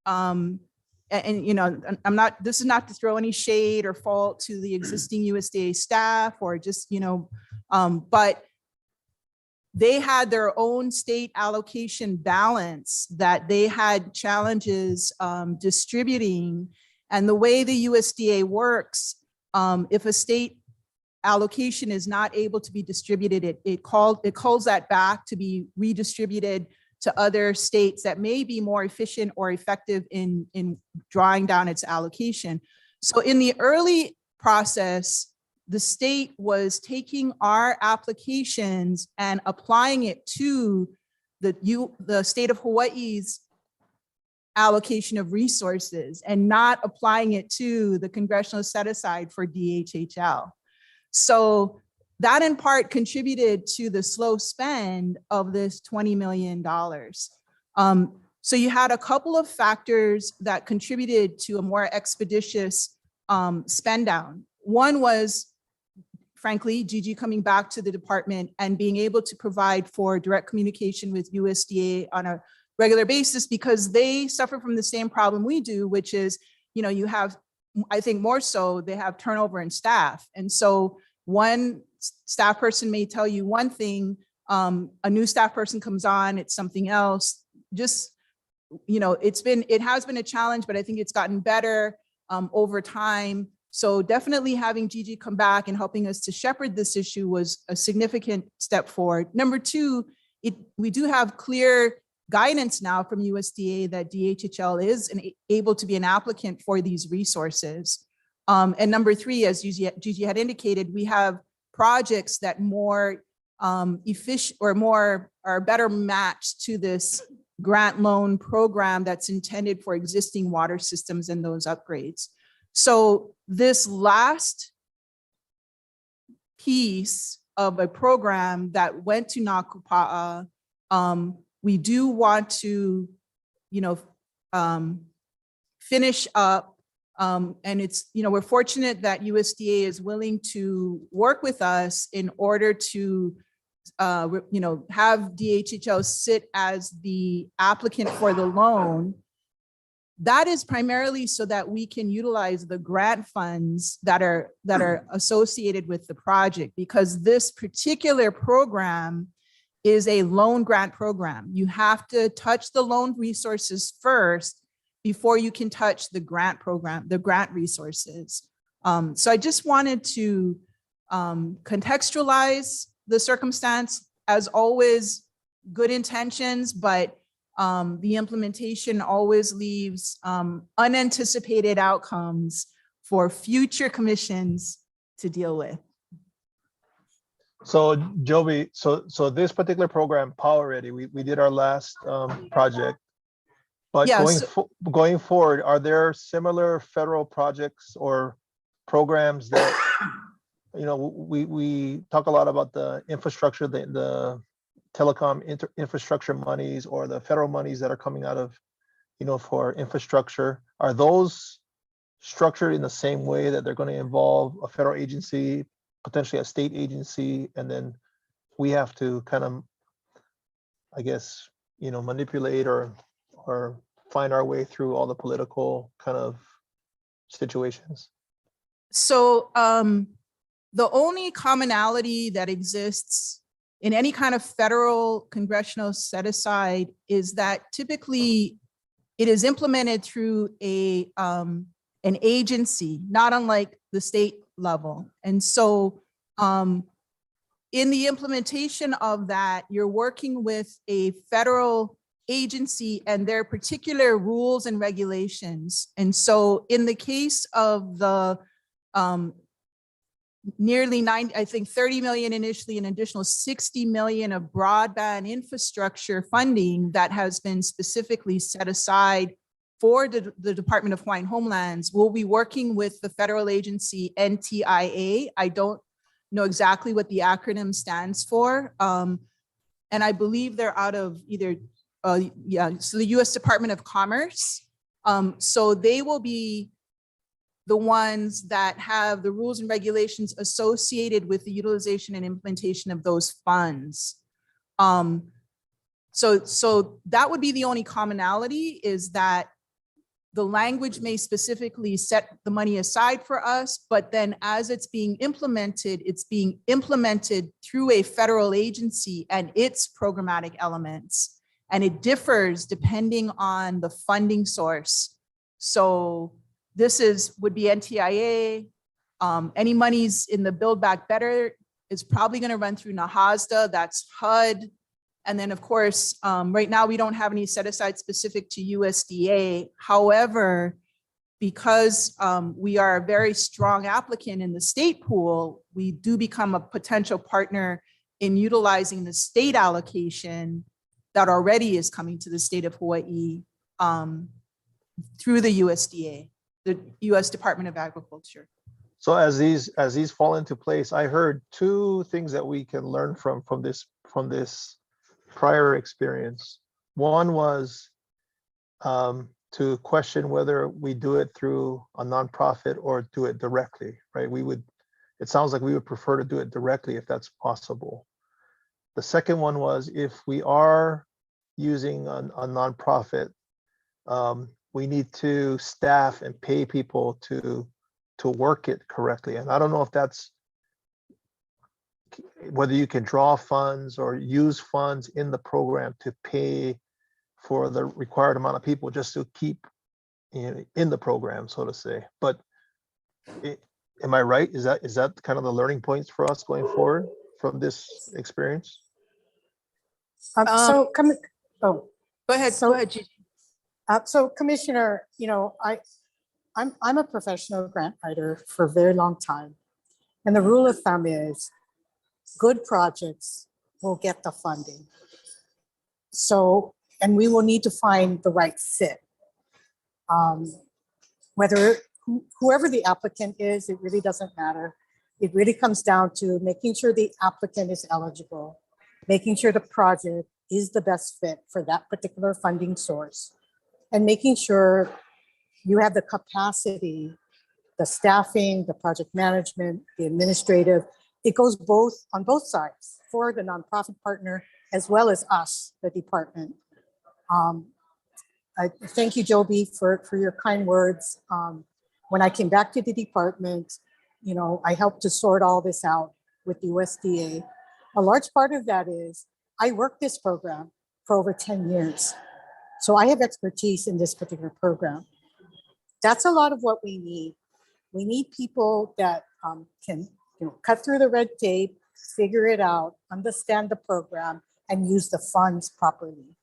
and you know, this is not to throw any shade or fault to the existing USDA staff or just, you know, but they had their own state allocation balance that they had challenges distributing. And the way the USDA works, if a state allocation is not able to be distributed, it calls that back to be redistributed to other states that may be more efficient or effective in drawing down its allocation. So in the early process, the state was taking our applications and applying it to the state of Hawaii's allocation of resources and not applying it to the congressional set aside for DHHL. So that in part contributed to the slow spend of this $20 million. So you had a couple of factors that contributed to a more expeditious spend down. One was, frankly, Gigi coming back to the department and being able to provide for direct communication with USDA on a regular basis, because they suffer from the same problem we do, which is, you know, you have, I think more so, they have turnover in staff. And so one staff person may tell you one thing, a new staff person comes on, it's something else. Just, you know, it has been a challenge, but I think it's gotten better over time. So definitely having Gigi come back and helping us to shepherd this issue was a significant step forward. Number two, we do have clear guidance now from USDA that DHHL is able to be an applicant for these resources. And number three, as Gigi had indicated, we have projects that more efficient or are better matched to this grant loan program that's intended for existing water systems and those upgrades. So this last piece of a program that went to Nakupa'a, we do want to, you know, finish up. And it's, you know, we're fortunate that USDA is willing to work with us in order to, you know, have DHHL sit as the applicant for the loan. That is primarily so that we can utilize the grant funds that are associated with the project, because this particular program is a loan grant program. You have to touch the loan resources first before you can touch the grant program, the grant resources. So I just wanted to contextualize the circumstance. As always, good intentions, but the implementation always leaves unanticipated outcomes for future commissions to deal with. So Joby, so this particular program, Power Ready, we did our last project. But Yeah, so- going forward, are there similar federal projects or programs that, you know, we talk a lot about the infrastructure, the telecom infrastructure monies or the federal monies that are coming out of, you know, for infrastructure. Are those structured in the same way that they're going to involve a federal agency, potentially a state agency, and then we have to kind of, I guess, you know, manipulate or find our way through all the political kind of situations? So the only commonality that exists in any kind of federal congressional set aside is that typically it is implemented through an agency, not unlike the state level. And so in the implementation of that, you're working with a federal agency and their particular rules and regulations. And so in the case of the nearly 30 million initially, an additional 60 million of broadband infrastructure funding that has been specifically set aside for the Department of Hawaiian Homelands, we'll be working with the federal agency NTIA. I don't know exactly what the acronym stands for. And I believe they're out of either, so the US Department of Commerce. So they will be the ones that have the rules and regulations associated with the utilization and implementation of those funds. So that would be the only commonality, is that the language may specifically set the money aside for us, but then as it's being implemented through a federal agency and its programmatic elements. And it differs depending on the funding source. So this would be NTIA. Any monies in the Build Back Better is probably going to run through NAHASDA, that's HUD. And then of course, right now we don't have any set aside specific to USDA. However, because we are a very strong applicant in the state pool, we do become a potential partner in utilizing the state allocation that already is coming to the state of Hawaii through the USDA, the US Department of Agriculture. So as these fall into place, I heard two things that we can learn from this prior experience. One was to question whether we do it through a nonprofit or do it directly, right? It sounds like we would prefer to do it directly if that's possible. The second one was, if we are using a nonprofit, we need to staff and pay people to work it correctly. And I don't know if that's whether you can draw funds or use funds in the program to pay for the required amount of people just to keep in the program, so to say. But am I right? Is that kind of the learning points for us going forward from this experience? Go ahead, Gigi. So Commissioner, I'm a professional grant writer for a very long time. And the rule of thumb is good projects will get the funding. So, and we will need to find the right fit. Whoever the applicant is, it really doesn't matter. It really comes down to making sure the applicant is eligible, making sure the project is the best fit for that particular funding source, and making sure you have the capacity, the staffing, the project management, the administrative. It goes on both sides for the nonprofit partner as well as us, the department. I thank you, Joby, for your kind words. When I came back to the department, I helped to sort all this out with the USDA. A large part of that is I worked this program for over 10 years. So I have expertise in this particular program. That's a lot of what we need. We need people that can cut through the red tape, figure it out, understand the program, and use the funds properly.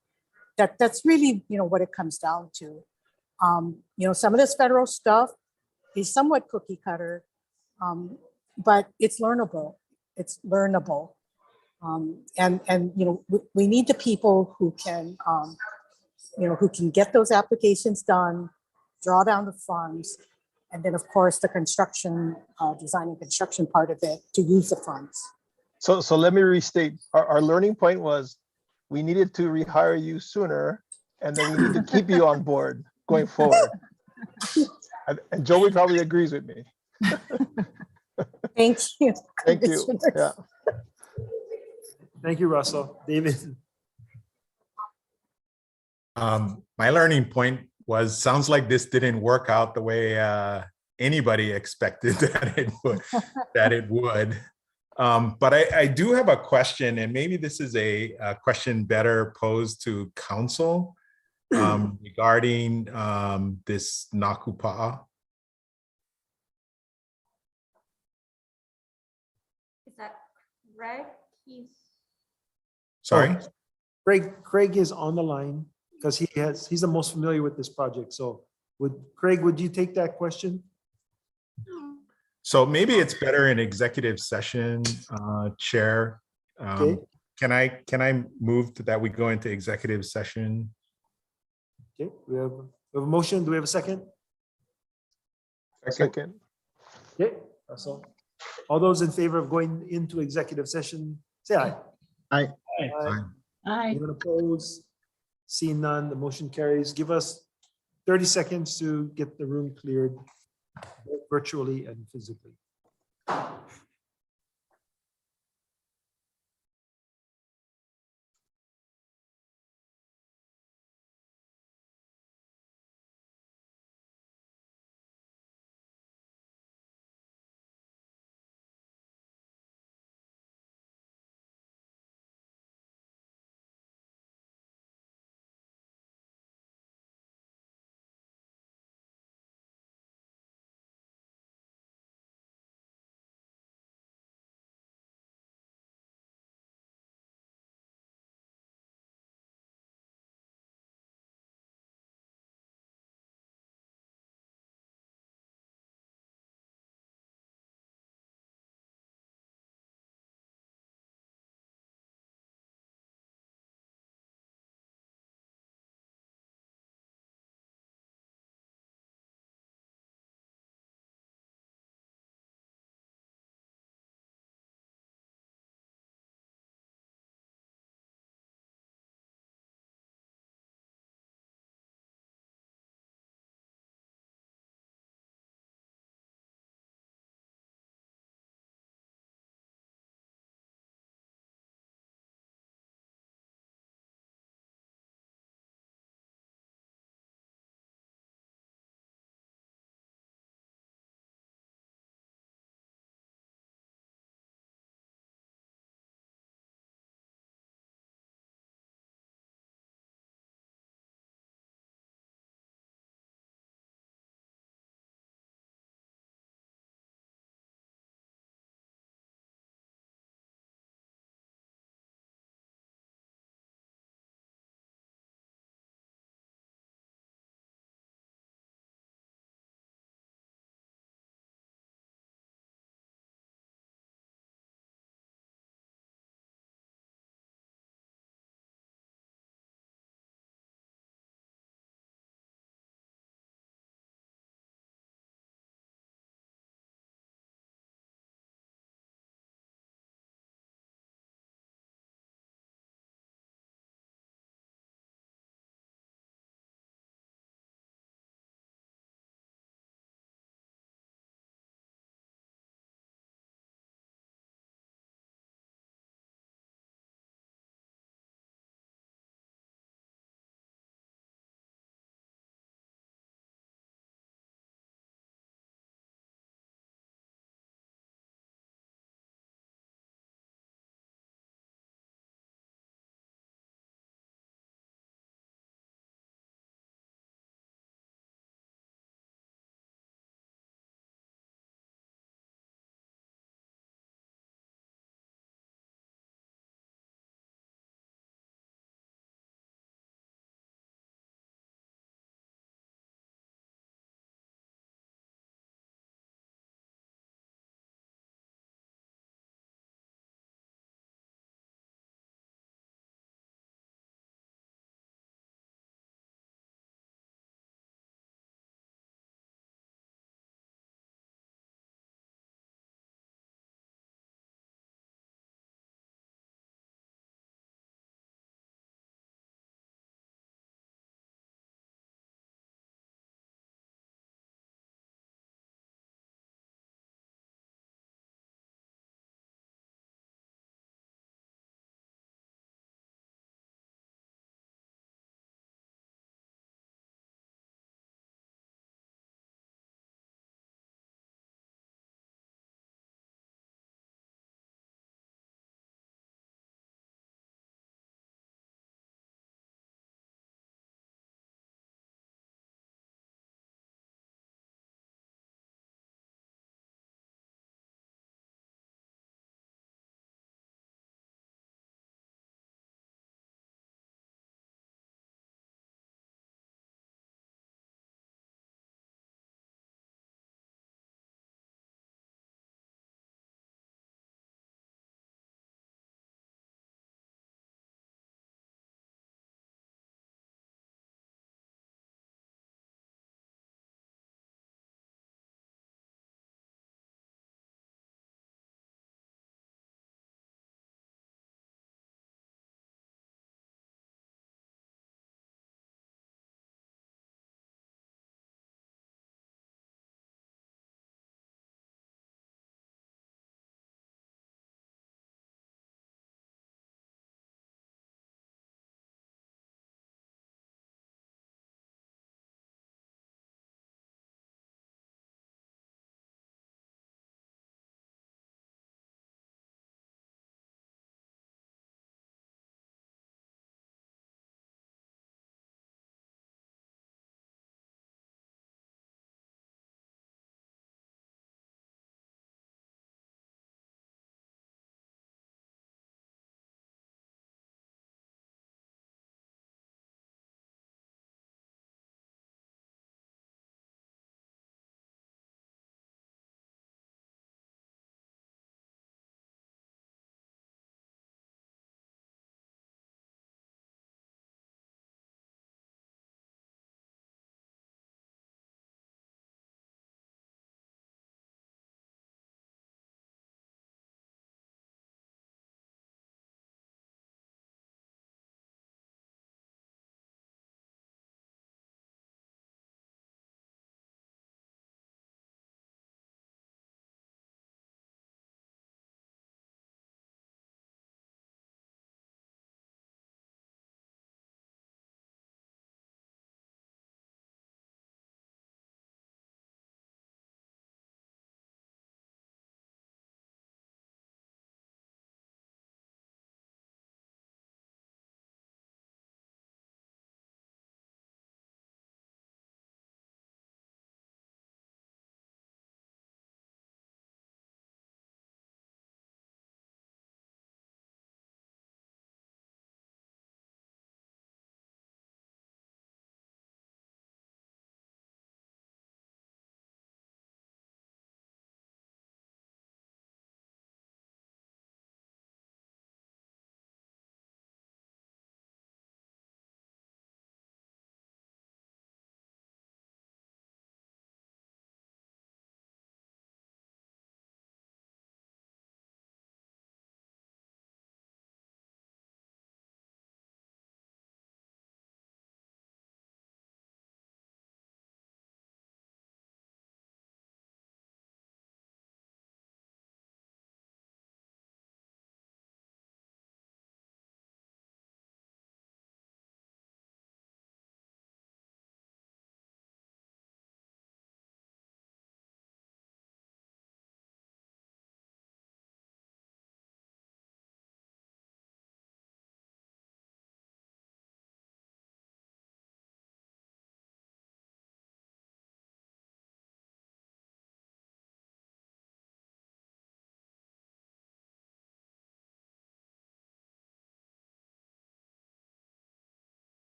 That's really what it comes down to. Some of this federal stuff is somewhat cookie cutter, but it's learnable. It's learnable. And we need the people who can who can get those applications done, draw down the funds, and then of course the construction, design and construction part of it to use the funds. So let me restate, our learning point was we needed to rehire you sooner, and then we need to keep you on board going forward. And Joey probably agrees with me. Thank you. Thank you. Yeah. Thank you, Russell. David? My learning point was, sounds like this didn't work out the way anybody expected that it would. But I do have a question, and maybe this is a question better posed to council regarding this Nakupa'a. Is that Greg? He's Sorry? Craig is on the line because he's the most familiar with this project. So would you take that question? So maybe it's better in executive session, Chair. Okay. Can I move to that we go into executive session? Okay, we have a motion. Do we have a second? Second. Okay, Russell. All those in favor of going into executive session, say aye. Aye. Aye. Anyone opposed? Seeing none, the motion carries. Give us 30 seconds to get the room cleared, both virtually and physically.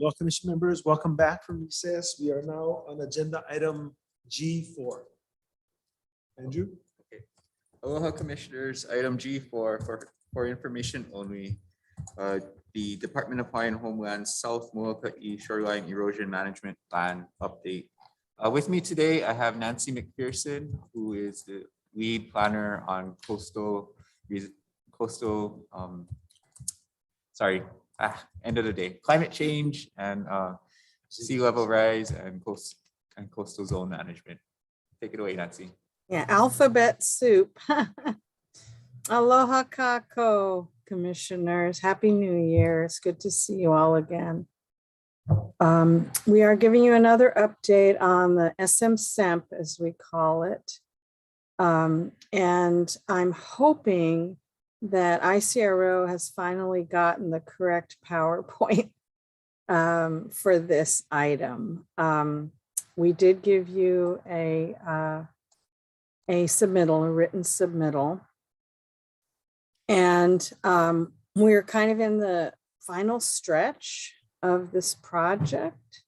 Law Commission members, welcome back from recess. We are now on agenda item G4. Andrew? Aloha Commissioners, item G4 for information only. The Department of Hawaiian Homelands South Molokai Shoreline Erosion Management Plan update. With me today, I have Nancy McPherson, who is the lead planner on end of the day, climate change and sea level rise and coastal zone management. Take it away, Nancy. Yeah, alphabet soup. Aloha kako, commissioners. Happy New Year. It's good to see you all again. We are giving you another update on the SM SEMP, as we call it. And I'm hoping that ICRO has finally gotten the correct PowerPoint for this item. We did give you a submittal, a written submittal. And we're kind of in the final stretch of this project.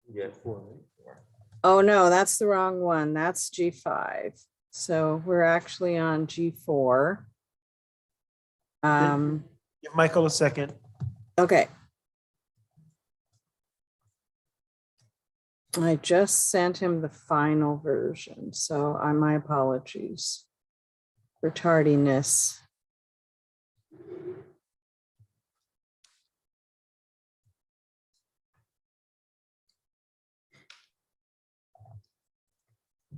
Yeah, 4. Oh no, that's the wrong one. That's G5. So we're actually on G4. Give Michael a second. Okay. I just sent him the final version, so my apologies for tardiness.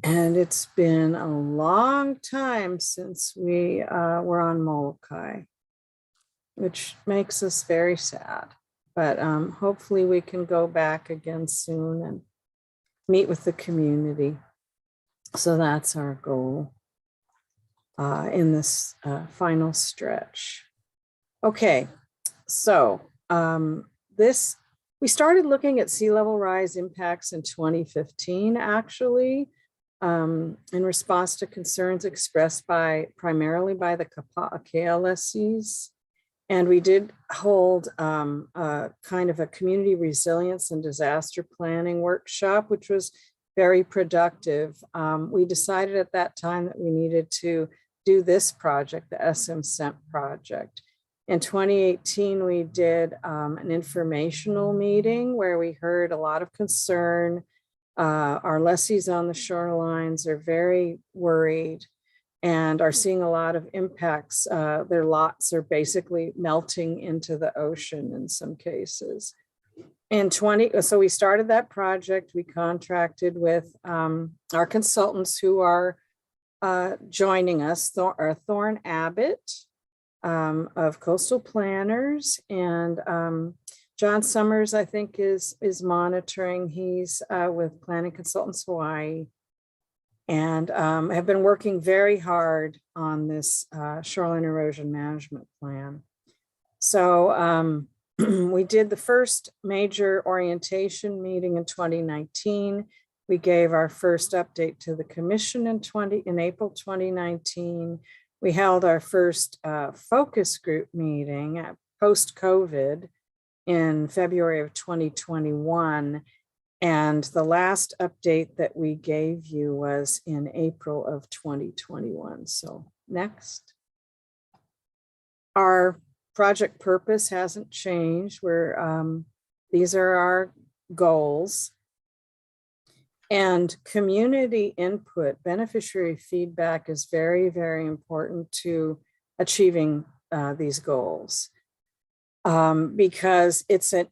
And it's been a long time since we were on Molokai, which makes us very sad. But hopefully we can go back again soon and meet with the community. So that's our goal in this final stretch. Okay, so we started looking at sea level rise impacts in 2015, actually, in response to concerns expressed primarily by the Kapa'akea lessees. And we did hold kind of a community resilience and disaster planning workshop, which was very productive. We decided at that time that we needed to do this project, the SM SEMP project. In 2018, we did an informational meeting where we heard a lot of concern. Our lessees on the shorelines are very worried and are seeing a lot of impacts. Their lots are basically melting into the ocean in some cases. So we started that project. We contracted with our consultants who are joining us, Thorne Abbott of Coastal Planners, and John Summers, I think, is monitoring. He's with Planning Consultants Hawaii, and have been working very hard on this shoreline erosion management plan. So we did the first major orientation meeting in 2019. We gave our first update to the commission in April 2019. We held our first focus group meeting post-COVID in February of 2021. And the last update that we gave you was in April of 2021. So next. Our project purpose hasn't changed. These are our goals. And community input, beneficiary feedback is very, very important to achieving these goals. Because it's a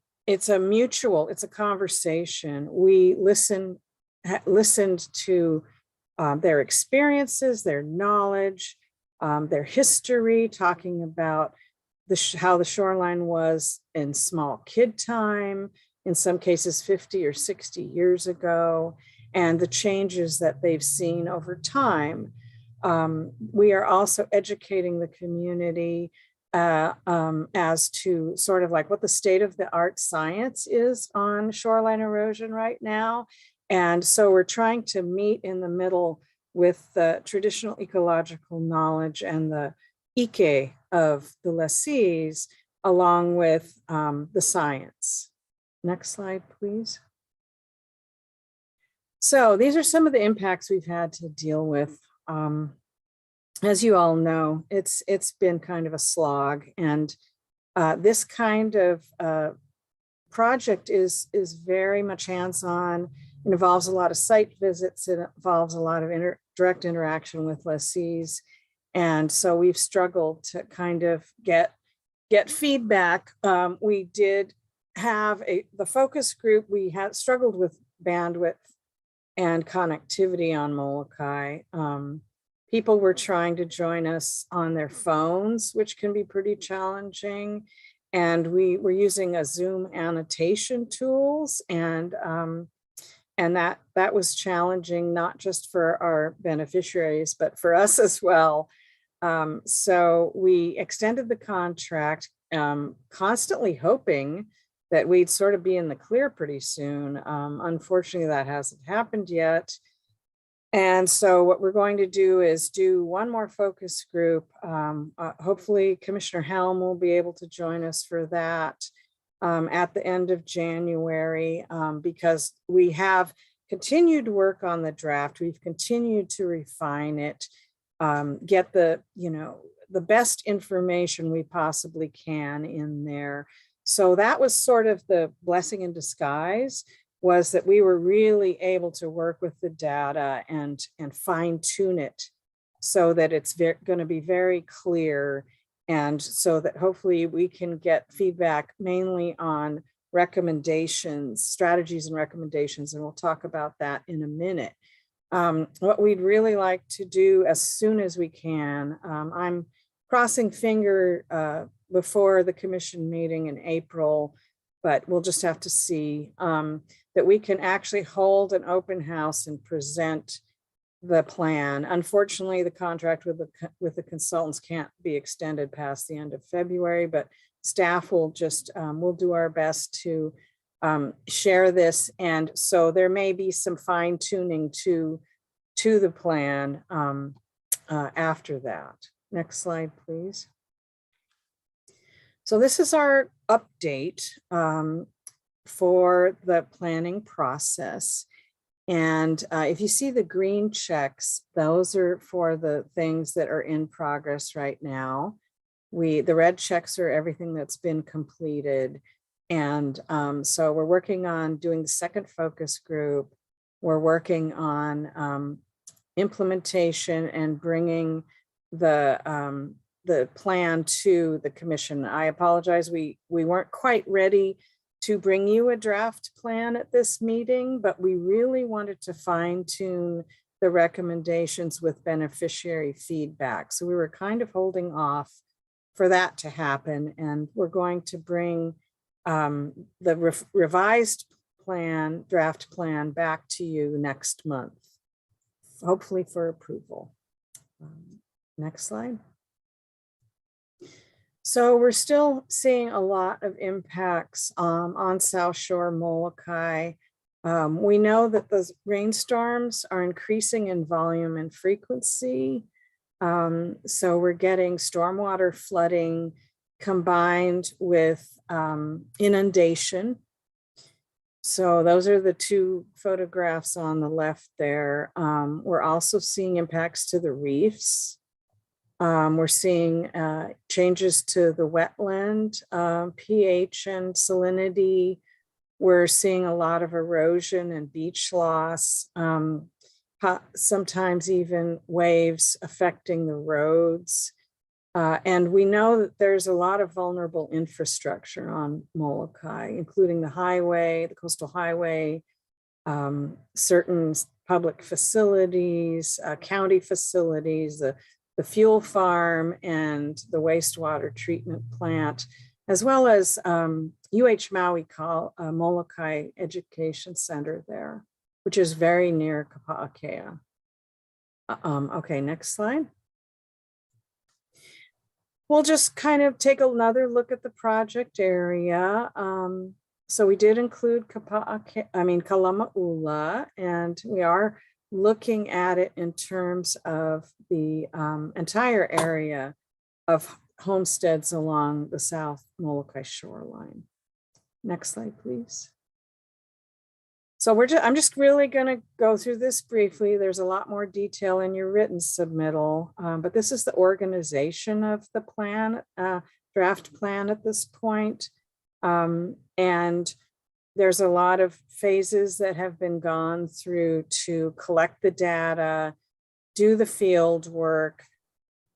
conversation. We listened to their experiences, their knowledge, their history, talking about how the shoreline was in small kid time, in some cases 50 or 60 years ago, and the changes that they've seen over time. We are also educating the community as to sort of like what the state of the art science is on shoreline erosion right now. And so we're trying to meet in the middle with the traditional ecological knowledge and the ike of the lessees, along with the science. Next slide, please. So these are some of the impacts we've had to deal with. As you all know, it's been kind of a slog, and this kind of project is very much hands-on. It involves a lot of site visits. It involves a lot of direct interaction with lessees. And so we've struggled to kind of get feedback. We did have the focus group. We had struggled with bandwidth and connectivity on Molokai. People were trying to join us on their phones, which can be pretty challenging. And we were using a Zoom annotation tools, and that was challenging, not just for our beneficiaries, but for us as well. So we extended the contract, constantly hoping that we'd sort of be in the clear pretty soon. Unfortunately, that hasn't happened yet. And so what we're going to do is do one more focus group. Hopefully Commissioner Helm will be able to join us for that at the end of January, because we have continued to work on the draft. We've continued to refine it, get the best information we possibly can in there. So that was sort of the blessing in disguise, was that we were really able to work with the data and fine tune it so that it's going to be very clear, and so that hopefully we can get feedback mainly on recommendations, strategies and recommendations, and we'll talk about that in a minute. What we'd really like to do as soon as we can, I'm crossing finger before the commission meeting in April, but we'll just have to see, that we can actually hold an open house and present the plan. Unfortunately, the contract with the consultants can't be extended past the end of February, but staff will just, we'll do our best to share this. And so there may be some fine tuning to the plan after that. Next slide, please. So this is our update for the planning process. And if you see the green checks, those are for the things that are in progress right now. The red checks are everything that's been completed. And so we're working on doing the second focus group. We're working on implementation and bringing the plan to the commission. I apologize, we weren't quite ready to bring you a draft plan at this meeting, but we really wanted to fine tune the recommendations with beneficiary feedback. So we were kind of holding off for that to happen. And we're going to bring the revised plan, draft plan, back to you next month, hopefully for approval. Next slide. So we're still seeing a lot of impacts on South Shore Molokai. We know that the rainstorms are increasing in volume and frequency. So we're getting stormwater flooding combined with inundation. So those are the two photographs on the left there. We're also seeing impacts to the reefs. We're seeing changes to the wetland, pH and salinity. We're seeing a lot of erosion and beach loss, sometimes even waves affecting the roads. And we know that there's a lot of vulnerable infrastructure on Molokai, including the highway, the coastal highway, certain public facilities, county facilities, the fuel farm and the wastewater treatment plant, as well as Maui Molokai Education Center there, which is very near Kapa'akea. Okay, next slide. We'll just kind of take another look at the project area. So we did include Kalama'ula, and we are looking at it in terms of the entire area of homesteads along the South Molokai shoreline. Next slide, please. So I'm just really going to go through this briefly. There's a lot more detail in your written submittal, but this is the organization of the plan, draft plan at this point. And there's a lot of phases that have been gone through to collect the data, do the field work,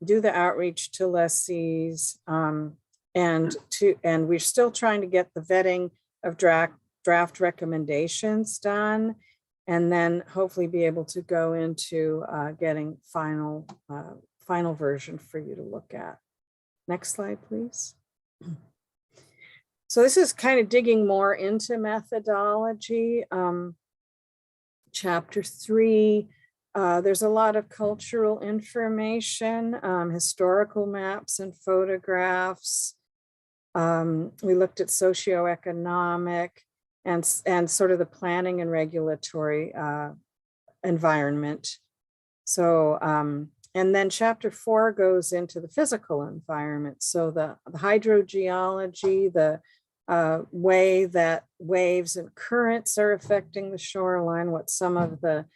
do the outreach to lessees, and we're still trying to get the vetting of draft recommendations done, and then hopefully be able to go into getting final version for you to look at. Next slide, please. So this is kind of digging more into methodology. Chapter 3, there's a lot of cultural information, historical maps and photographs. We looked at socioeconomic and sort of the planning and regulatory environment. So, and then chapter 4 goes into the physical environment. So the hydrogeology, the way that waves and currents are affecting the shoreline, what some of the,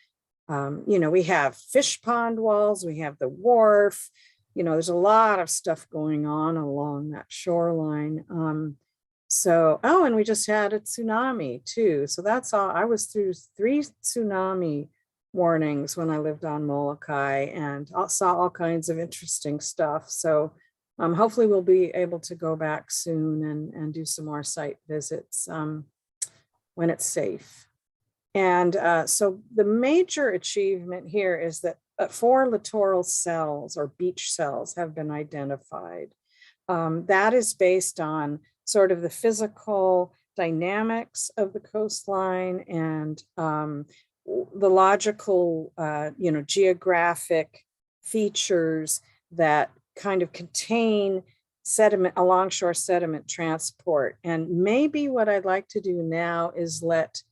we have fish pond walls, we have the wharf, there's a lot of stuff going on along that shoreline. And we just had a tsunami too. So that's all. I was through 3 tsunami warnings when I lived on Molokai and saw all kinds of interesting stuff. So hopefully we'll be able to go back soon and do some more site visits when it's safe. And so the major achievement here is that 4 littoral cells or beach cells have been identified. That is based on sort of the physical dynamics of the coastline and the logical, geographic features that kind of contain sediment, alongshore sediment transport. And maybe what I'd like to do now is let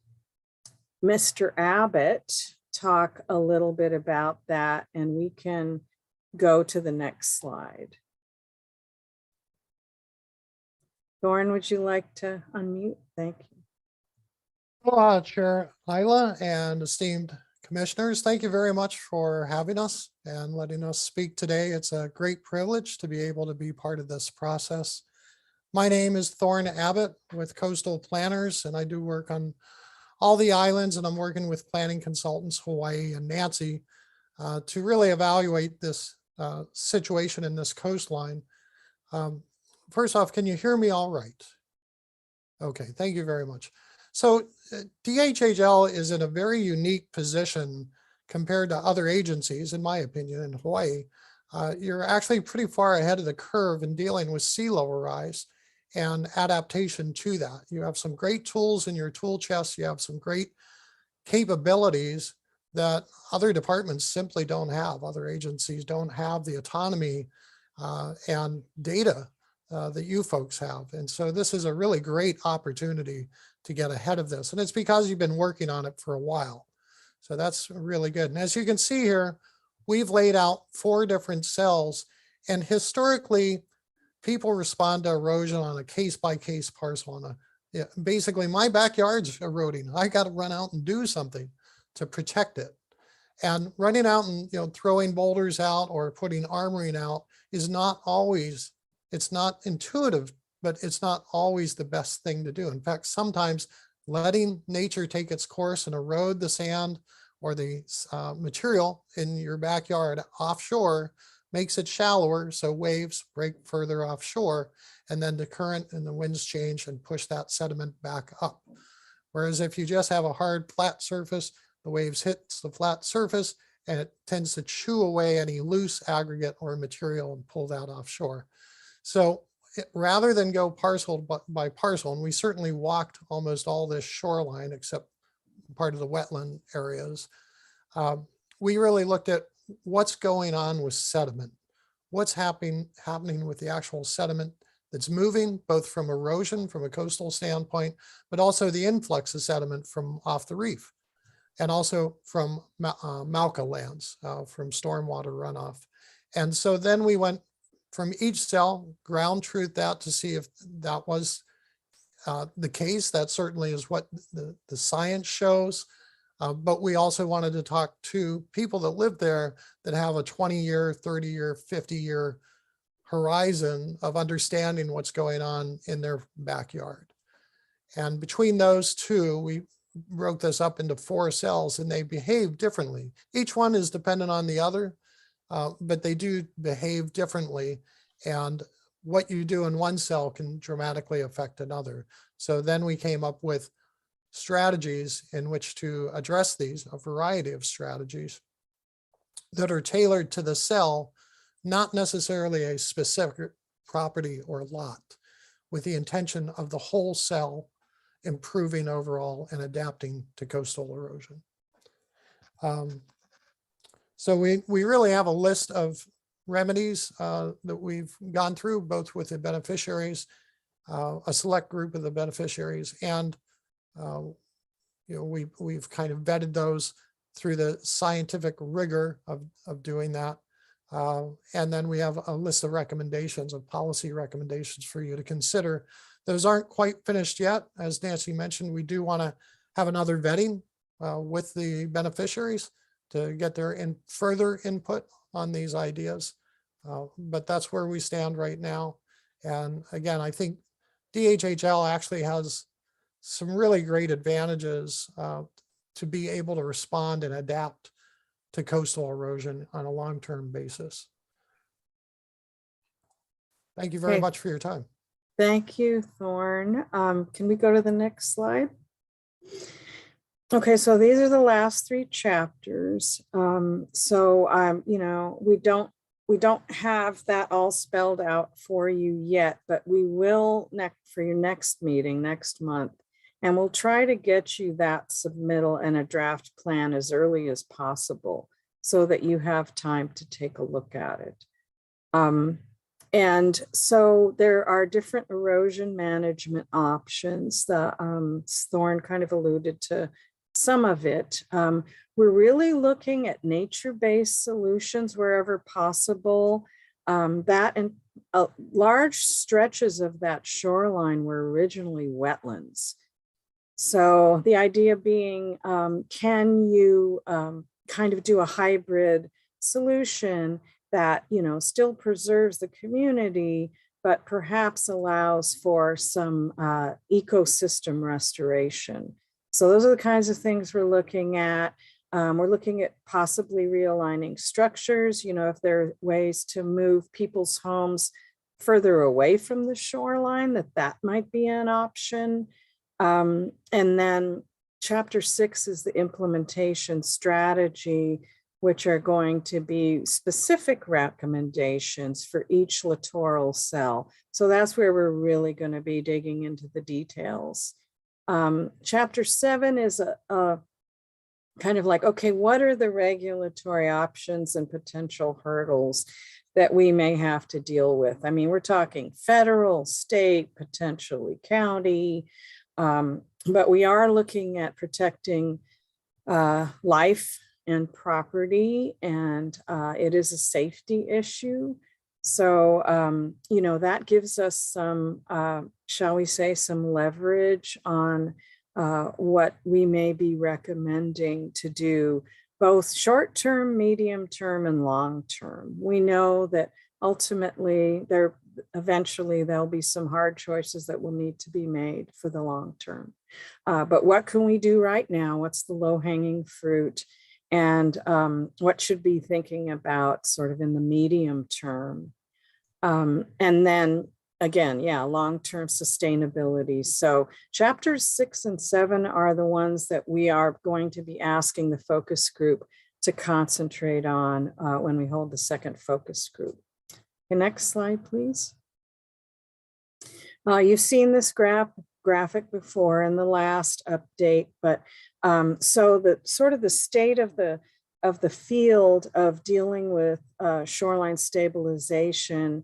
Mr. Abbott talk a little bit about that, and we can go to the next slide. Thorne, would you like to unmute? Thank you. Aloha, Chair Isla and esteemed commissioners. Thank you very much for having us and letting us speak today. It's a great privilege to be able to be part of this process. My name is Thorne Abbott with Coastal Planners, and I do work on all the islands, and I'm working with planning consultants, Hawaii and Nancy, to really evaluate this situation in this coastline. First off, can you hear me all right? Okay, thank you very much. So DHHL is in a very unique position compared to other agencies, in my opinion, in Hawaii. You're actually pretty far ahead of the curve in dealing with sea level rise and adaptation to that. You have some great tools in your tool chest. You have some great capabilities that other departments simply don't have. Other agencies don't have the autonomy and data that you folks have. And so this is a really great opportunity to get ahead of this. And it's because you've been working on it for a while. So that's really good. And as you can see here, we've laid out 4 different cells, and historically people respond to erosion on a case-by-case parcel. Basically my backyard's eroding. I got to run out and do something to protect it. And running out and throwing boulders out or putting armoring out is not always, it's not intuitive, but it's not always the best thing to do. In fact, sometimes letting nature take its course and erode the sand or the material in your backyard offshore makes it shallower, so waves break further offshore, and then the current and the winds change and push that sediment back up. Whereas if you just have a hard flat surface, the waves hits the flat surface and it tends to chew away any loose aggregate or material and pull that offshore. So rather than go parcel by parcel, and we certainly walked almost all this shoreline except part of the wetland areas, we really looked at what's going on with sediment, what's happening with the actual sediment that's moving, both from erosion from a coastal standpoint, but also the influx of sediment from off the reef, and also from Mauka lands, from stormwater runoff. And so then we went from each cell, ground truth that to see if that was the case. That certainly is what the science shows. But we also wanted to talk to people that live there that have a 20-year, 30-year, 50-year horizon of understanding what's going on in their backyard. And between those two, we broke this up into 4 cells, and they behave differently. Each one is dependent on the other, but they do behave differently. And what you do in one cell can dramatically affect another. So then we came up with strategies in which to address these, a variety of strategies that are tailored to the cell, not necessarily a specific property or lot, with the intention of the whole cell improving overall and adapting to coastal erosion. So we really have a list of remedies that we've gone through, both with the beneficiaries, a select group of the beneficiaries, and we've kind of vetted those through the scientific rigor of doing that. And then we have a list of recommendations, of policy recommendations for you to consider. Those aren't quite finished yet. As Nancy mentioned, we do want to have another vetting with the beneficiaries to get their further input on these ideas. But that's where we stand right now. And again, I think DHHL actually has some really great advantages to be able to respond and adapt to coastal erosion on a long-term basis. Thank you very Okay. much for your time. Thank you, Thorne. Can we go to the next slide? Okay, so these are the last 3 chapters. You know, we don't have that all spelled out for you yet, but we will for your next meeting next month. And we'll try to get you that submittal and a draft plan as early as possible so that you have time to take a look at it. And so there are different erosion management options. Thorne kind of alluded to some of it. We're really looking at nature-based solutions wherever possible. Large stretches of that shoreline were originally wetlands. So the idea being, can you kind of do a hybrid solution that, you know, still preserves the community, but perhaps allows for some ecosystem restoration. So those are the kinds of things we're looking at. We're looking at possibly realigning structures, you know, if there are ways to move people's homes further away from the shoreline, that might be an option. And then chapter 6 is the implementation strategy, which are going to be specific recommendations for each littoral cell. So that's where we're really going to be digging into the details. Chapter 7 is a kind of like, okay, what are the regulatory options and potential hurdles that we may have to deal with? I mean, we're talking federal, state, potentially county, but we are looking at protecting life and property, and it is a safety issue. So, you know, that gives us some, shall we say, some leverage on what we may be recommending to do, both short-term, medium-term, and long-term. We know that ultimately eventually there'll be some hard choices that will need to be made for the long term. But what can we do right now? What's the low-hanging fruit? And what should be thinking about sort of in the medium term? And then again, yeah, long-term sustainability. So chapters 6 and 7 are the ones that we are going to be asking the focus group to concentrate on when we hold the second focus group. Okay, next slide, please. You've seen this graphic before in the last update, but so the sort of the state of the field of dealing with shoreline stabilization,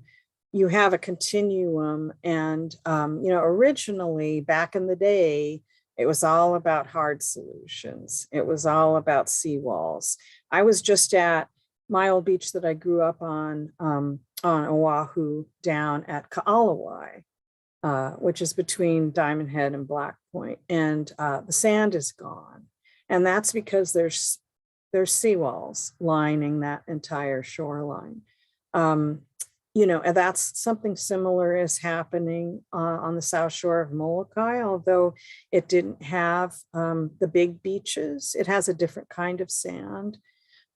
you have a continuum. And you know, originally back in the day, it was all about hard solutions. It was all about seawalls. I was just at my old beach that I grew up on Oahu down at Ka'alawai. which is between Diamond Head and Black Point, and the sand is gone. And that's because there's seawalls lining that entire shoreline. You know, and that's something similar is happening on the south shore of Molokai, although it didn't have the big beaches. It has a different kind of sand,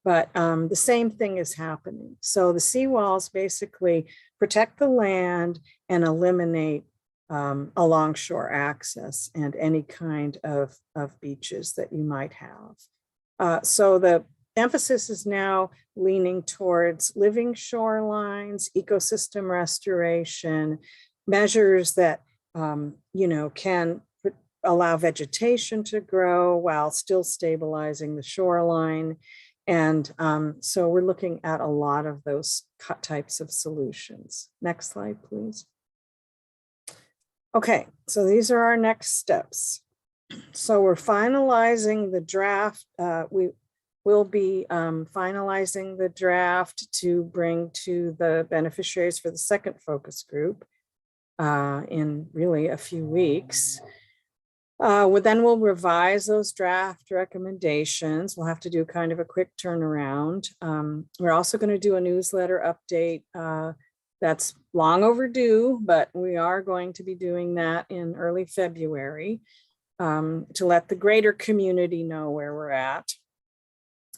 but the same thing is happening. So the seawalls basically protect the land and eliminate alongshore access and any kind of beaches that you might have. So the emphasis is now leaning towards living shorelines, ecosystem restoration, measures that you know, can allow vegetation to grow while still stabilizing the shoreline. And so we're looking at a lot of those types of solutions. Next slide, please. Okay, so these are our next steps. So we're finalizing the draft. We will be finalizing the draft to bring to the beneficiaries for the second focus group in really a few weeks. Then we'll revise those draft recommendations. We'll have to do kind of a quick turnaround. We're also going to do a newsletter update that's long overdue, but we are going to be doing that in early February to let the greater community know where we're at,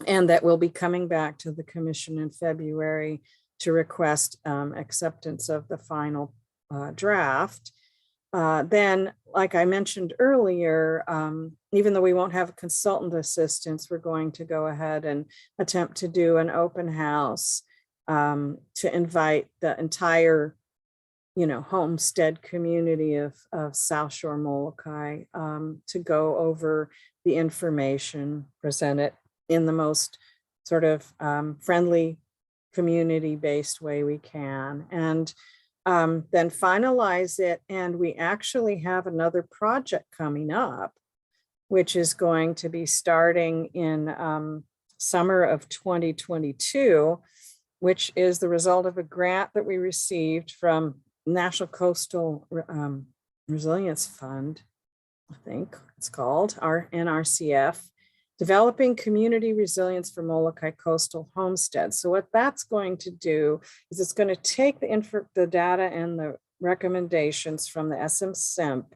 and that we'll be coming back to the commission in February to request acceptance of the final draft. Then, like I mentioned earlier, even though we won't have consultant assistance, we're going to go ahead and attempt to do an open house to invite the entire, you know, homestead community of South Shore Molokai to go over the information, present it in the most sort of friendly, community-based way we can, and then finalize it. And we actually have another project coming up, which is going to be starting in summer of 2022, which is the result of a grant that we received from National Coastal Resilience Fund, I think it's called, our NRCF, Developing Community Resilience for Molokai Coastal Homesteads. So what that's going to do is it's going to take the data and the recommendations from the SMSIMP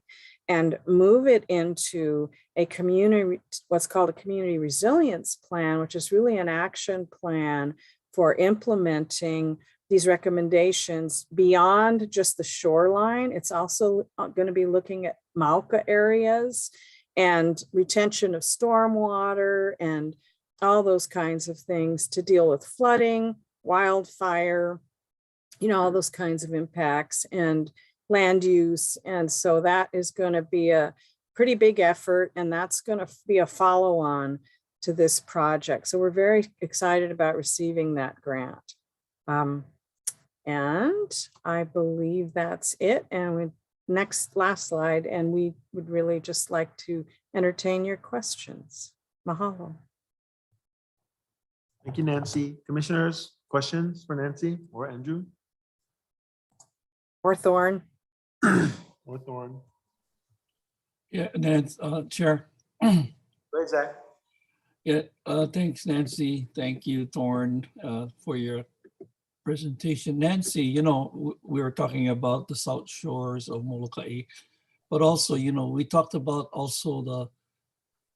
and move it into a community, what's called a community resilience plan, which is really an action plan for implementing these recommendations beyond just the shoreline. It's also going to be looking at Mauka areas and retention of stormwater and all those kinds of things to deal with flooding, wildfire, you know, all those kinds of impacts and land use. And so that is going to be a pretty big effort, and that's going to be a follow-on to this project. So we're very excited about receiving that grant. And I believe that's it. And last slide, and we would really just like to entertain your questions. Mahalo. Thank you, Nancy. Commissioners, questions for Nancy or Andrew? Or Thorne. Or Thorne. Yeah, Nancy, Chair. Where's that? Yeah, thanks, Nancy. Thank you, Thorne, for your presentation. Nancy, you know, we were talking about the South Shores of Molokai, but also, you know, we talked about also the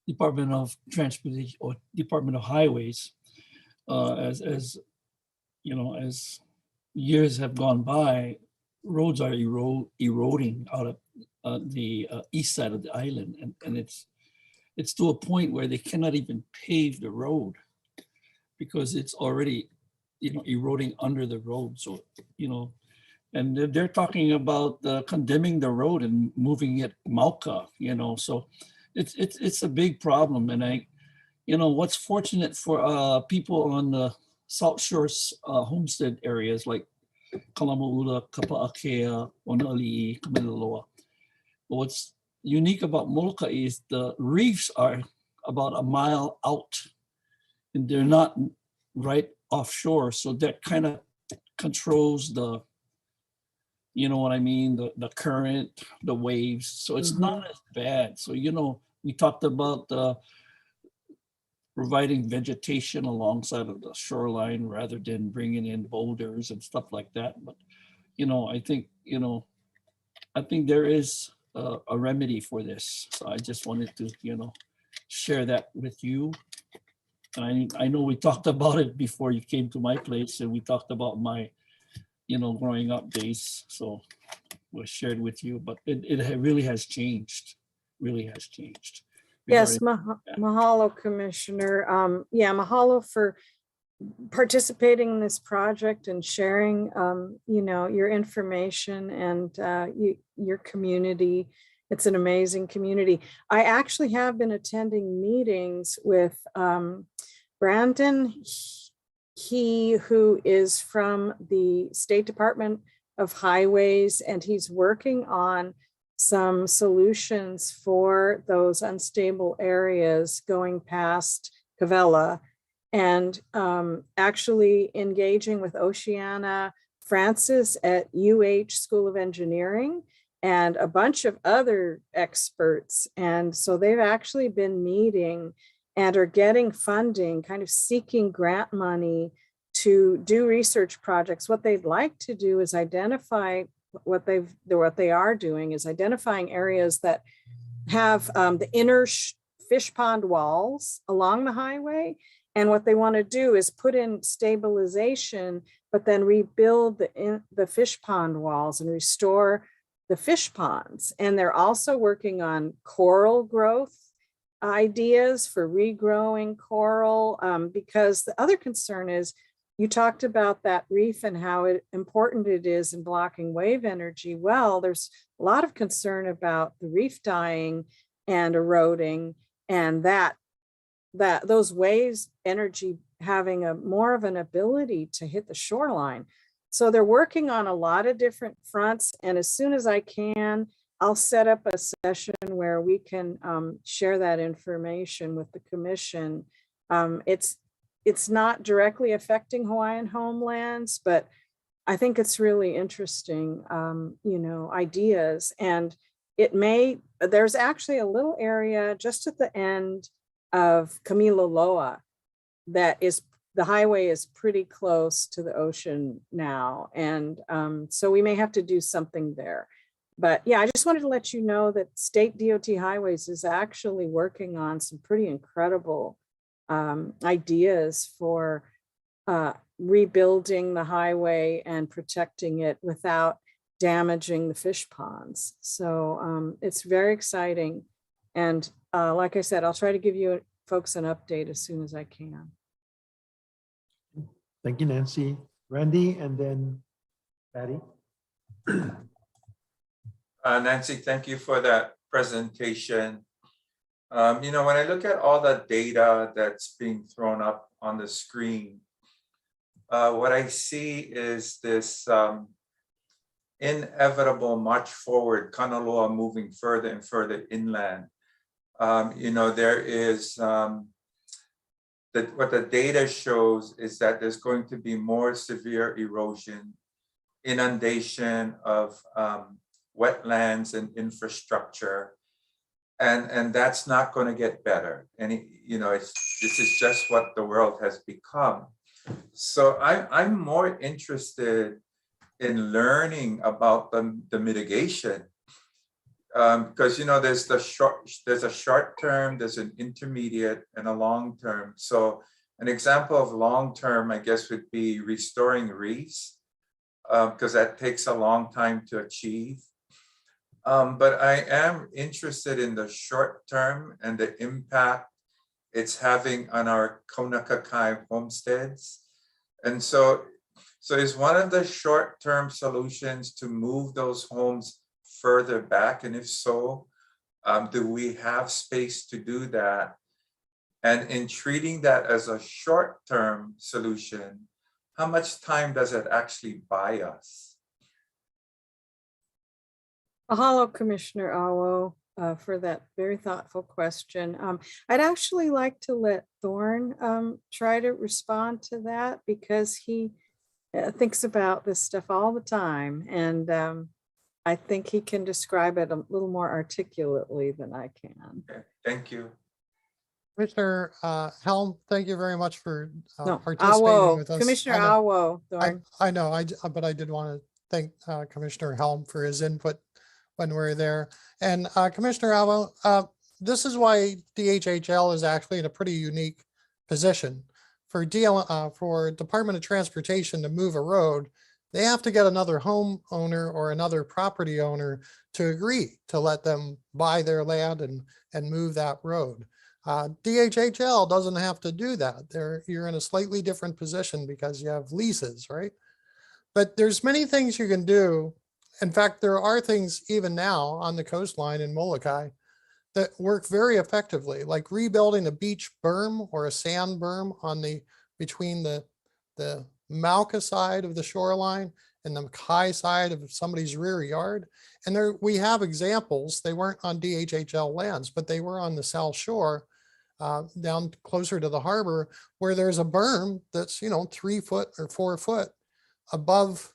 Department of Transportation or Department of Highways, as you know, as years have gone by, roads are eroding out of the east side of the island, and it's to a point where they cannot even pave the road because it's already, you know, eroding under the road. So, you know, and they're talking about condemning the road and moving it Mauka, you know, so it's a big problem. And you know, what's fortunate for people on the South Shores homestead areas like Kalamaula, Kapa'akea, Onali'i, Kameloa. What's unique about Molokai is the reefs are about a mile out and they're not right offshore. So that kind of controls the You know what I mean? The current, the waves. So it's not as bad. So, you know, we talked about providing vegetation alongside of the shoreline rather than bringing in boulders and stuff like that. But, you know, I think there is a remedy for this. So I just wanted to, you know, share that with you. And I know we talked about it before you came to my place, and we talked about my, you know, growing up days. So was shared with you, but it really has changed, really has changed. Yes, regarding- mahalo, Commissioner. Yeah, mahalo for participating in this project and sharing, you know, your information and your community. It's an amazing community. I actually have been attending meetings with Brandon, he who is from the State Department of Highways, and he's working on some solutions for those unstable areas going past Cavella, and actually engaging with Oceana Francis at UH School of Engineering and a bunch of other experts. And so they've actually been meeting and are getting funding, kind of seeking grant money to do research projects. What they'd like to do is identify what they are doing is identifying areas that have the inner fish pond walls along the highway. And what they want to do is put in stabilization, but then rebuild the fish pond walls and restore the fish ponds. And they're also working on coral growth ideas for regrowing coral, because the other concern is, you talked about that reef and how important it is in blocking wave energy. Well, there's a lot of concern about the reef dying and eroding, and that those waves energy having more of an ability to hit the shoreline. So they're working on a lot of different fronts. And as soon as I can, I'll set up a session where we can share that information with the commission. It's not directly affecting Hawaiian homelands, but I think it's really interesting, you know, ideas. And there's actually a little area just at the end of Kamiloloa that is, the highway is pretty close to the ocean now. And so we may have to do something there. But yeah, I just wanted to let you know that State DOT Highways is actually working on some pretty incredible ideas for rebuilding the highway and protecting it without damaging the fish ponds. So it's very exciting. And like I said, I'll try to give you folks an update as soon as I can. Thank you, Nancy. Randy, and then Patty. Nancy, thank you for that presentation. You know, when I look at all the data that's being thrown up on the screen, what I see is this inevitable march forward, Kanaloa moving further and further inland. You know, there is, what the data shows is that there's going to be more severe erosion, inundation of wetlands and infrastructure. And that's not going to get better. And you know, this is just what the world has become. So I'm more interested in learning about the mitigation, because you know, there's a short term, there's an intermediate, and a long term. So an example of long term, I guess, would be restoring reefs, because that takes a long time to achieve. But I am interested in the short term and the impact it's having on our Kaunakakai homesteads. And so is one of the short-term solutions to move those homes further back? And if so, do we have space to do that? And in treating that as a short-term solution, how much time does it actually buy us? Mahalo, Commissioner Awo, for that very thoughtful question. I'd actually like to let Thorne try to respond to that, because he thinks about this stuff all the time. And I think he can describe it a little more articulately than I can. Okay, thank you. Commissioner Helm, thank you very much for No, participating Awo, with us. Commissioner I know- Awo. I know, but I did want to thank Commissioner Helm for his input when we were there. And Commissioner Awo, this is why DHHL is actually in a pretty unique position. For Department of Transportation to move a road, they have to get another homeowner or another property owner to agree to let them buy their land and move that road. DHHL doesn't have to do that. You're in a slightly different position because you have leases, right? But there's many things you can do. In fact, there are things even now on the coastline in Molokai that work very effectively, like rebuilding a beach berm or a sand berm between the Mauka side of the shoreline and the Makai side of somebody's rear yard. And there we have examples. They weren't on DHHL lands, but they were on the South Shore, down closer to the harbor, where there's a berm that's 3 foot or 4 foot above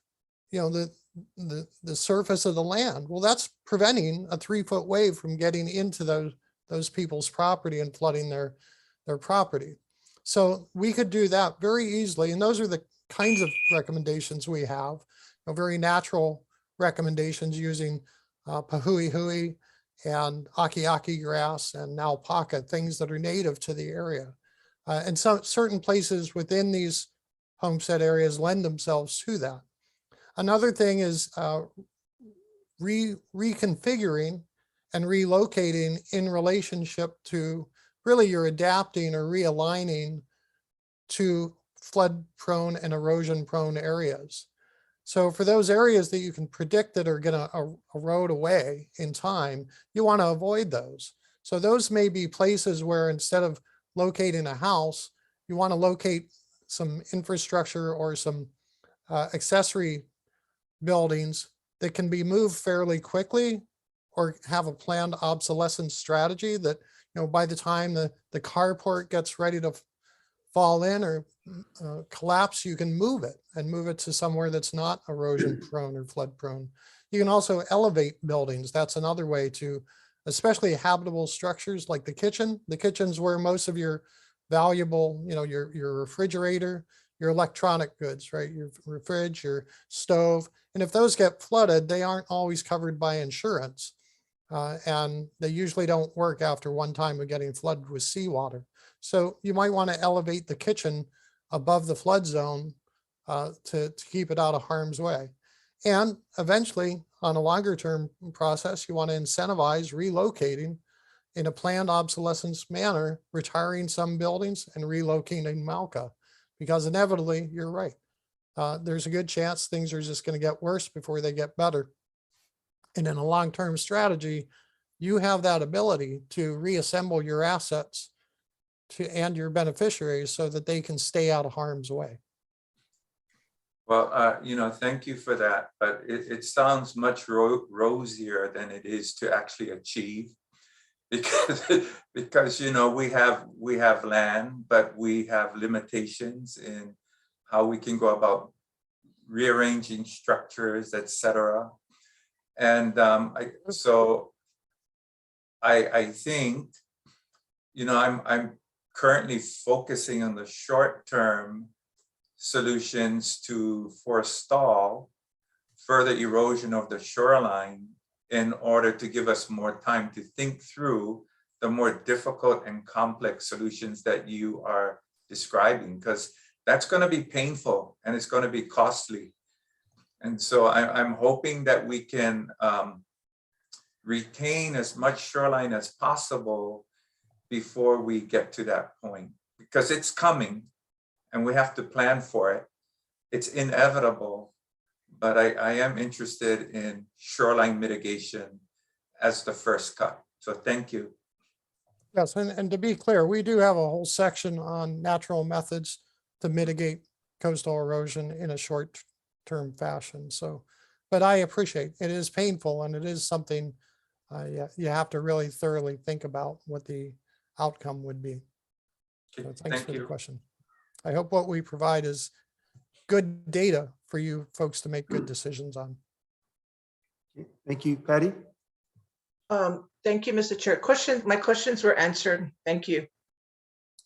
the surface of the land. Well, that's preventing a 3-foot wave from getting into those people's property and flooding their property. So we could do that very easily. And those are the kinds of recommendations we have, very natural recommendations using pahui and aki grass and alpaca, things that are native to the area. And so certain places within these homestead areas lend themselves to that. Another thing is reconfiguring and relocating in relationship to really you're adapting or realigning to flood prone and erosion prone areas. So for those areas that you can predict that are going to erode away in time, you want to avoid those. So those may be places where instead of locating a house, you want to locate some infrastructure or some accessory buildings that can be moved fairly quickly or have a planned obsolescence strategy that, by the time the carport gets ready to fall in or collapse, you can move it to somewhere that's not erosion prone or flood prone. You can also elevate buildings. That's another way to, especially habitable structures like the kitchen. The kitchen's where most of your valuable, your refrigerator, your electronic goods, right? Your fridge, your stove. And if those get flooded, they aren't always covered by insurance. And they usually don't work after one time of getting flooded with seawater. So you might want to elevate the kitchen above the flood zone to keep it out of harm's way. And eventually, on a longer term process, you want to incentivize relocating in a planned obsolescence manner, retiring some buildings and relocating Mauka, because inevitably, you're right. There's a good chance things are just going to get worse before they get better. And in a long-term strategy, you have that ability to reassemble your assets and your beneficiaries so that they can stay out of harm's way. Well, thank you for that, but it sounds much rosier than it is to actually achieve, because we have land, but we have limitations in how we can go about rearranging structures, etc. And I think, I'm currently focusing on the short-term solutions to forestall further erosion of the shoreline in order to give us more time to think through the more difficult and complex solutions that you are describing, because that's going to be painful and it's going to be costly. And so I'm hoping that we can retain as much shoreline as possible before we get to that point, because it's coming and we have to plan for it. It's inevitable, but I am interested in shoreline mitigation as the first cut. So thank you. Yes, and to be clear, we do have a whole section on natural methods to mitigate coastal erosion in a short-term fashion. So, but I appreciate it is painful and it is something you have to really thoroughly think about what the outcome would be. So thanks for the question. I hope what we provide is good data for you folks to make good decisions on. Okay, thank you, Patty. Thank you, Mr. Chair. My questions were answered. Thank you.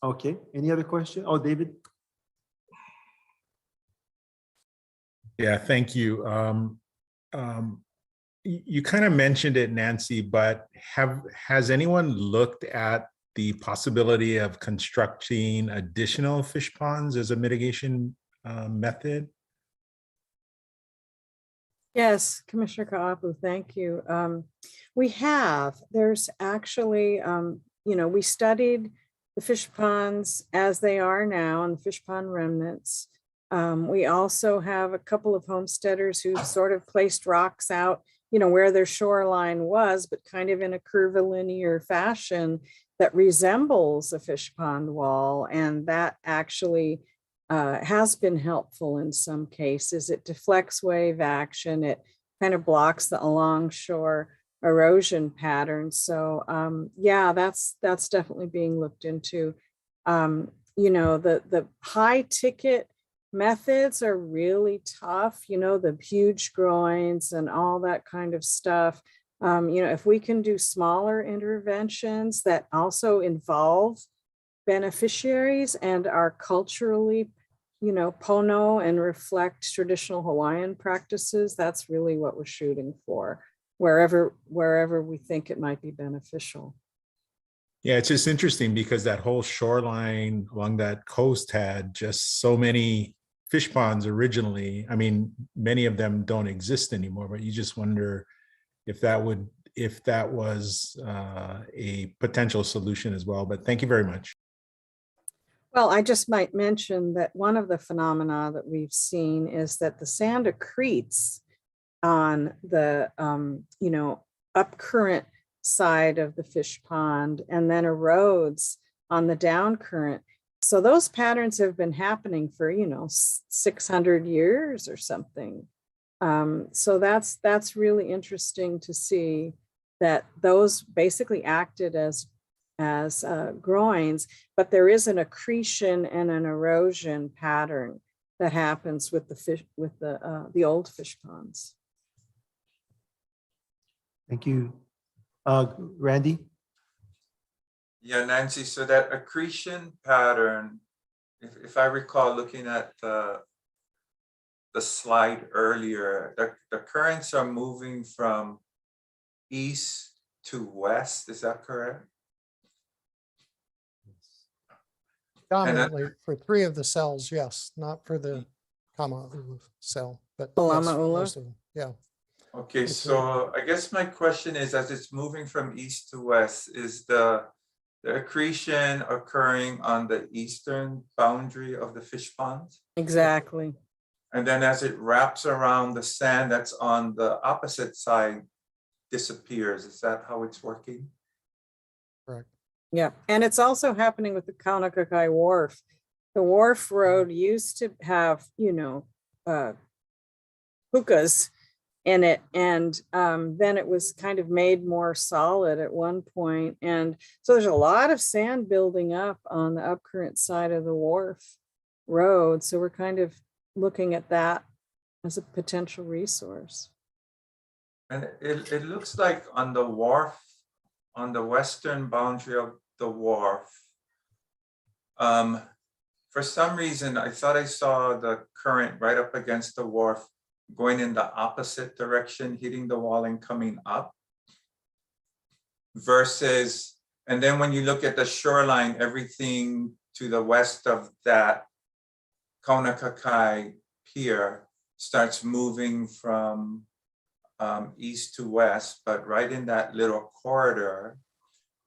Okay, any other question? Oh, David? Yeah, thank you. You kind of mentioned it, Nancy, but has anyone looked at the possibility of constructing additional fish ponds as a mitigation method? Yes, Commissioner Ka'apu, thank you. We have. There's actually, we studied the fish ponds as they are now and the fish pond remnants. We also have a couple of homesteaders who sort of placed rocks out, where their shoreline was, but kind of in a curvilinear fashion that resembles a fish pond wall. And that actually has been helpful in some cases. It deflects wave action. It kind of blocks the alongshore erosion pattern. So yeah, that's definitely being looked into. The high ticket methods are really tough, the huge groins and all that kind of stuff. If we can do smaller interventions that also involve beneficiaries and are culturally, pono and reflect traditional Hawaiian practices, that's really what we're shooting for, wherever we think it might be beneficial. Yeah, it's just interesting because that whole shoreline along that coast had just so many fish ponds originally. I mean, many of them don't exist anymore, but you just wonder if that was a potential solution as well. But thank you very much. Well, I just might mention that one of the phenomena that we've seen is that the sand accretes on the, up current side of the fish pond and then erodes on the down current. So those patterns have been happening for, 600 years or something. So that's really interesting to see that those basically acted as groins, but there is an accretion and an erosion pattern that happens with the fish, with the old fish ponds. Thank you. Randy? Yeah, Nancy, so that accretion pattern, if I recall looking at the slide earlier, the currents are moving from east to west, is that correct? Dominantly for 3 of the cells, yes, not for the Kama'u cell, but yes, Palama'ula? most of them, yeah. Okay, so I guess my question is, as it's moving from east to west, is the accretion occurring on the eastern boundary of the fish pond? Exactly. And then as it wraps around, the sand that's on the opposite side disappears. Is that how it's working? Correct. Yeah, and it's also happening with the Kaunakakai Wharf. The wharf road used to have, hookahs in it, and then it was kind of made more solid at one point. And so there's a lot of sand building up on the upcurrent side of the wharf road. So we're kind of looking at that as a potential resource. And it looks like on the wharf, on the western boundary of the wharf, for some reason, I thought I saw the current right up against the wharf going in the opposite direction, hitting the wall and coming up. Versus, and then when you look at the shoreline, everything to the west of that Kaunakakai pier starts moving from east to west, but right in that little corridor,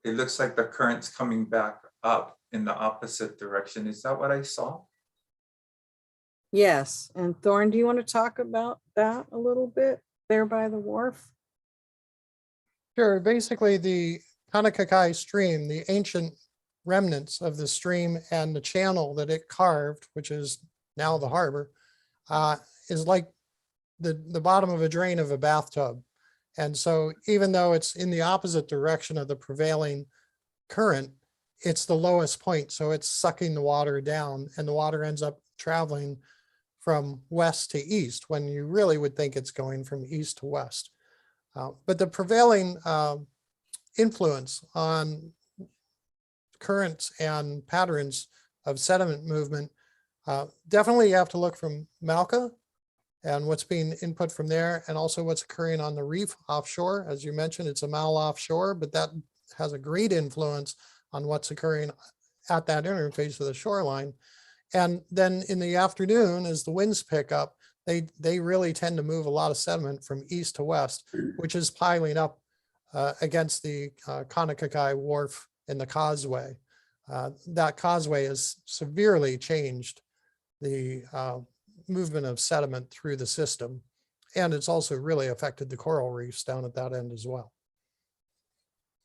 it looks like the current's coming back up in the opposite direction. Is that what I saw? Yes, and Thorne, do you want to talk about that a little bit there by the wharf? Sure, basically the Honokua stream, the ancient remnants of the stream and the channel that it carved, which is now the harbor, is like the bottom of a drain of a bathtub. And so even though it's in the opposite direction of the prevailing current, it's the lowest point. So it's sucking the water down and the water ends up traveling from west to east when you really would think it's going from east to west. But the prevailing influence on currents and patterns of sediment movement, definitely you have to look from Malca and what's being input from there, and also what's occurring on the reef offshore. As you mentioned, it's a mile offshore, but that has a great influence on what's occurring at that interface of the shoreline. And then in the afternoon, as the winds pick up, they really tend to move a lot of sediment from east to west, which is piling up against the Honokua wharf in the causeway. That causeway has severely changed the movement of sediment through the system. And it's also really affected the coral reefs down at that end as well.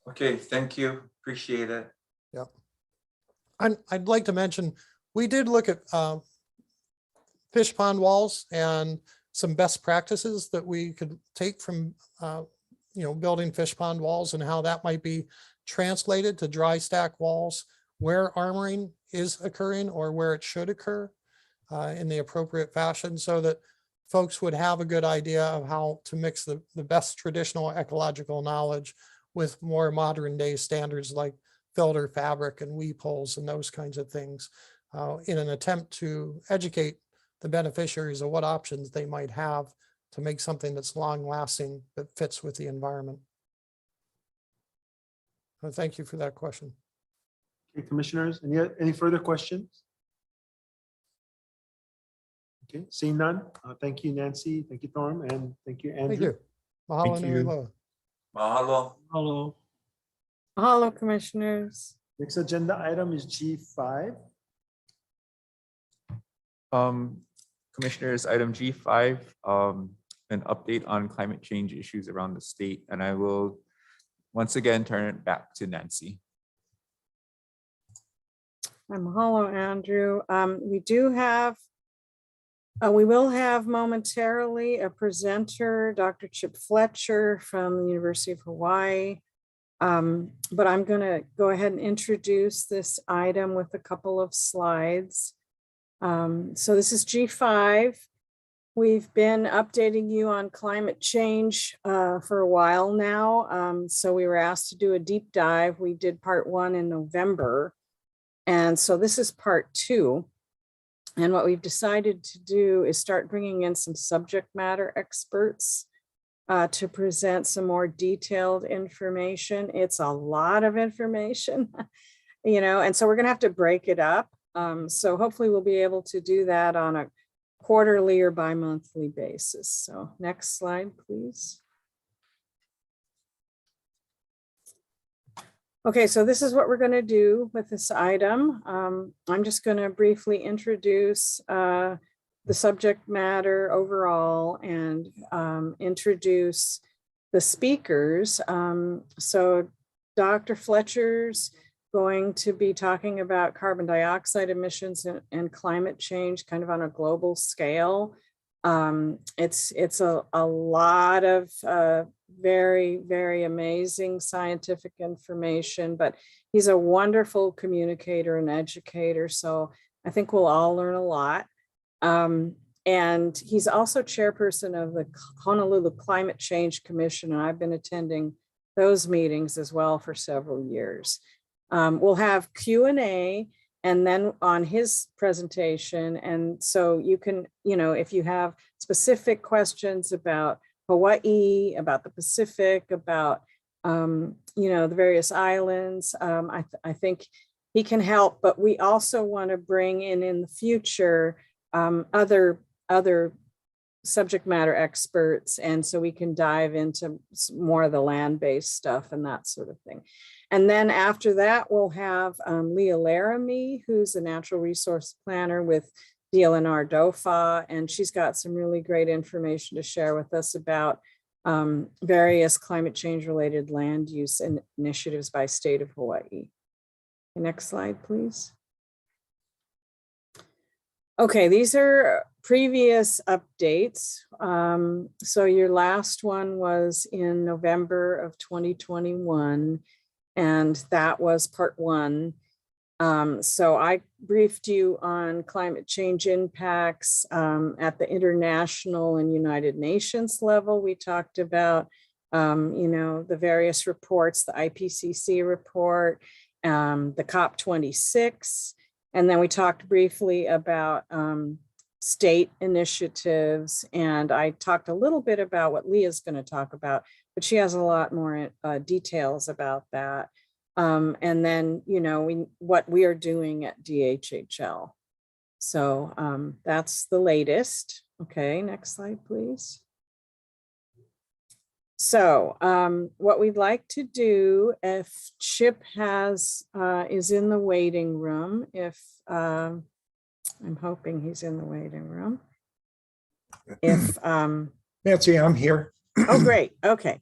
Okay, thank you. Appreciate it. Yep. I'd like to mention, we did look at fish pond walls and some best practices that we could take from building fish pond walls and how that might be translated to dry stack walls where armoring is occurring or where it should occur in the appropriate fashion, so that folks would have a good idea of how to mix the best traditional ecological knowledge with more modern day standards like filter fabric and weep holes and those kinds of things in an attempt to educate the beneficiaries of what options they might have to make something that's long lasting that fits with the environment. So thank you for that question. Okay, commissioners, any further questions? Okay, seeing none. Thank you, Nancy. Thank you, Thorm, and thank you, Andrew. Thank you. Mahalo nui loa. Mahalo. Hello. Mahalo, commissioners. Next agenda item is G5. Commissioners, item G5, an update on climate change issues around the state. And I will once again turn it back to Nancy. Mahalo, Andrew. We will have momentarily a presenter, Dr. Chip Fletcher from the University of Hawaii. But I'm going to go ahead and introduce this item with a couple of slides. So this is G5. We've been updating you on climate change for a while now. So we were asked to do a deep dive. We did part 1 in November. And so this is part 2. And what we've decided to do is start bringing in some subject matter experts to present some more detailed information. It's a lot of information, and so we're going to have to break it up. So hopefully we'll be able to do that on a quarterly or bi-monthly basis. So next slide, please. Okay, so this is what we're going to do with this item. I'm just going to briefly introduce the subject matter overall and introduce the speakers. So Dr. Fletcher's going to be talking about carbon dioxide emissions and climate change kind of on a global scale. It's a lot of very, very amazing scientific information, but he's a wonderful communicator and educator. So I think we'll all learn a lot. And he's also chairperson of the Honolulu Climate Change Commission, and I've been attending those meetings as well for several years. We'll have Q&A and then on his presentation. And so you can, if you have specific questions about Hawaii, about the Pacific, about, the various islands, I think he can help, but we also want to bring in the future other subject matter experts. And so we can dive into more of the land-based stuff and that sort of thing. And then after that, we'll have Leah Laramie, who's a natural resource planner with DLNR DOFA, and she's got some really great information to share with us about various climate change related land use initiatives by state of Hawaii. Next slide, please. Okay, these are previous updates. So your last one was in November of 2021, and that was part 1. So I briefed you on climate change impacts at the international and United Nations level. We talked about, the various reports, the IPCC report, the COP26, and then we talked briefly about state initiatives. And I talked a little bit about what Leah's going to talk about, but she has a lot more details about that. And then, what we are doing at DHHL. So that's the latest. Okay, next slide, please. So what we'd like to do, if Chip is in the waiting room, I'm hoping he's in the waiting room. If Nancy, I'm here. Oh, great. Okay.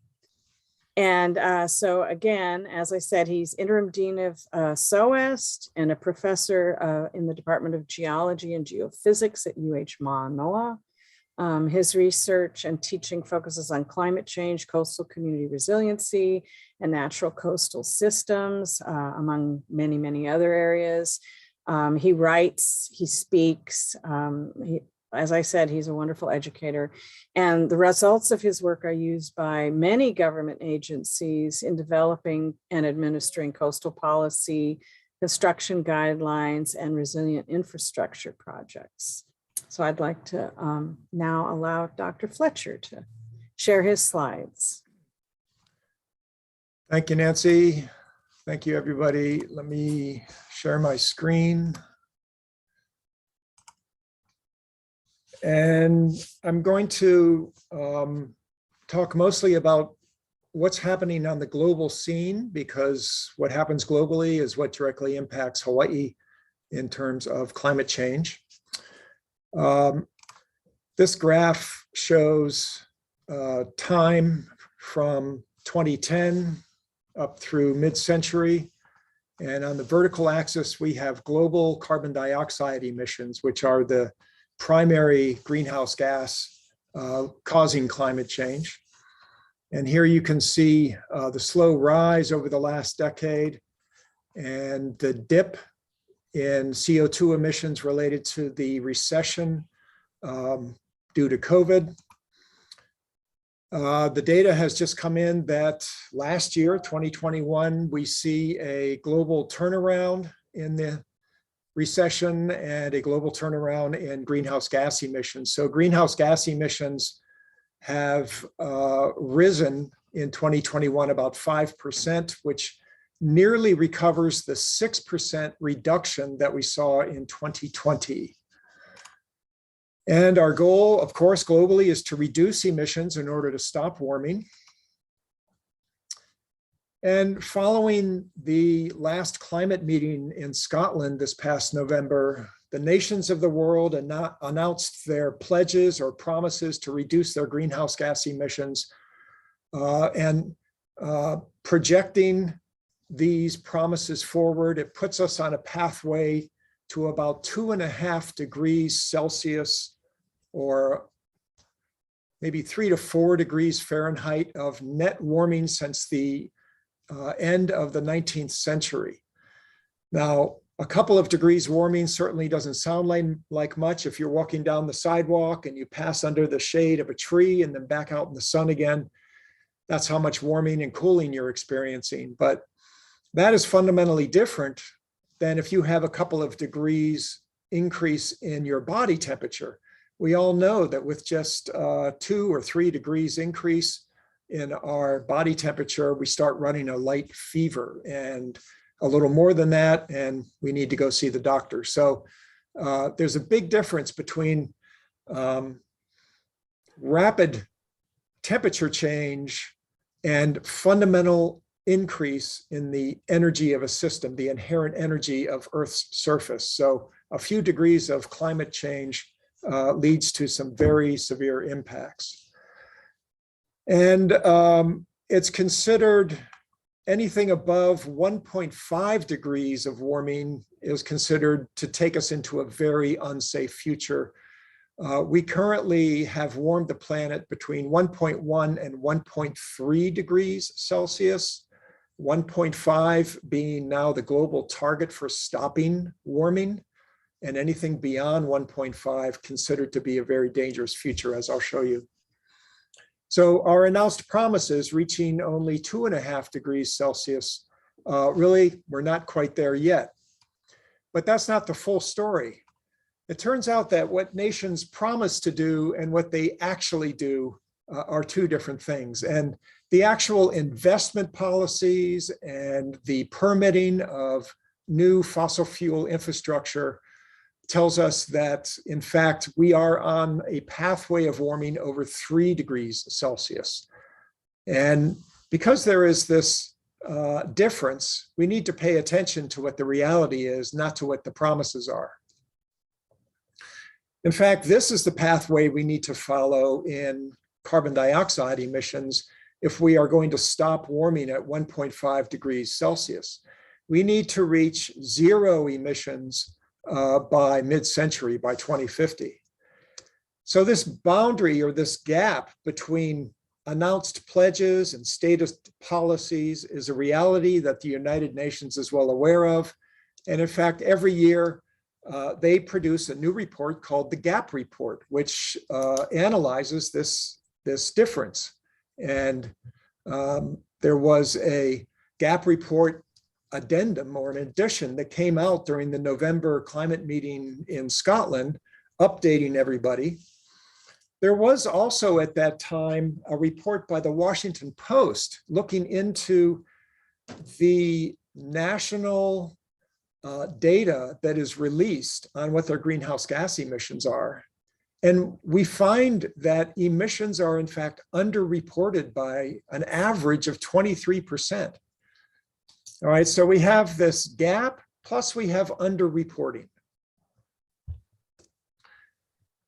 And so again, as I said, he's interim dean of SOEST and a professor in the Department of Geology and Geophysics at UH Manoa. His research and teaching focuses on climate change, coastal community resiliency, and natural coastal systems, among many, many other areas. He writes, he speaks, as I said, he's a wonderful educator, and the results of his work are used by many government agencies in developing and administering coastal policy, construction guidelines, and resilient infrastructure projects. So I'd like to now allow Dr. Fletcher to share his slides. Thank you, Nancy. Thank you, everybody. Let me share my screen. And I'm going to talk mostly about what's happening on the global scene, because what happens globally is what directly impacts Hawaii in terms of climate change. This graph shows time from 2010 up through mid-century. And on the vertical axis, we have global carbon dioxide emissions, which are the primary greenhouse gas causing climate change. And here you can see the slow rise over the last decade and the dip in CO2 emissions related to the recession due to COVID. The data has just come in that last year, 2021, we see a global turnaround in the recession and a global turnaround in greenhouse gas emissions. So greenhouse gas emissions have risen in 2021 about 5%, which nearly recovers the 6% reduction that we saw in 2020. And our goal, of course, globally is to reduce emissions in order to stop warming. And following the last climate meeting in Scotland this past November, the nations of the world announced their pledges or promises to reduce their greenhouse gas emissions, and projecting these promises forward, it puts us on a pathway to about 2.5 degrees Celsius, or maybe 3 to 4 degrees Fahrenheit of net warming since the end of the 19th century. Now, a couple of degrees warming certainly doesn't sound like much. If you're walking down the sidewalk and you pass under the shade of a tree and then back out in the sun again, that's how much warming and cooling you're experiencing. But that is fundamentally different than if you have a couple of degrees increase in your body temperature. We all know that with just 2 or 3 degrees increase in our body temperature, we start running a light fever, and a little more than that, and we need to go see the doctor. So there's a big difference between rapid temperature change and fundamental increase in the energy of a system, the inherent energy of Earth's surface. So a few degrees of climate change leads to some very severe impacts. And it's considered anything above 1.5 degrees of warming is considered to take us into a very unsafe future. We currently have warmed the planet between 1.1 and 1.3 degrees Celsius, 1.5 being now the global target for stopping warming, and anything beyond 1.5 considered to be a very dangerous future, as I'll show you. So our announced promises reaching only 2.5 degrees Celsius, really, we're not quite there yet. But that's not the full story. It turns out that what nations promise to do and what they actually do are two different things. And the actual investment policies and the permitting of new fossil fuel infrastructure tells us that, in fact, we are on a pathway of warming over 3 degrees Celsius. And because there is this difference, we need to pay attention to what the reality is, not to what the promises are. In fact, this is the pathway we need to follow in carbon dioxide emissions if we are going to stop warming at 1.5 degrees Celsius. We need to reach 0 emissions by mid-century, by 2050. So this boundary or this gap between announced pledges and stated policies is a reality that the United Nations is well aware of. And in fact, every year they produce a new report called the GAP report, which analyzes this difference. And there was a GAP report addendum or an addition that came out during the November climate meeting in Scotland, updating everybody. There was also at that time a report by the Washington Post looking into the national data that is released on what their greenhouse gas emissions are. And we find that emissions are in fact underreported by an average of 23%. All right, so we have this gap, plus we have underreporting.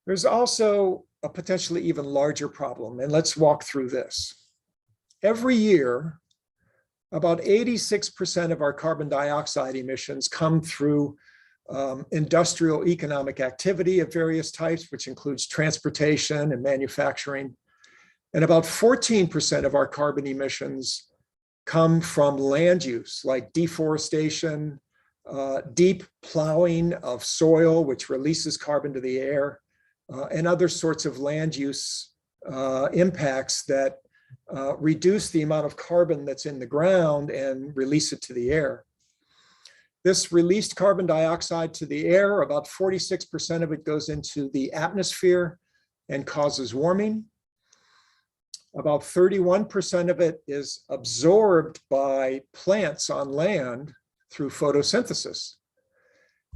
There's also a potentially even larger problem, and let's walk through this. Every year, about 86% of our carbon dioxide emissions come through industrial economic activity of various types, which includes transportation and manufacturing. And about 14% of our carbon emissions come from land use, like deforestation, deep plowing of soil, which releases carbon to the air, and other sorts of land use impacts that reduce the amount of carbon that's in the ground and release it to the air. This released carbon dioxide to the air, about 46% of it goes into the atmosphere and causes warming. About 31% of it is absorbed by plants on land through photosynthesis.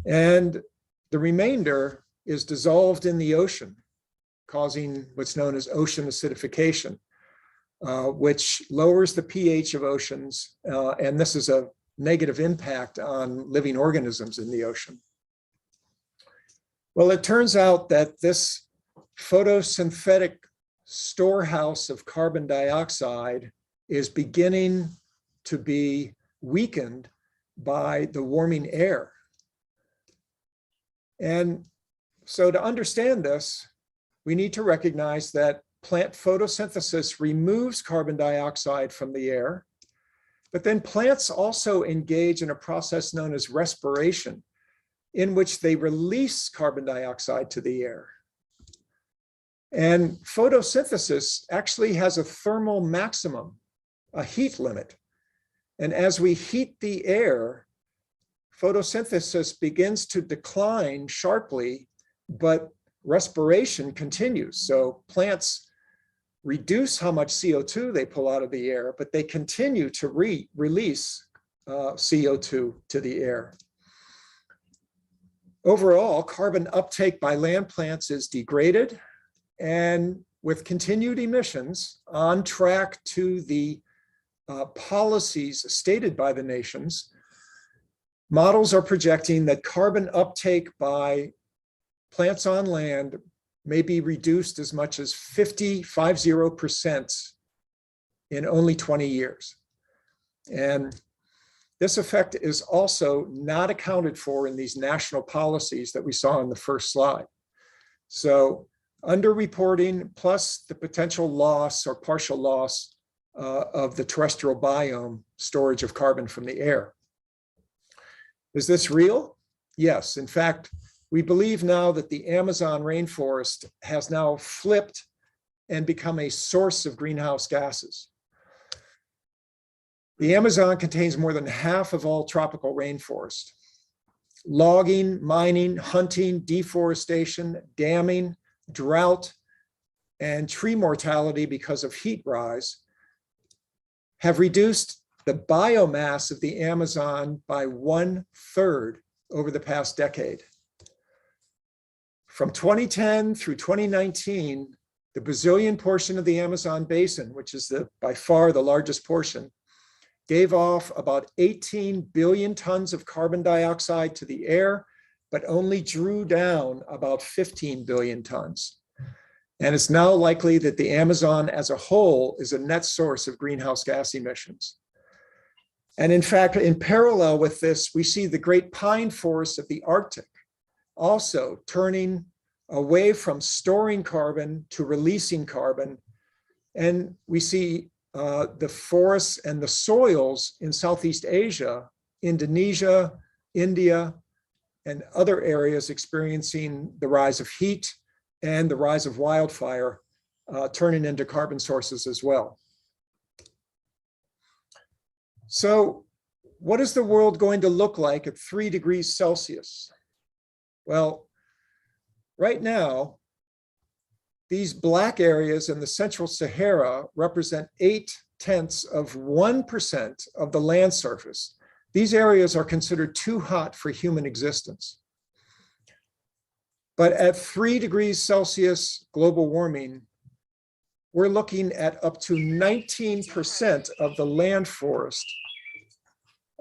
And the remainder is dissolved in the ocean, causing what's known as ocean acidification, which lowers the pH of oceans. And this is a negative impact on living organisms in the ocean. Well, it turns out that this photosynthetic storehouse of carbon dioxide is beginning to be weakened by the warming air. And so to understand this, we need to recognize that plant photosynthesis removes carbon dioxide from the air, but then plants also engage in a process known as respiration, in which they release carbon dioxide to the air. And photosynthesis actually has a thermal maximum, a heat limit. And as we heat the air, photosynthesis begins to decline sharply, but respiration continues. So plants reduce how much CO2 they pull out of the air, but they continue to release CO2 to the air. Overall, carbon uptake by land plants is degraded, and with continued emissions on track to the policies stated by the nations, models are projecting that carbon uptake by plants on land may be reduced as much as 50% in only 20 years. And this effect is also not accounted for in these national policies that we saw in the first slide. So underreporting plus the potential loss or partial loss of the terrestrial biome storage of carbon from the air. Is this real? Yes. In fact, we believe now that the Amazon rainforest has now flipped and become a source of greenhouse gases. The Amazon contains more than half of all tropical rainforest. Logging, mining, hunting, deforestation, damming, drought, and tree mortality because of heat rise have reduced the biomass of the Amazon by 1/3 over the past decade. From 2010 through 2019, the Brazilian portion of the Amazon basin, which is by far the largest portion, gave off about 18 billion tons of carbon dioxide to the air, but only drew down about 15 billion tons. And it's now likely that the Amazon as a whole is a net source of greenhouse gas emissions. And in fact, in parallel with this, we see the great pine forests of the Arctic also turning away from storing carbon to releasing carbon. And we see the forests and the soils in Southeast Asia, Indonesia, India, and other areas experiencing the rise of heat and the rise of wildfire, turning into carbon sources as well. So what is the world going to look like at 3 degrees Celsius? Well, right now, these black areas in the Central Sahara represent 0.8% of the land surface. These areas are considered too hot for human existence. But at 3 degrees Celsius global warming, we're looking at up to 19% of the land forest,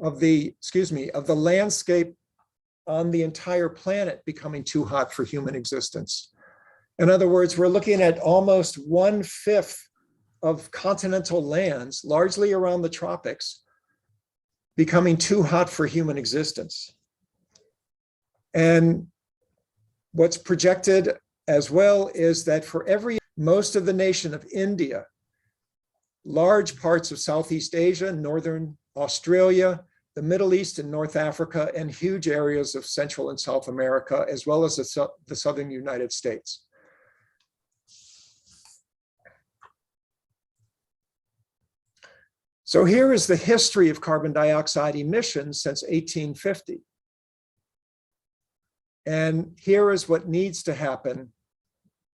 of the landscape on the entire planet becoming too hot for human existence. In other words, we're looking at almost 1/5 of continental lands, largely around the tropics, becoming too hot for human existence. And what's projected as well is that for most of the nation of India, large parts of Southeast Asia, Northern Australia, the Middle East and North Africa, and huge areas of Central and South America, as well as the Southern United States. So here is the history of carbon dioxide emissions since 1850. And here is what needs to happen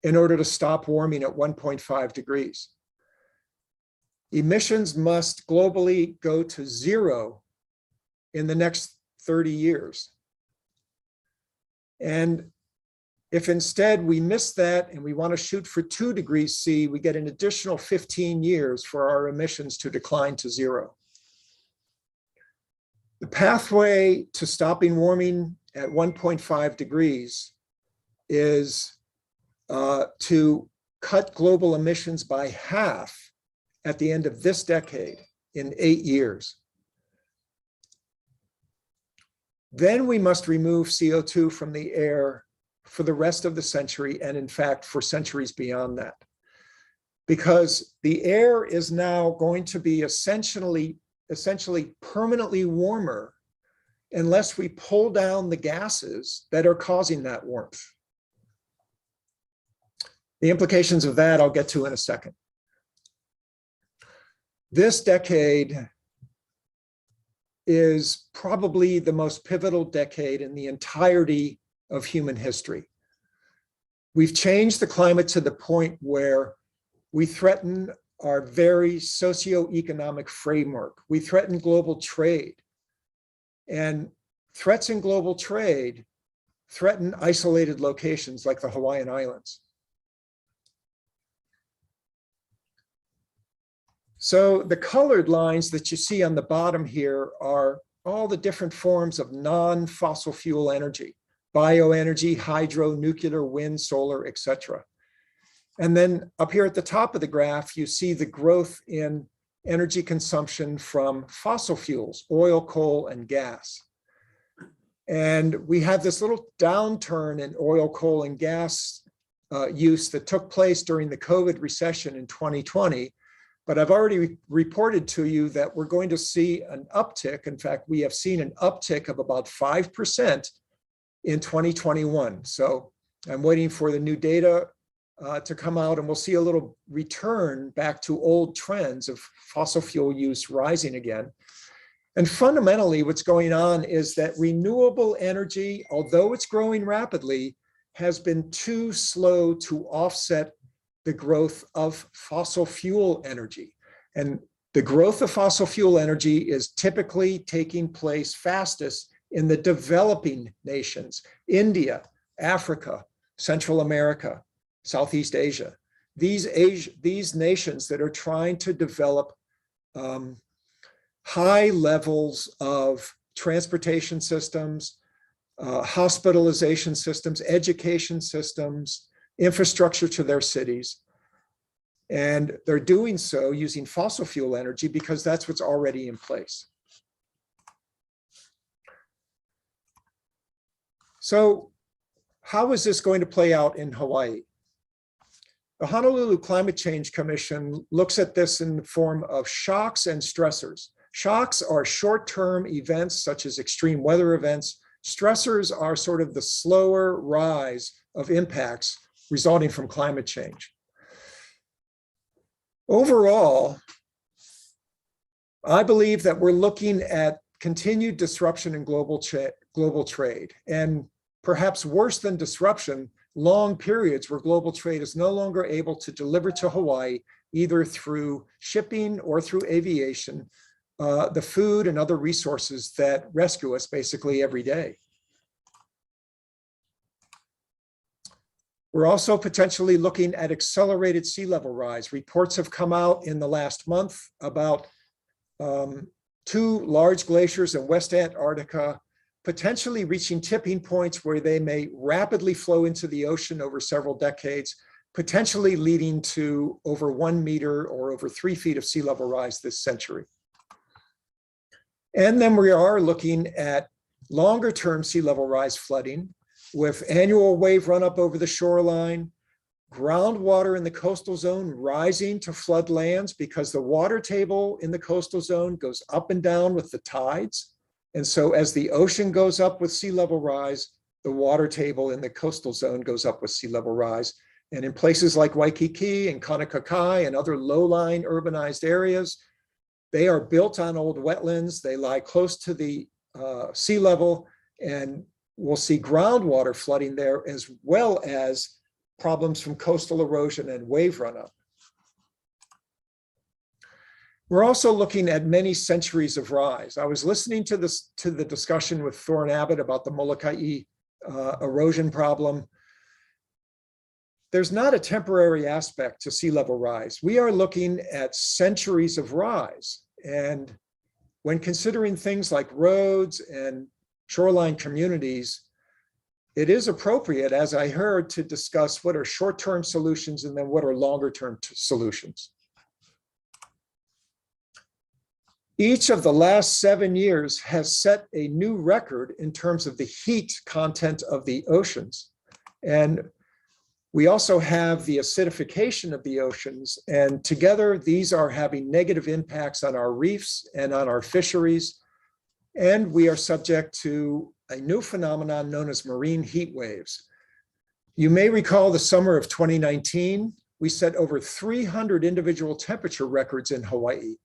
in order to stop warming at 1.5 degrees. Emissions must globally go to 0 in the next 30 years. And if instead we miss that and we want to shoot for 2 degrees C, we get an additional 15 years for our emissions to decline to 0. The pathway to stopping warming at 1.5 degrees is to cut global emissions by half at the end of this decade in 8 years. Then we must remove CO2 from the air for the rest of the century, and in fact, for centuries beyond that. Because the air is now going to be essentially permanently warmer unless we pull down the gases that are causing that warmth. The implications of that I'll get to in a second. This decade is probably the most pivotal decade in the entirety of human history. We've changed the climate to the point where we threaten our very socioeconomic framework. We threaten global trade. And threats in global trade threaten isolated locations like the Hawaiian Islands. So the colored lines that you see on the bottom here are all the different forms of non-fossil fuel energy: bioenergy, hydro, nuclear, wind, solar, etc. And then up here at the top of the graph, you see the growth in energy consumption from fossil fuels, oil, coal, and gas. And we have this little downturn in oil, coal, and gas use that took place during the COVID recession in 2020, But I've already reported to you that we're going to see an uptick. In fact, we have seen an uptick of about 5% in 2021. So I'm waiting for the new data to come out, and we'll see a little return back to old trends of fossil fuel use rising again. And fundamentally, what's going on is that renewable energy, although it's growing rapidly, has been too slow to offset the growth of fossil fuel energy. And the growth of fossil fuel energy is typically taking place fastest in the developing nations, India, Africa, Central America, Southeast Asia. These nations that are trying to develop high levels of transportation systems, hospitalization systems, education systems, infrastructure to their cities. And they're doing so using fossil fuel energy because that's what's already in place. So how is this going to play out in Hawaii? The Honolulu Climate Change Commission looks at this in the form of shocks and stressors. Shocks are short-term events such as extreme weather events. Stressors are sort of the slower rise of impacts resulting from climate change. Overall, I believe that we're looking at continued disruption in global trade, and perhaps worse than disruption, long periods where global trade is no longer able to deliver to Hawaii, either through shipping or through aviation, the food and other resources that rescue us basically every day. We're also potentially looking at accelerated sea level rise. Reports have come out in the last month about 2 large glaciers in West Antarctica potentially reaching tipping points where they may rapidly flow into the ocean over several decades, potentially leading to over 1 meter or over 3 feet of sea level rise this century. And then we are looking at longer term sea level rise flooding with annual wave run up over the shoreline, groundwater in the coastal zone rising to flood lands because the water table in the coastal zone goes up and down with the tides. And so as the ocean goes up with sea level rise, the water table in the coastal zone goes up with sea level rise. And in places like Waikiki and Honokua and other low-lying urbanized areas, they are built on old wetlands. They lie close to the sea level, and we'll see groundwater flooding there as well as problems from coastal erosion and wave runup. We're also looking at many centuries of rise. I was listening to the discussion with Thorne Abbott about the Molokai erosion problem. There's not a temporary aspect to sea level rise. We are looking at centuries of rise. And when considering things like roads and shoreline communities, it is appropriate, as I heard, to discuss what are short-term solutions and then what are longer-term solutions. Each of the last 7 years has set a new record in terms of the heat content of the oceans. And we also have the acidification of the oceans, and together these are having negative impacts on our reefs and on our fisheries. And we are subject to a new phenomenon known as marine heat waves. You may recall the summer of 2019, we set over 300 individual temperature records in Hawaii.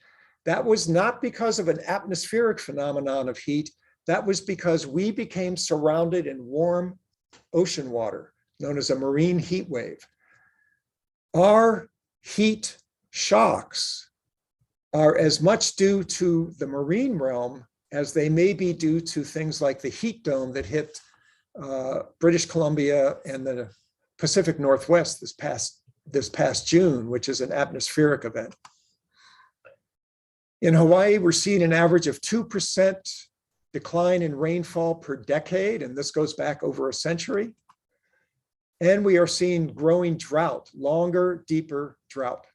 That was not because of an atmospheric phenomenon of heat. That was because we became surrounded in warm ocean water, known as a marine heat wave. Our heat shocks are as much due to the marine realm as they may be due to things like the heat dome that hit British Columbia and the Pacific Northwest this past June, which is an atmospheric event. In Hawaii, we're seeing an average of 2% decline in rainfall per decade, and this goes back over a century. And we are seeing growing drought, longer, deeper drought,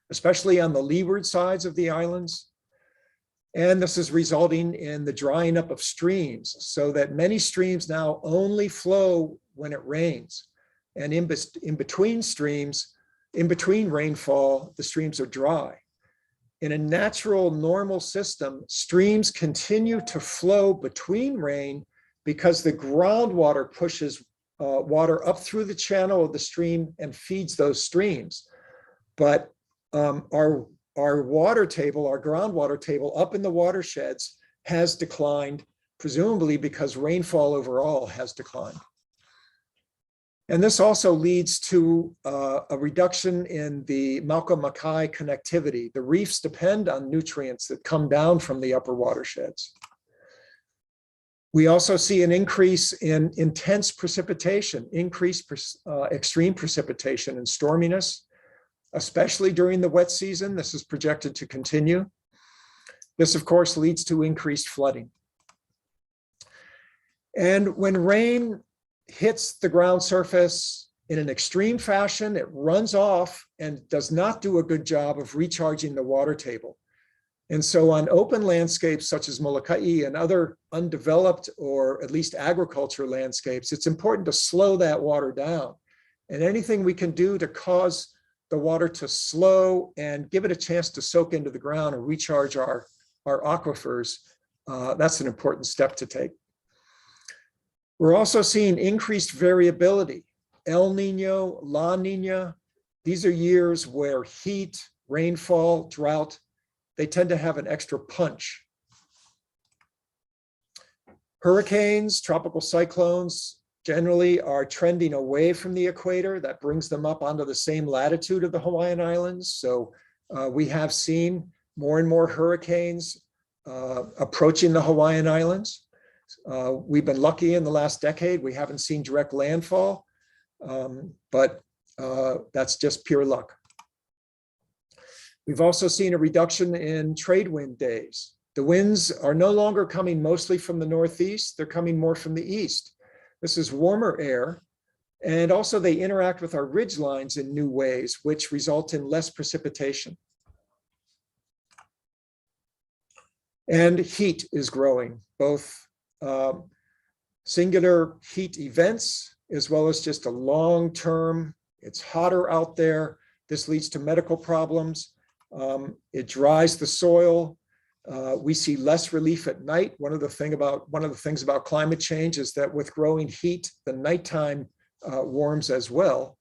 especially on the leeward sides of the islands. And this is resulting in the drying up of streams so that many streams now only flow when it rains. And in between streams, in between rainfall, the streams are dry. In a natural, normal system, streams continue to flow between rain because the groundwater pushes water up through the channel of the stream and feeds those streams. But our water table, our groundwater table up in the watersheds has declined, presumably because rainfall overall has declined. And this also leads to a reduction in the Mauka-Makai connectivity. The reefs depend on nutrients that come down from the upper watersheds. We also see an increase in intense precipitation, increased extreme precipitation and storminess, especially during the wet season. This is projected to continue. This, of course, leads to increased flooding. And when rain hits the ground surface in an extreme fashion, it runs off and does not do a good job of recharging the water table. And so on open landscapes such as Molokai and other undeveloped or at least agriculture landscapes, it's important to slow that water down. And anything we can do to cause the water to slow and give it a chance to soak into the ground and recharge our aquifers, that's an important step to take. We're also seeing increased variability. El Nino, La Nina, these are years where heat, rainfall, drought, they tend to have an extra punch. Hurricanes, tropical cyclones generally are trending away from the equator. That brings them up onto the same latitude of the Hawaiian Islands. So we have seen more and more hurricanes approaching the Hawaiian Islands. We've been lucky in the last decade. We haven't seen direct landfall, but that's just pure luck. We've also seen a reduction in trade wind days. The winds are no longer coming mostly from the northeast. They're coming more from the east. This is warmer air. And also they interact with our ridge lines in new ways, which result in less precipitation. And heat is growing, both singular heat events, as well as just a long-term, it's hotter out there. This leads to medical problems. It dries the soil. We see less relief at night. One of the things about climate change is that with growing heat, the nighttime warms as well.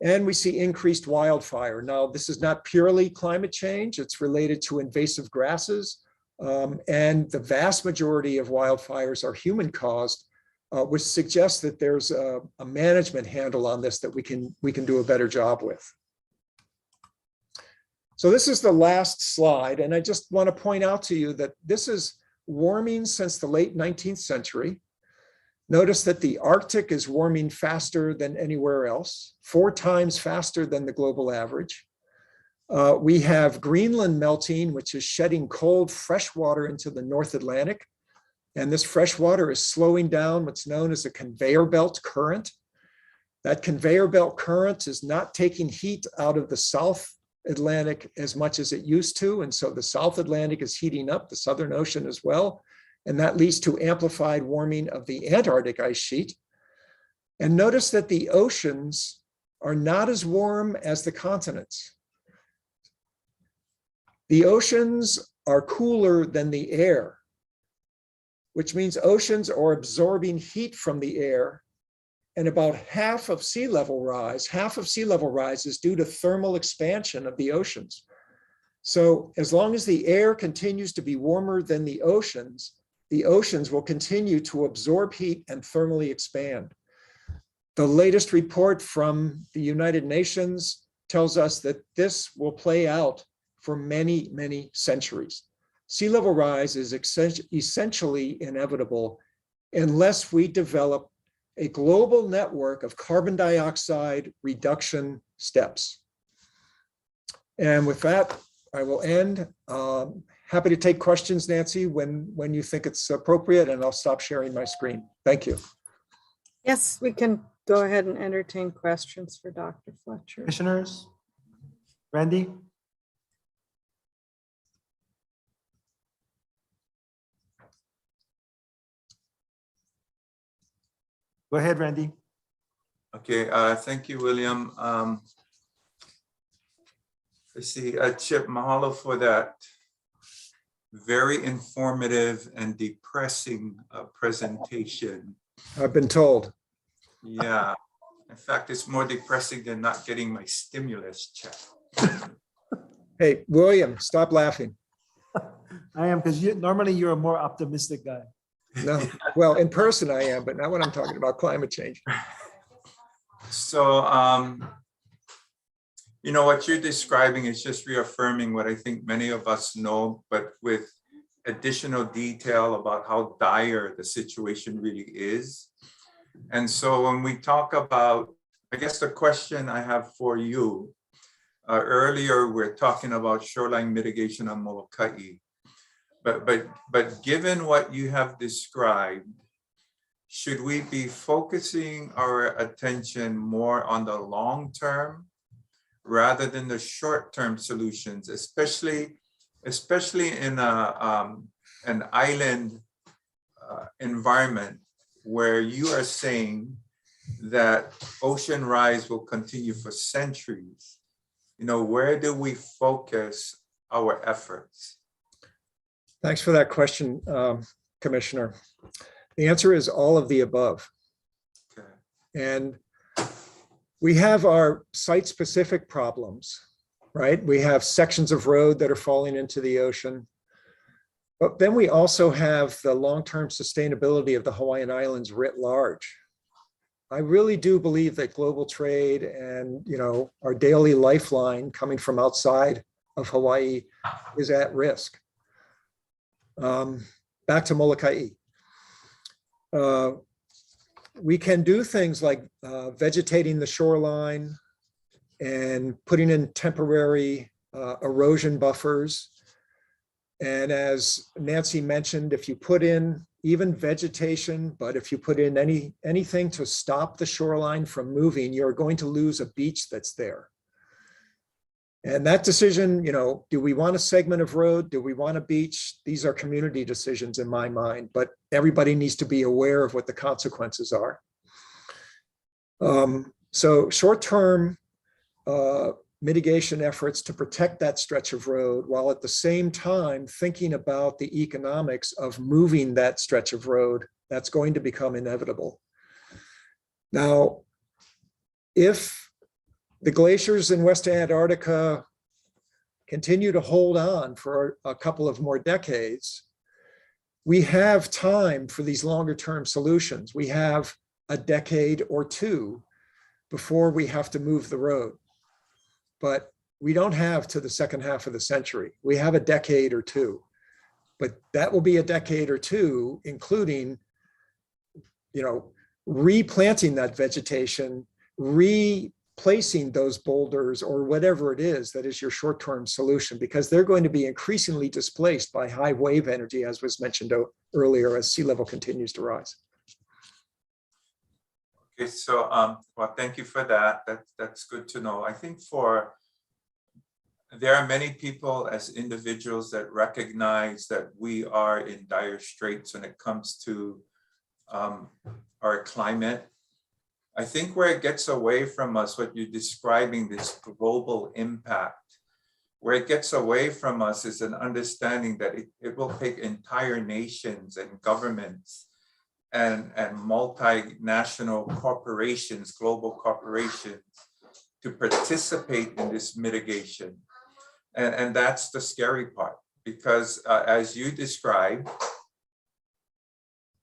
And we see increased wildfire. Now, this is not purely climate change. It's related to invasive grasses. And the vast majority of wildfires are human caused, which suggests that there's a management handle on this that we can do a better job with. So this is the last slide. And I just want to point out to you that this is warming since the late 19th century. Notice that the Arctic is warming faster than anywhere else, 4 times faster than the global average. We have Greenland melting, which is shedding cold, fresh water into the North Atlantic. And this fresh water is slowing down what's known as a conveyor belt current. That conveyor belt current is not taking heat out of the South Atlantic as much as it used to. And so the South Atlantic is heating up, the Southern Ocean as well. And that leads to amplified warming of the Antarctic ice sheet. And notice that the oceans are not as warm as the continents. The oceans are cooler than the air, which means oceans are absorbing heat from the air. And about half of sea level rise is due to thermal expansion of the oceans. So as long as the air continues to be warmer than the oceans will continue to absorb heat and thermally expand. The latest report from the United Nations tells us that this will play out for many, many centuries. Sea level rise is essentially inevitable unless we develop a global network of carbon dioxide reduction steps. And with that, I will end. Happy to take questions, Nancy, when you think it's appropriate, and I'll stop sharing my screen. Thank you. Yes, we can go ahead and entertain questions for Dr. Fletcher. Commissioners, Randy? Go ahead, Randy. Okay, thank you, William. Let's see, Chip, mahalo for that very informative and depressing presentation. I've been told. Yeah, in fact, it's more depressing than not getting my stimulus check. Hey, William, stop laughing. I am, because normally you're a more optimistic guy. No, well, in person I am, but not when I'm talking about climate change. So, you know, what you're describing is just reaffirming what I think many of us know, but with additional detail about how dire the situation really is. And so when we talk about, I guess the question I have for you, earlier we're talking about shoreline mitigation on Molokai, but given what you have described, should we be focusing our attention more on the long term rather than the short term solutions, especially in an island environment where you are saying that ocean rise will continue for centuries? You know, where do we focus our efforts? Thanks for that question, Commissioner. The answer is all of the above. Okay. And we have our site-specific problems, right? We have sections of road that are falling into the ocean. But then we also have the long-term sustainability of the Hawaiian Islands writ large. I really do believe that global trade and, you know, our daily lifeline coming from outside of Hawaii is at risk. Back to Molokai. We can do things like vegetating the shoreline and putting in temporary erosion buffers. And as Nancy mentioned, if you put in even vegetation, but if you put in anything to stop the shoreline from moving, you're going to lose a beach that's there. And that decision, you know, do we want a segment of road? Do we want a beach? These are community decisions in my mind, but everybody needs to be aware of what the consequences are. So short-term mitigation efforts to protect that stretch of road, while at the same time thinking about the economics of moving that stretch of road, that's going to become inevitable. Now, if the glaciers in West Antarctica continue to hold on for a couple of more decades, we have time for these longer term solutions. We have a decade or two before we have to move the road. But we don't have to the second half of the century. We have a decade or two, but that will be a decade or two, including, you know, replanting that vegetation, replacing those boulders or whatever it is that is your short-term solution, because they're going to be increasingly displaced by high wave energy, as was mentioned earlier, as sea level continues to rise. Okay, so well, thank you for that. That's good to know. I think there are many people as individuals that recognize that we are in dire straits when it comes to our climate. I think where it gets away from us, what you're describing, this global impact, where it gets away from us is an understanding that it will take entire nations and governments and multinational corporations, global corporations, to participate in this mitigation. And that's the scary part, because as you described,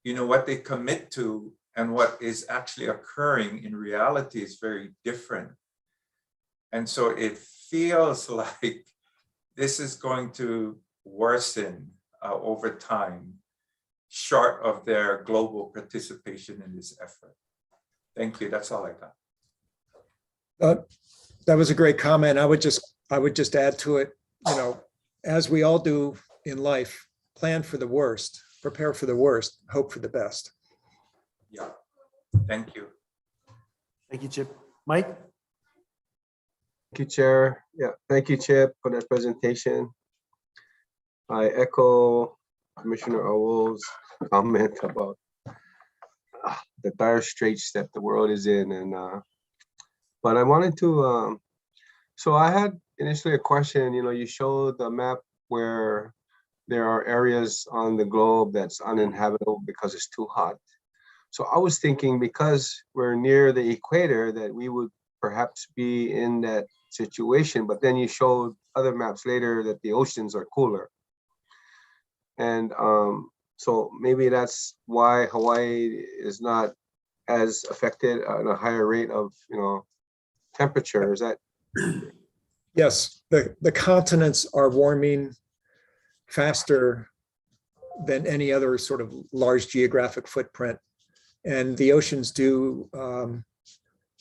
you know, what they commit to and what is actually occurring in reality is very different. And so it feels like this is going to worsen over time, short of their global participation in this effort. Thank you. That's all I got. That was a great comment. I would just add to it, you know, as we all do in life, plan for the worst, prepare for the worst, hope for the best. Yeah. Thank you. Thank you, Chip. Mike? Thank you, Chair. Yeah, thank you, Chip, for that presentation. I echo Commissioner Owell's comment about the dire straits that the world is in. And but I wanted to, so I had initially a question. You showed the map where there are areas on the globe that's uninhabitable because it's too hot. So I was thinking, because we're near the equator, that we would perhaps be in that situation. But then you showed other maps later that the oceans are cooler. And so maybe that's why Hawaii is not as affected at a higher rate of, temperature. Is that? Yes, the continents are warming faster than any other sort of large geographic footprint. And the oceans do,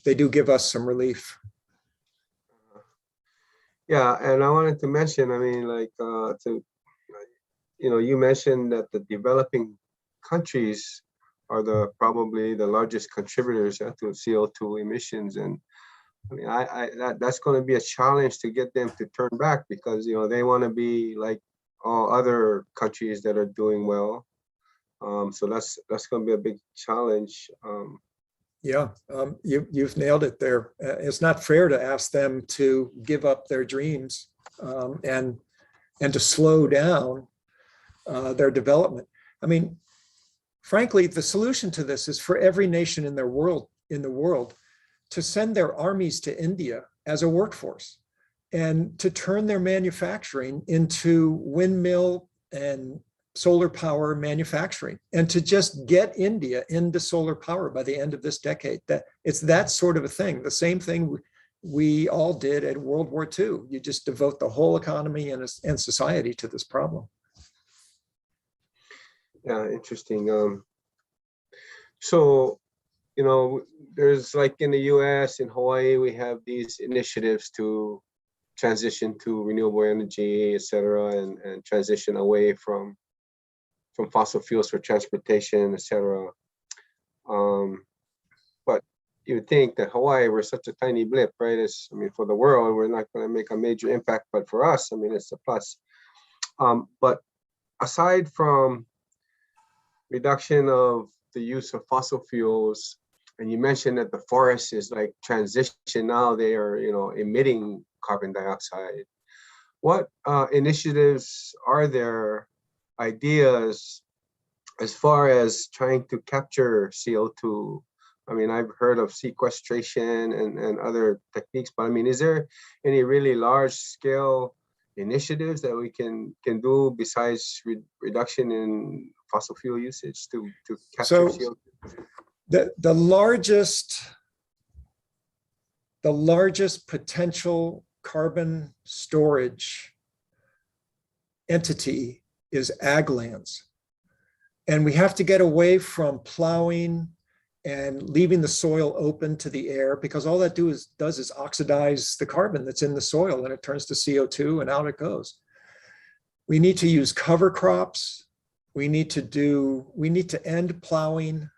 they do give us some relief. Yeah, and I wanted to mention, you mentioned that the developing countries are probably the largest contributors to CO2 emissions. And that's going to be a challenge to get them to turn back, because, they want to be like all other countries that are doing well. So that's going to be a big challenge. Yeah, you've nailed it there. It's not fair to ask them to give up their dreams and to slow down their development. Frankly, the solution to this is for every nation in the world to send their armies to India as a workforce and to turn their manufacturing into windmill and solar power manufacturing, and to just get India into solar power by the end of this decade. It's that sort of a thing. The same thing we all did at World War II. You just devote the whole economy and society to this problem. Yeah, interesting. So, there's, like in the US, in Hawaii, we have these initiatives to transition to renewable energy, et cetera, and transition away from fossil fuels for transportation, et cetera. But you would think that Hawaii, we're such a tiny blip, right? For the world, we're not going to make a major impact, but for us, it's a plus. But aside from reduction of the use of fossil fuels, and you mentioned that the forest is like transition now, they are, emitting carbon dioxide. What initiatives are there, ideas, as far as trying to capture CO2? I've heard of sequestration and other techniques, but is there any really large scale initiatives that we can do besides reduction in fossil fuel usage to capture CO2? The largest potential carbon storage entity is ag lands. And we have to get away from plowing and leaving the soil open to the air, because all that does is oxidize the carbon that's in the soil, and it turns to CO2 and out it goes. We need to use cover crops. We need to end plowing.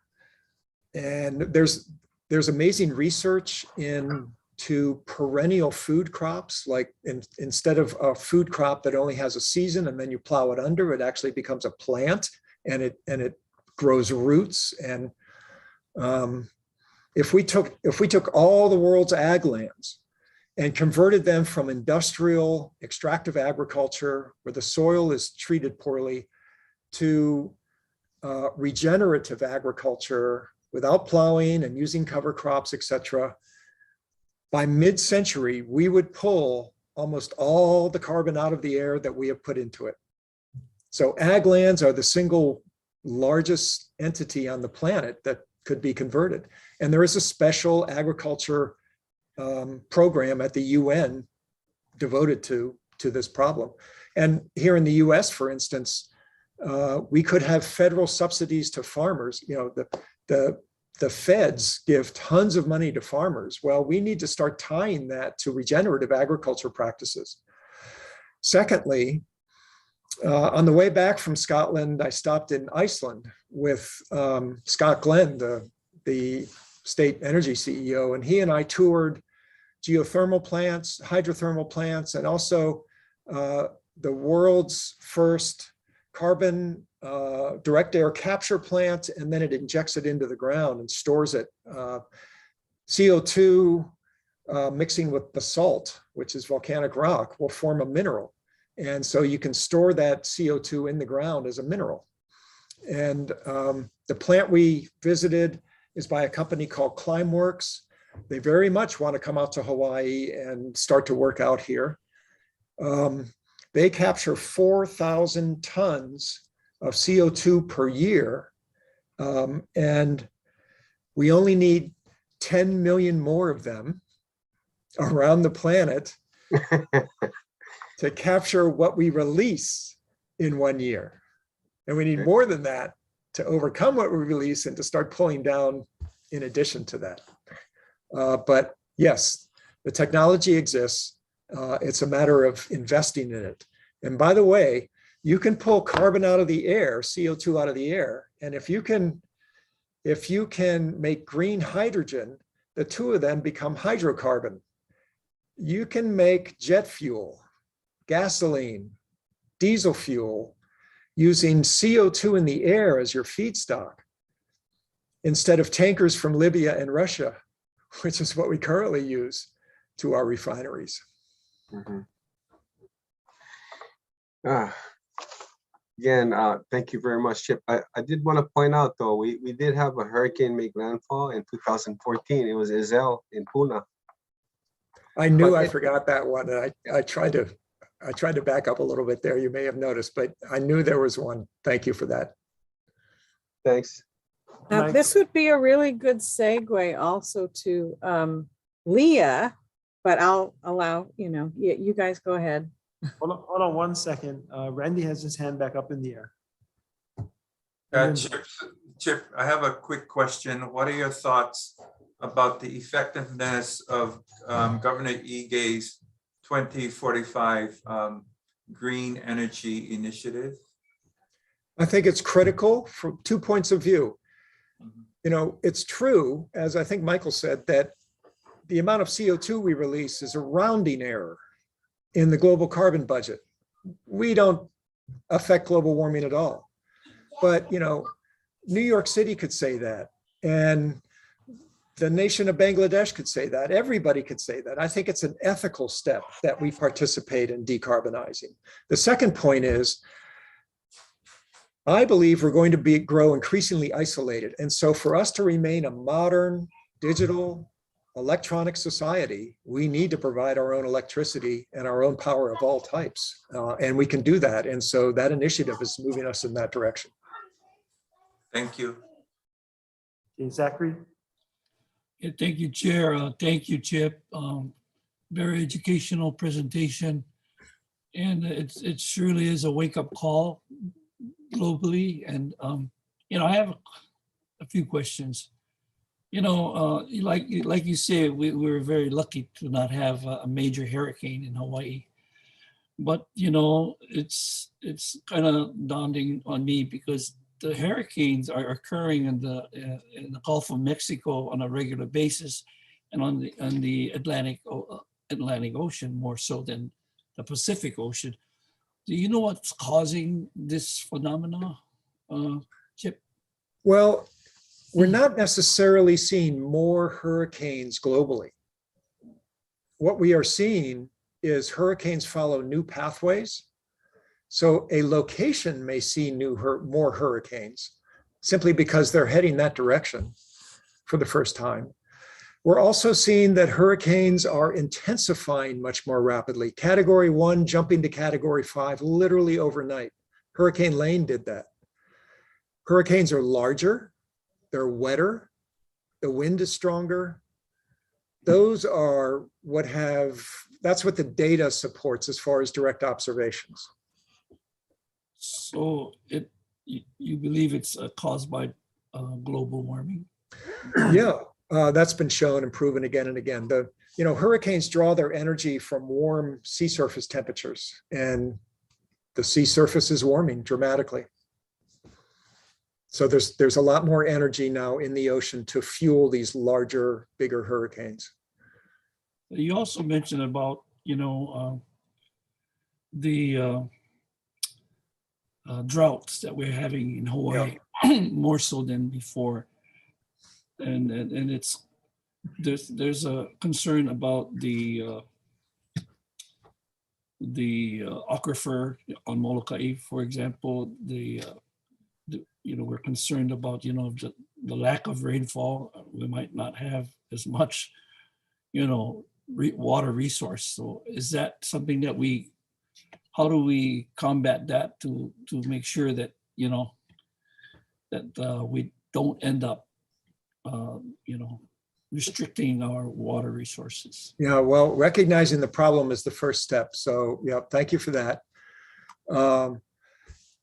And there's amazing research into perennial food crops, like instead of a food crop that only has a season and then you plow it under, it actually becomes a plant and it grows roots. And if we took all the world's ag lands and converted them from industrial extractive agriculture, where the soil is treated poorly, to regenerative agriculture without plowing and using cover crops, etc., by mid-century, we would pull almost all the carbon out of the air that we have put into it. So ag lands are the single largest entity on the planet that could be converted. And there is a special agriculture program at the UN devoted to this problem. And here in the US, for instance, we could have federal subsidies to farmers. The feds give tons of money to farmers. Well, we need to start tying that to regenerative agriculture practices. Secondly, on the way back from Scotland, I stopped in Iceland with Scott Glenn, the state energy CEO, and he and I toured geothermal plants, hydrothermal plants, and also the world's first carbon direct air capture plant, and then it injects it into the ground and stores it. CO2 mixing with basalt, which is volcanic rock, will form a mineral. And so you can store that CO2 in the ground as a mineral. And the plant we visited is by a company called Climeworks. They very much want to come out to Hawaii and start to work out here. They capture 4,000 tons of CO2 per year. And we only need 10 million more of them around the planet to capture what we release in 1 year. And we need more than that to overcome what we release and to start pulling down in addition to that. But yes, the technology exists. It's a matter of investing in it. And by the way, you can pull carbon out of the air, CO2 out of the air. And if you can make green hydrogen, the two of them become hydrocarbon. You can make jet fuel, gasoline, diesel fuel, using CO2 in the air as your feedstock, instead of tankers from Libya and Russia, which is what we currently use to our refineries. Again, thank you very much, Chip. I did want to point out, though, we did have a hurricane make landfall in 2014. It was Dhhl in Puna. I knew I forgot that one. And I tried to back up a little bit there. You may have noticed, but I knew there was one. Thank you for that. Thanks. Now, this would be a really good segue also to Leah, but I'll allow, you guys go ahead. Hold on 1 second. Randy has his hand back up in the air. Chip, I have a quick question. What are your thoughts about the effectiveness of Governor Ige's 2045 Green Energy Initiative? I think it's critical from 2 points of view. It's true, as I think Michael said, that the amount of CO2 we release is a rounding error in the global carbon budget. We don't affect global warming at all. But, New York City could say that, and the nation of Bangladesh could say that. Everybody could say that. I think it's an ethical step that we participate in decarbonizing. The second point is, I believe we're going to grow increasingly isolated. And so for us to remain a modern, digital, electronic society, we need to provide our own electricity and our own power of all types. And we can do that. And so that initiative is moving us in that direction. Thank you. Zachary? Yeah, thank you, Chair. Thank you, Chip. Very educational presentation. And it surely is a wake-up call globally. And, I have a few questions. Like you say, we were very lucky to not have a major hurricane in Hawaii. But, it's kind of daunting on me because the hurricanes are occurring in the Gulf of Mexico on a regular basis, and on the Atlantic Ocean more so than the Pacific Ocean. Do you know what's causing this phenomena, Chip? Well, we're not necessarily seeing more hurricanes globally. What we are seeing is hurricanes follow new pathways. So a location may see more hurricanes simply because they're heading that direction for the first time. We're also seeing that hurricanes are intensifying much more rapidly. Category 1 jumping to Category 5 literally overnight. Hurricane Lane did that. Hurricanes are larger, they're wetter, the wind is stronger. That's what the data supports as far as direct observations. So you believe it's caused by global warming? Yeah, that's been shown and proven again and again. Hurricanes draw their energy from warm sea surface temperatures, and the sea surface is warming dramatically. So there's a lot more energy now in the ocean to fuel these larger, bigger hurricanes. You also mentioned about, droughts that we're having in Hawaii, more so than before. And it's, there's a concern about the aquifer on Molokai, for example. We're concerned about, the lack of rainfall. We might not have as much, water resource. So is that something that how do we combat that to make sure that, that we don't end up, restricting our water resources? Yeah, well, recognizing the problem is the first step. So, yeah, thank you for that.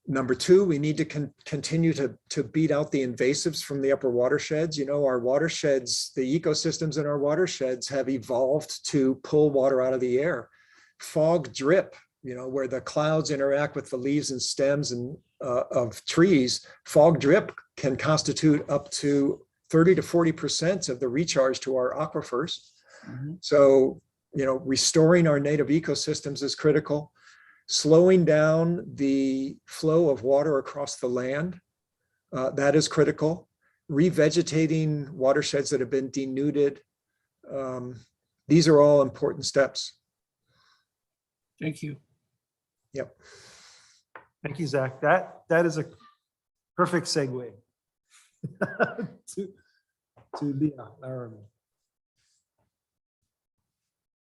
Number two, we need to continue to beat out the invasives from the upper watersheds. Our watersheds, the ecosystems in our watersheds have evolved to pull water out of the air. Fog drip, where the clouds interact with the leaves and stems of trees, fog drip can constitute up to 30 to 40% of the recharge to our aquifers. So, restoring our native ecosystems is critical. Slowing down the flow of water across the land, that is critical. Revegetating watersheds that have been denuded. These are all important steps. Thank you. Yep. Thank you, Zach. That is a perfect segue to Leah Laramie.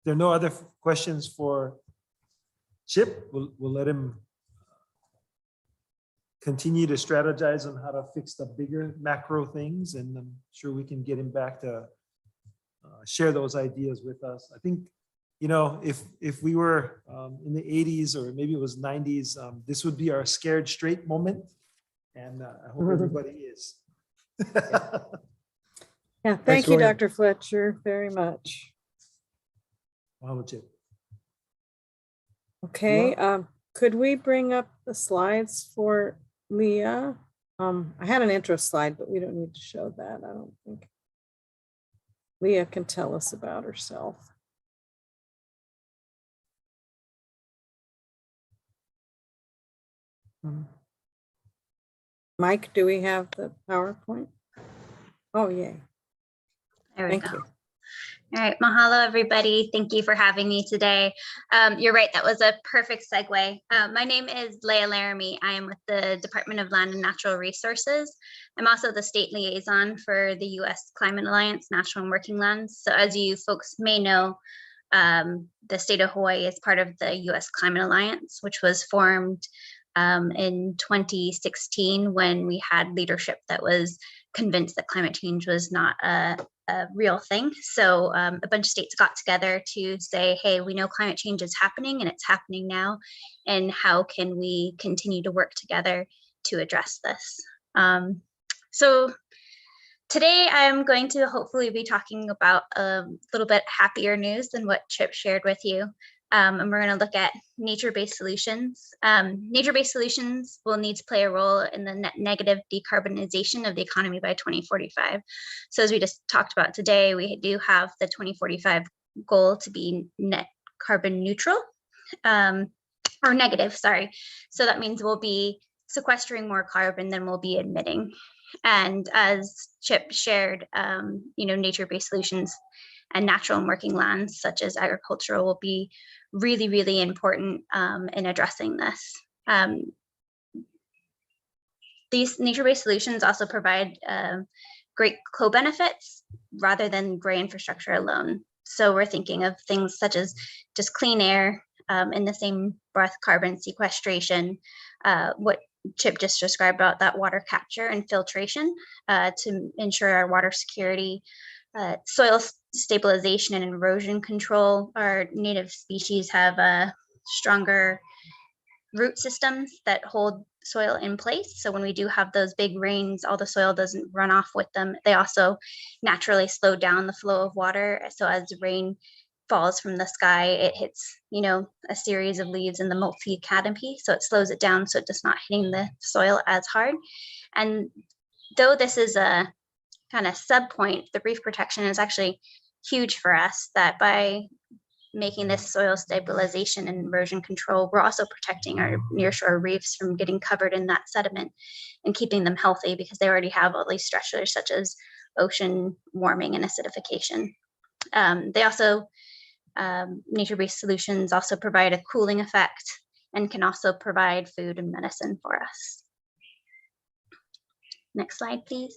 There are no other questions for Chip. We'll let him continue to strategize on how to fix the bigger macro things, and I'm sure we can get him back to share those ideas with us. I think, if we were in the 80s or maybe it was 90s, this would be our scared straight moment, and I hope everybody is. Yeah, thank you, Dr. Fletcher, very much. Wow, Chip. Okay, could we bring up the slides for Leah? I had an intro slide, but we don't need to show that, I don't think. Leah can tell us about herself. Mike, do we have the PowerPoint? Oh, yay. There we Thank go. you. All right, mahalo everybody. Thank you for having me today. You're right, that was a perfect segue. My name is Leah Laramie. I am with the Department of Land and Natural Resources. I'm also the state liaison for the U.S. Climate Alliance, Natural and Working Lands. So as you folks may know, the state of Hawaii is part of the U.S. Climate Alliance, which was formed in 2016 when we had leadership that was convinced that climate change was not a real thing. So a bunch of states got together to say, hey, we know climate change is happening and it's happening now, and how can we continue to work together to address this? So today I'm going to hopefully be talking about a little bit happier news than what Chip shared with you. And we're going to look at nature-based solutions. Nature-based solutions will need to play a role in the net negative decarbonization of the economy by 2045. So as we just talked about today, we do have the 2045 goal to be net carbon neutral, or negative, sorry. So that means we'll be sequestering more carbon than we'll be emitting. And as Chip shared, nature-based solutions and natural and working lands, such as agricultural, will be really, really important in addressing this. These nature-based solutions also provide great co-benefits rather than gray infrastructure alone. So we're thinking of things such as just clean air, in the same breath, carbon sequestration, what Chip just described about that water capture and filtration to ensure our water security, soil stabilization and erosion control. Our native species have stronger root systems that hold soil in place. So when we do have those big rains, all the soil doesn't run off with them. They also naturally slow down the flow of water. So as the rain falls from the sky, it hits, a series of leaves in the multi-canopy. So it slows it down so it's not hitting the soil as hard. And though this is a kind of sub point, the reef protection is actually huge for us, that by making this soil stabilization and erosion control, we're also protecting our nearshore reefs from getting covered in that sediment and keeping them healthy because they already have all these stressors such as ocean warming and acidification. They also, nature-based solutions also provide a cooling effect and can also provide food and medicine for us. Next slide, please.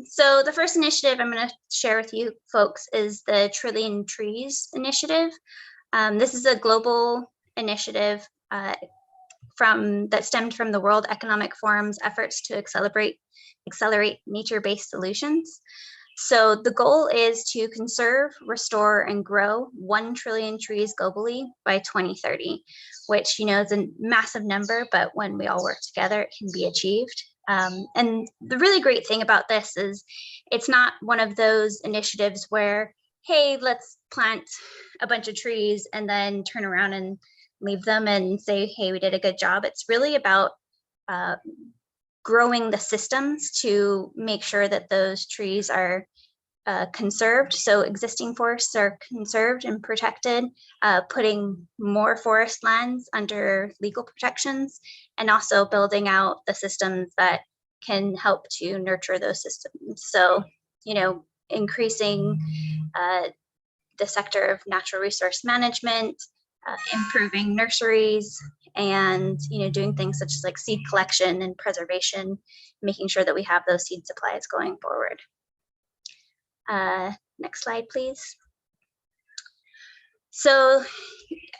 So the first initiative I'm going to share with you folks is the Trillion Trees Initiative. This is a global initiative that stemmed from the World Economic Forum's efforts to accelerate nature-based solutions. So the goal is to conserve, restore, and grow 1 trillion trees globally by 2030, which, is a massive number, but when we all work together, it can be achieved. And the really great thing about this is it's not one of those initiatives where, hey, let's plant a bunch of trees and then turn around and leave them and say, hey, we did a good job. It's really about growing the systems to make sure that those trees are conserved. So existing forests are conserved and protected, putting more forest lands under legal protections, and also building out the systems that can help to nurture those systems. So, increasing the sector of natural resource management, improving nurseries, and doing things such as like seed collection and preservation, making sure that we have those seed supplies going forward. Next slide, please. So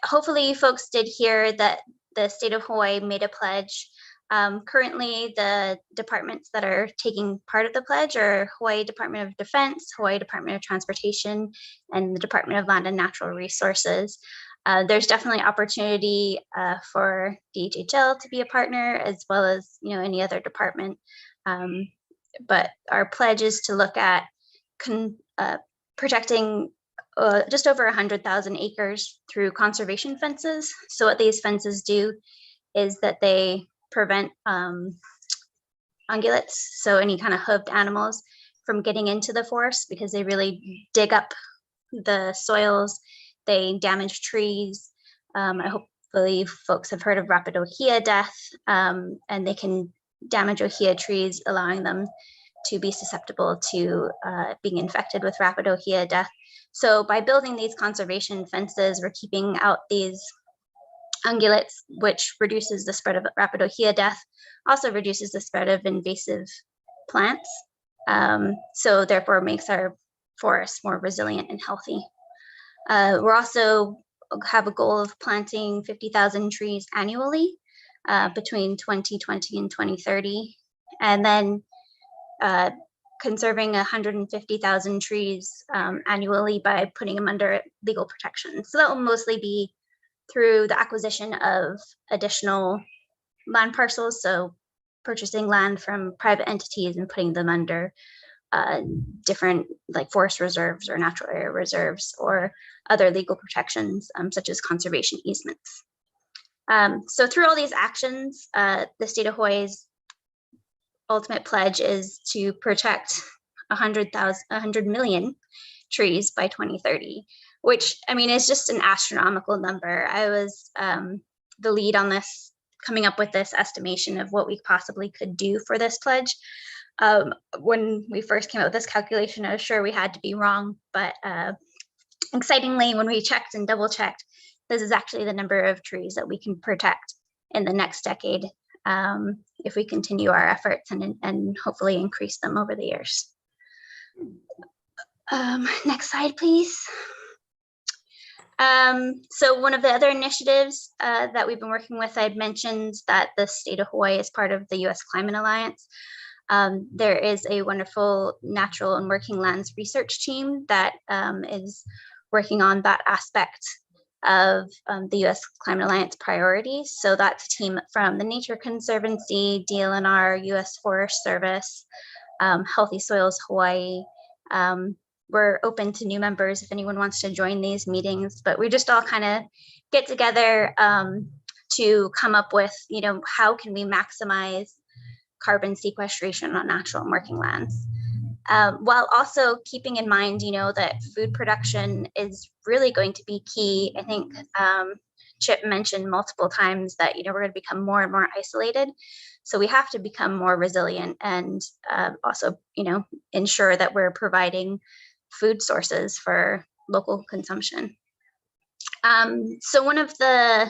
hopefully you folks did hear that the state of Hawaii made a pledge. Currently, the departments that are taking part of the pledge are Hawaii Department of Defense, Hawaii Department of Transportation, and the Department of Land and Natural Resources. There's definitely opportunity for DHL to be a partner, as well as any other department. But our pledge is to look at protecting just over 100,000 acres through conservation fences. So what these fences do is that they prevent ungulates, so any kind of hoofed animals, from getting into the forest because they really dig up the soils, they damage trees. Hopefully folks have heard of rapid ohia death, and they can damage ohia trees, allowing them to be susceptible to being infected with rapid ohia death. So by building these conservation fences, we're keeping out these ungulates, which reduces the spread of rapid ohia death, also reduces the spread of invasive plants, so therefore makes our forests more resilient and healthy. We're also have a goal of planting 50,000 trees annually between 2020 and 2030, and then conserving 150,000 trees annually by putting them under legal protection. So that will mostly be through the acquisition of additional land parcels, so purchasing land from private entities and putting them under different like forest reserves or natural area reserves or other legal protections, such as conservation easements. So through all these actions, the state of Hawaii's ultimate pledge is to protect 100 million trees by 2030, which is just an astronomical number. I was the lead on this, coming up with this estimation of what we possibly could do for this pledge. When we first came up with this calculation, I was sure we had to be wrong, but excitingly, when we checked and double checked, this is actually the number of trees that we can protect in the next decade if we continue our efforts and hopefully increase them over the years. Next slide, please. So one of the other initiatives that we've been working with, I'd mentioned that the state of Hawaii is part of the U.S. Climate Alliance. There is a wonderful natural and working lands research team that is working on that aspect of the U.S. Climate Alliance priorities. So that's a team from the Nature Conservancy, DLNR, U.S. Forest Service, Healthy Soils Hawaii. We're open to new members if anyone wants to join these meetings, but we just all kind of get together to come up with, how can we maximize carbon sequestration on natural and working lands. while also keeping in mind, that food production is really going to be key. I think Chip mentioned multiple times that, we're going to become more and more isolated. So we have to become more resilient and also, ensure that we're providing food sources for local consumption. So one of the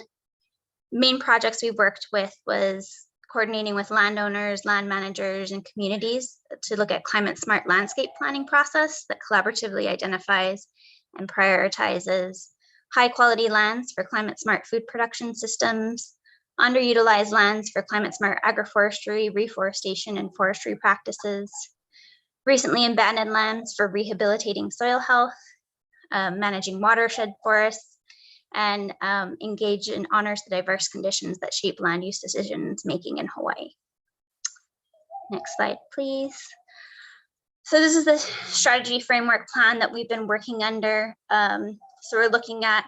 main projects we worked with was coordinating with landowners, land managers, and communities to look at climate smart landscape planning process that collaboratively identifies and prioritizes high quality lands for climate smart food production systems, underutilized lands for climate smart agroforestry, reforestation, and forestry practices, recently abandoned lands for rehabilitating soil health, managing watershed forests, and engage and honors the diverse conditions that shape land use decisions making in Hawaii. Next slide, please. So this is the strategy framework plan that we've been working under. So we're looking at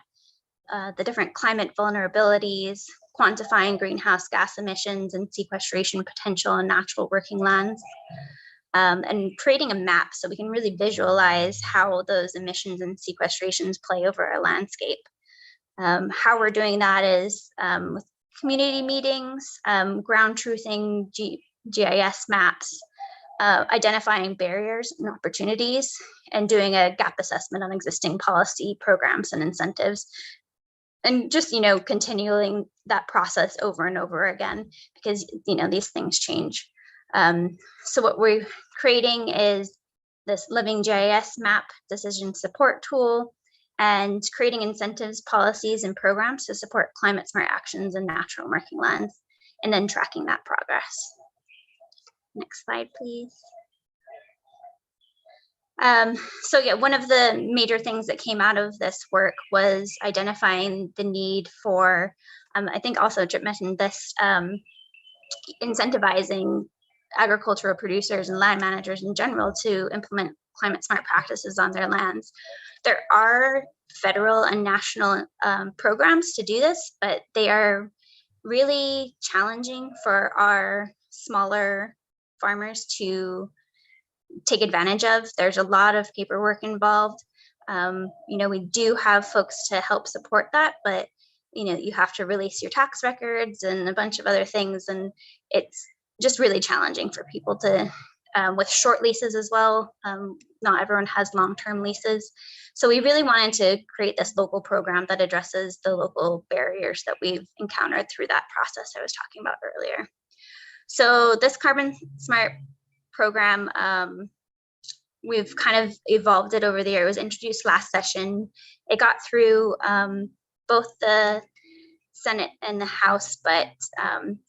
the different climate vulnerabilities, quantifying greenhouse gas emissions and sequestration potential in natural working lands, and creating a map so we can really visualize how those emissions and sequestrations play over our landscape. How we're doing that is with community meetings, ground truthing GIS maps, identifying barriers and opportunities, and doing a gap assessment on existing policy programs and incentives. And just, continuing that process over and over again, because, these things change. So what we're creating is this living GIS map decision support tool, and creating incentives, policies, and programs to support climate smart actions in natural working lands, and then tracking that progress. Next slide, please. So yeah, one of the major things that came out of this work was identifying the need for, I think also Chip mentioned this, incentivizing agricultural producers and land managers in general to implement climate smart practices on their lands. There are federal and national programs to do this, but they are really challenging for our smaller farmers to take advantage of. There's a lot of paperwork involved. We do have folks to help support that, but you have to release your tax records and a bunch of other things, and it's just really challenging for people to, with short leases as well. Not everyone has long-term leases. So we really wanted to create this local program that addresses the local barriers that we've encountered through that process I was talking about earlier. So this Carbon Smart program, we've kind of evolved it over the year. It was introduced last session. It got through both the Senate and the House, but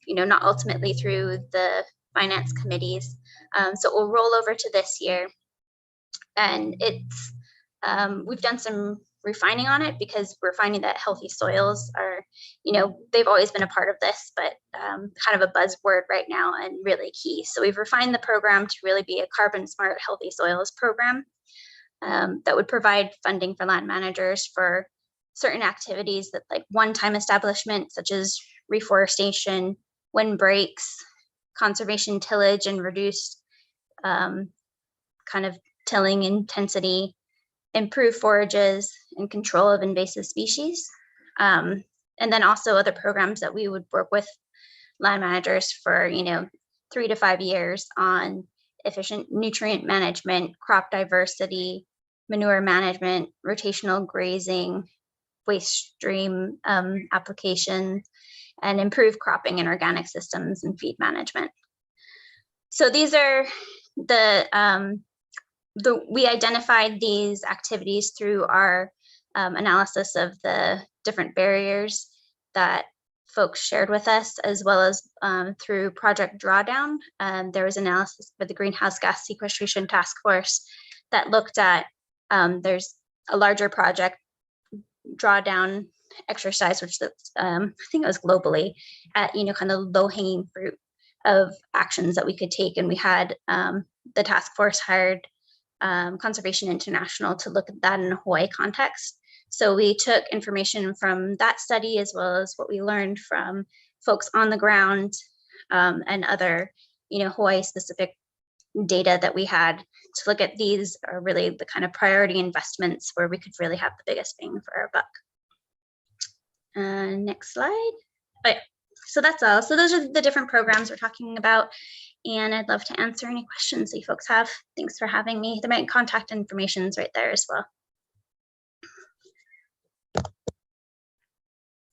not ultimately through the finance committees. So it will roll over to this year. And it's we've done some refining on it because we're finding that healthy soils are, they've always been a part of this, but kind of a buzzword right now and really key. So we've refined the program to really be a carbon smart healthy soils program that would provide funding for land managers for certain activities that like one-time establishment, such as reforestation, windbreaks, conservation tillage, and reduced kind of tilling intensity, improve forages, and control of invasive species. And then also other programs that we would work with land managers for, 3 to 5 years on efficient nutrient management, crop diversity, manure management, rotational grazing, waste stream application, and improve cropping and organic systems and feed management. So these are we identified these activities through our analysis of the different barriers that folks shared with us, as well as through Project Drawdown. There was analysis for the Greenhouse Gas Sequestration Task Force that looked at, there's a larger project drawdown exercise, which I think it was globally at, kind of low hanging fruit of actions that we could take. And we had the task force hired Conservation International to look at that in a Hawaii context. So we took information from that study, as well as what we learned from folks on the ground and other, Hawaii specific data that we had to look at these are really the kind of priority investments where we could really have the biggest bang for our buck. Next slide. Oh, yeah. So that's all. So those are the different programs we're talking about. And I'd love to answer any questions that you folks have. Thanks for having me. My contact information is right there as well.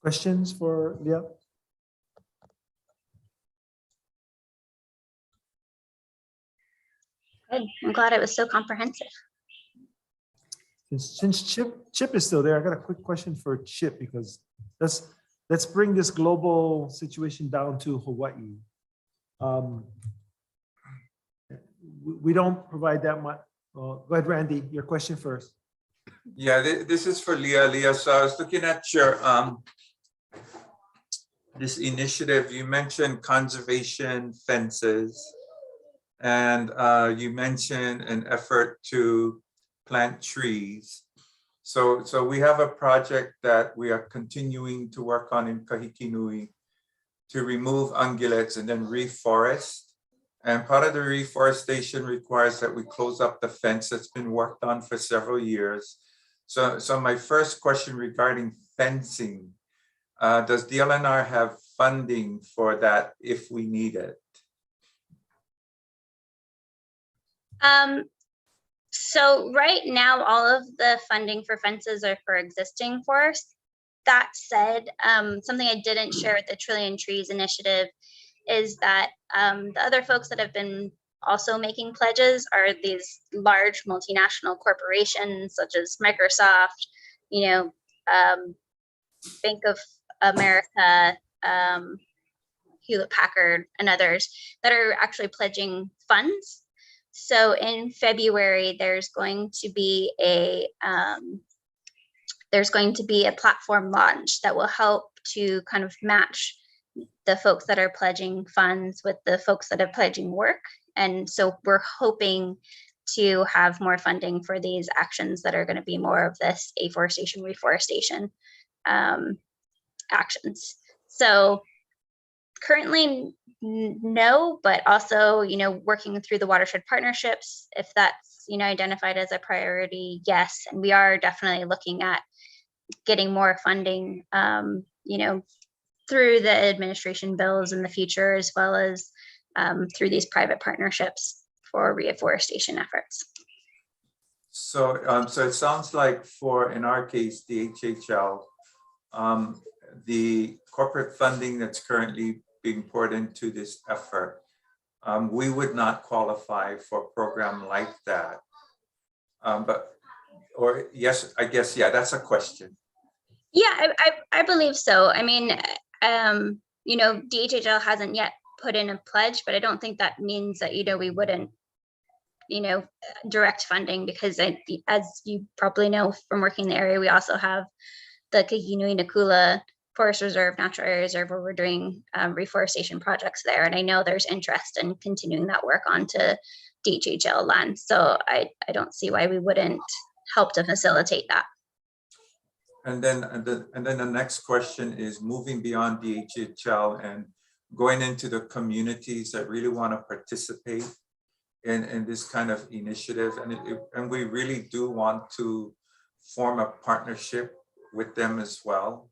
Questions for Leah? Good. I'm glad it was so comprehensive. Since Chip is still there, I got a quick question for Chip, because let's bring this global situation down to Hawaii. We don't provide that much. Go ahead, Randy, your question first. Yeah, this is for Leah. Leah, so I was looking at your this initiative. You mentioned conservation fences, and you mentioned an effort to plant trees. So we have a project that we are continuing to work on in Kahikinui to remove ungulates and then reforest. And part of the reforestation requires that we close up the fence that's been worked on for several years. So my first question regarding fencing, does DLNR have funding for that if we need it? So right now, all of the funding for fences are for existing forests. That said, something I didn't share with the Trillion Trees Initiative is that the other folks that have been also making pledges are these large multinational corporations such as Microsoft, Bank of America, Hewlett Packard, and others that are actually pledging funds. So in February, there's going to be a platform launch that will help to kind of match the folks that are pledging funds with the folks that are pledging work. And so we're hoping to have more funding for these actions that are going to be more of this afforestation, reforestation actions. So currently, no, but also, working through the watershed partnerships, if that's, identified as a priority, yes. And we are definitely looking at getting more funding, through the administration bills in the future, as well as through these private partnerships for reforestation efforts. So, so it sounds like in our case, the HHL, the corporate funding that's currently being poured into this effort, we would not qualify for a program like that. Yes, I guess, yeah, that's a question. Yeah, I believe so. I mean, DHHL hasn't yet put in a pledge, but I don't think that means that, we wouldn't, direct funding, because as you probably know from working in the area, we also have the Kahikinui Nakula Forest Reserve, Natural Area Reserve, where we're doing reforestation projects there. And I know there's interest in continuing that work onto DHHL land. So I don't see why we wouldn't help to facilitate that. And then the next question is moving beyond DHHL and going into the communities that really want to participate in this kind of initiative. And we really do want to form a partnership with them as well.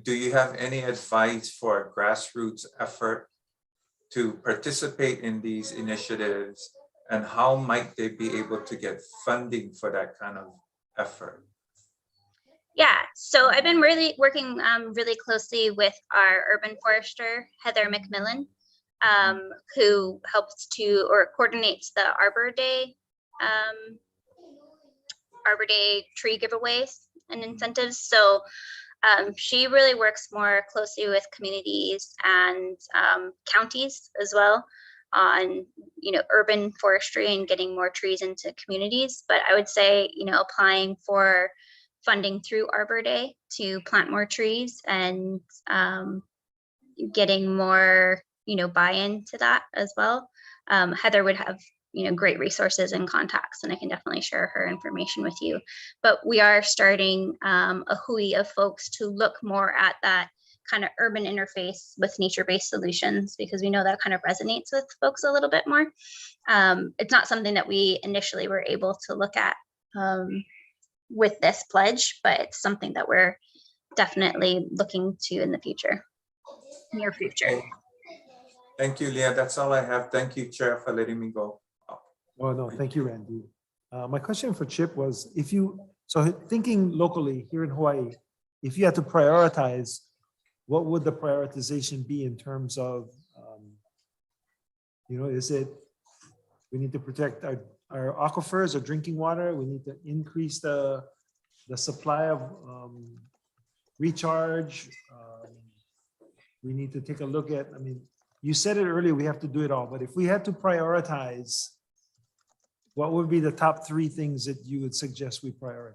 Do you have any advice for a grassroots effort to participate in these initiatives, and how might they be able to get funding for that kind of effort? Yeah, so I've been really working really closely with our urban forester, Heather McMillan, who helps to or coordinates the Arbor Day tree giveaways and incentives. So she really works more closely with communities and counties as well on, urban forestry and getting more trees into communities. But I would say, applying for funding through Arbor Day to plant more trees and getting more, buy-in to that as well. Heather would have, great resources and contacts, and I can definitely share her information with you. But we are starting a hui of folks to look more at that kind of urban interface with nature-based solutions, because we know that kind of resonates with folks a little bit more. It's not something that we initially were able to look at with this pledge, but it's something that we're definitely looking to in the future, near future. Thank you, Leah. That's all I have. Thank you, Chair, for letting me go. Oh, no, thank you, Randy. My question for Chip was, so thinking locally here in Hawaii, if you had to prioritize, what would the prioritization be in terms of, is it, we need to protect our aquifers or drinking water? We need to increase the supply of recharge. We need to take a look at, you said it earlier, we have to do it all, but if we had to prioritize, what would be the top 3 things that you would suggest we prioritize?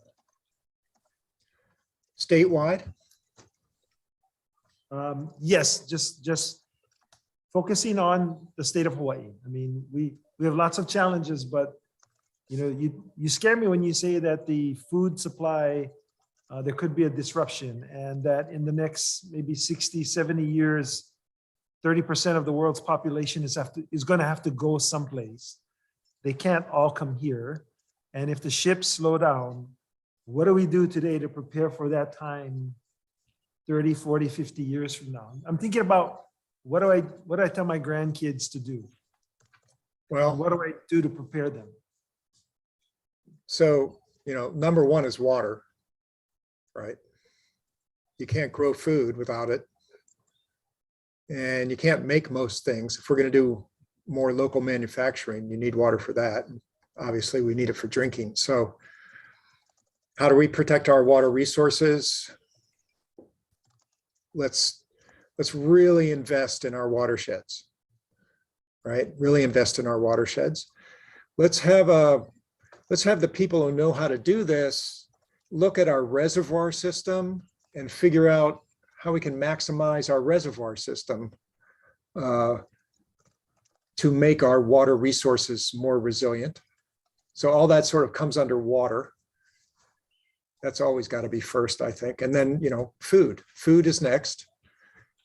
Statewide? Yes, just focusing on the state of Hawaii. We have lots of challenges, but you scare me when you say that the food supply, there could be a disruption, and that in the next maybe 60, 70 years, 30% of the world's population is going to have to go someplace. They can't all come here. And if the ships slow down, what do we do today to prepare for that time 30, 40, 50 years from now? I'm thinking about what do I tell my grandkids to do? Well, what do I do to prepare them? So, number 1 is water, right? You can't grow food without it. And you can't make most things. If we're going to do more local manufacturing, you need water for that. Obviously, we need it for drinking. So how do we protect our water resources? Let's really invest in our watersheds, right? Really invest in our watersheds. Let's have the people who know how to do this look at our reservoir system and figure out how we can maximize our reservoir system to make our water resources more resilient. So all that sort of comes under water. That's always got to be first, I think. And then, food. Food is next.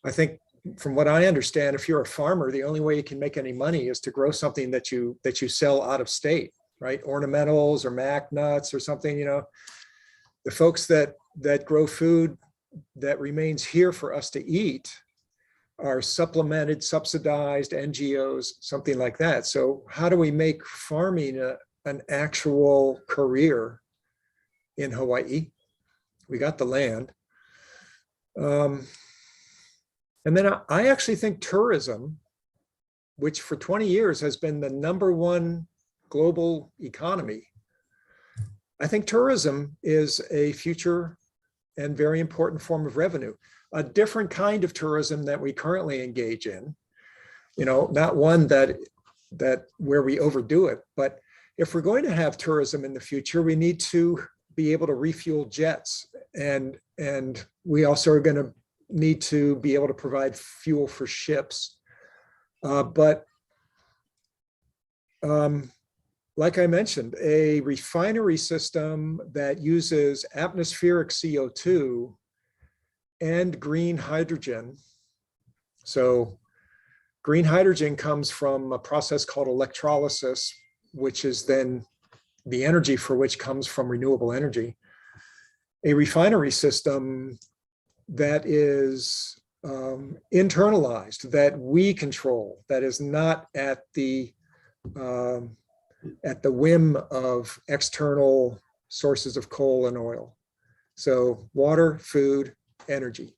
I think from what I understand, if you're a farmer, the only way you can make any money is to grow something that you sell out of state, right? Ornamentals or mac nuts or something, the folks that grow food that remains here for us to eat are supplemented, subsidized NGOs, something like that. So how do we make farming an actual career in Hawaii? We got the land. And then I actually think tourism, which for 20 years has been the #1 global economy, I think tourism is a future and very important form of revenue. A different kind of tourism that we currently engage in, not one that where we overdo it, but if we're going to have tourism in the future, we need to be able to refuel jets, and we also are going to need to be able to provide fuel for ships. Like I mentioned, a refinery system that uses atmospheric CO2 and green hydrogen. So green hydrogen comes from a process called electrolysis, which is then the energy for which comes from renewable energy. A refinery system that is internalized, that we control, that is not at the whim of external sources of coal and oil. So water, food, energy.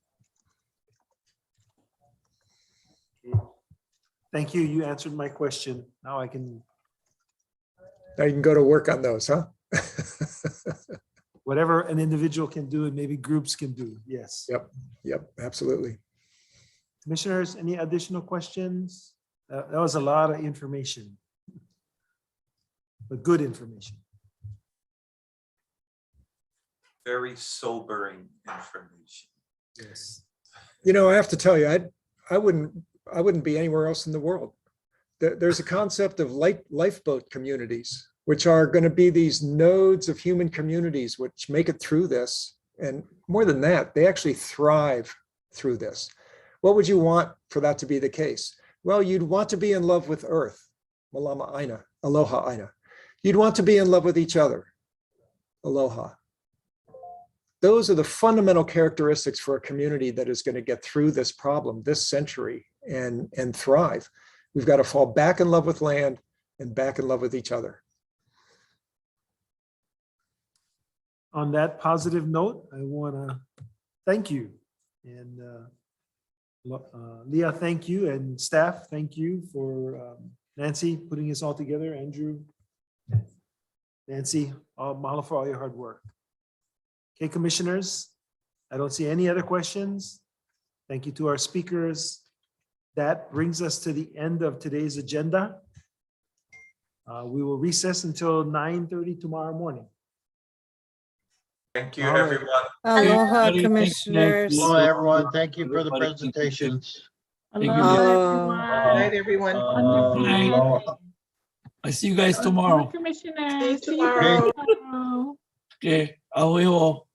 Thank you. You answered my question. Now you can go to work on those, huh? Whatever an individual can do and maybe groups can do. Yes. Yep, absolutely. Commissioners, any additional questions? That was a lot of information, but good information. Very sobering information. Yes. I have to tell you, I wouldn't be anywhere else in the world. There's a concept of lifeboat communities, which are going to be these nodes of human communities which make it through this. And more than that, they actually thrive through this. What would you want for that to be the case? Well, you'd want to be in love with Earth, Malama Aina, Aloha Aina. You'd want to be in love with each other, Aloha. Those are the fundamental characteristics for a community that is going to get through this problem this century and thrive. We've got to fall back in love with land and back in love with each other. On that positive note, I want to thank you. And Leah, thank you. And staff, thank you for Nancy putting this all together. Andrew, Nancy, mahalo for all your hard work. Okay, commissioners, I don't see any other questions. Thank you to our speakers. That brings us to the end of today's agenda. We will recess until 9:30 tomorrow morning. Thank you, All right. everyone. Aloha, Thank you. commissioners. Hello, everyone. Thank you for the presentations. Thank you. Aloha. Good night, everyone. I see you guys tomorrow. Commissioner. See you tomorrow. Okay, ahoy ho.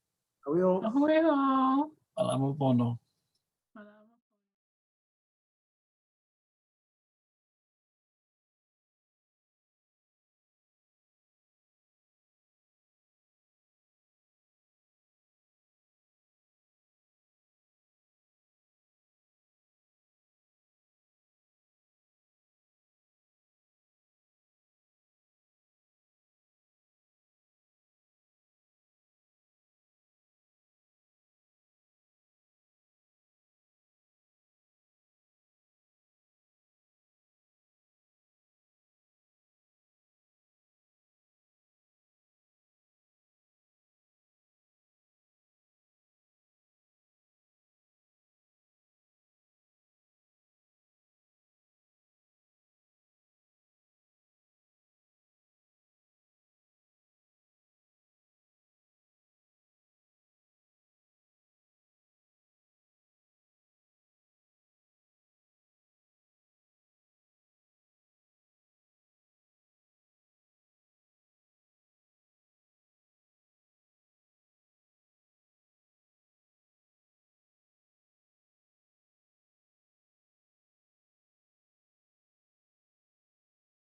I will. Ahoy ho. Alam mo po, no?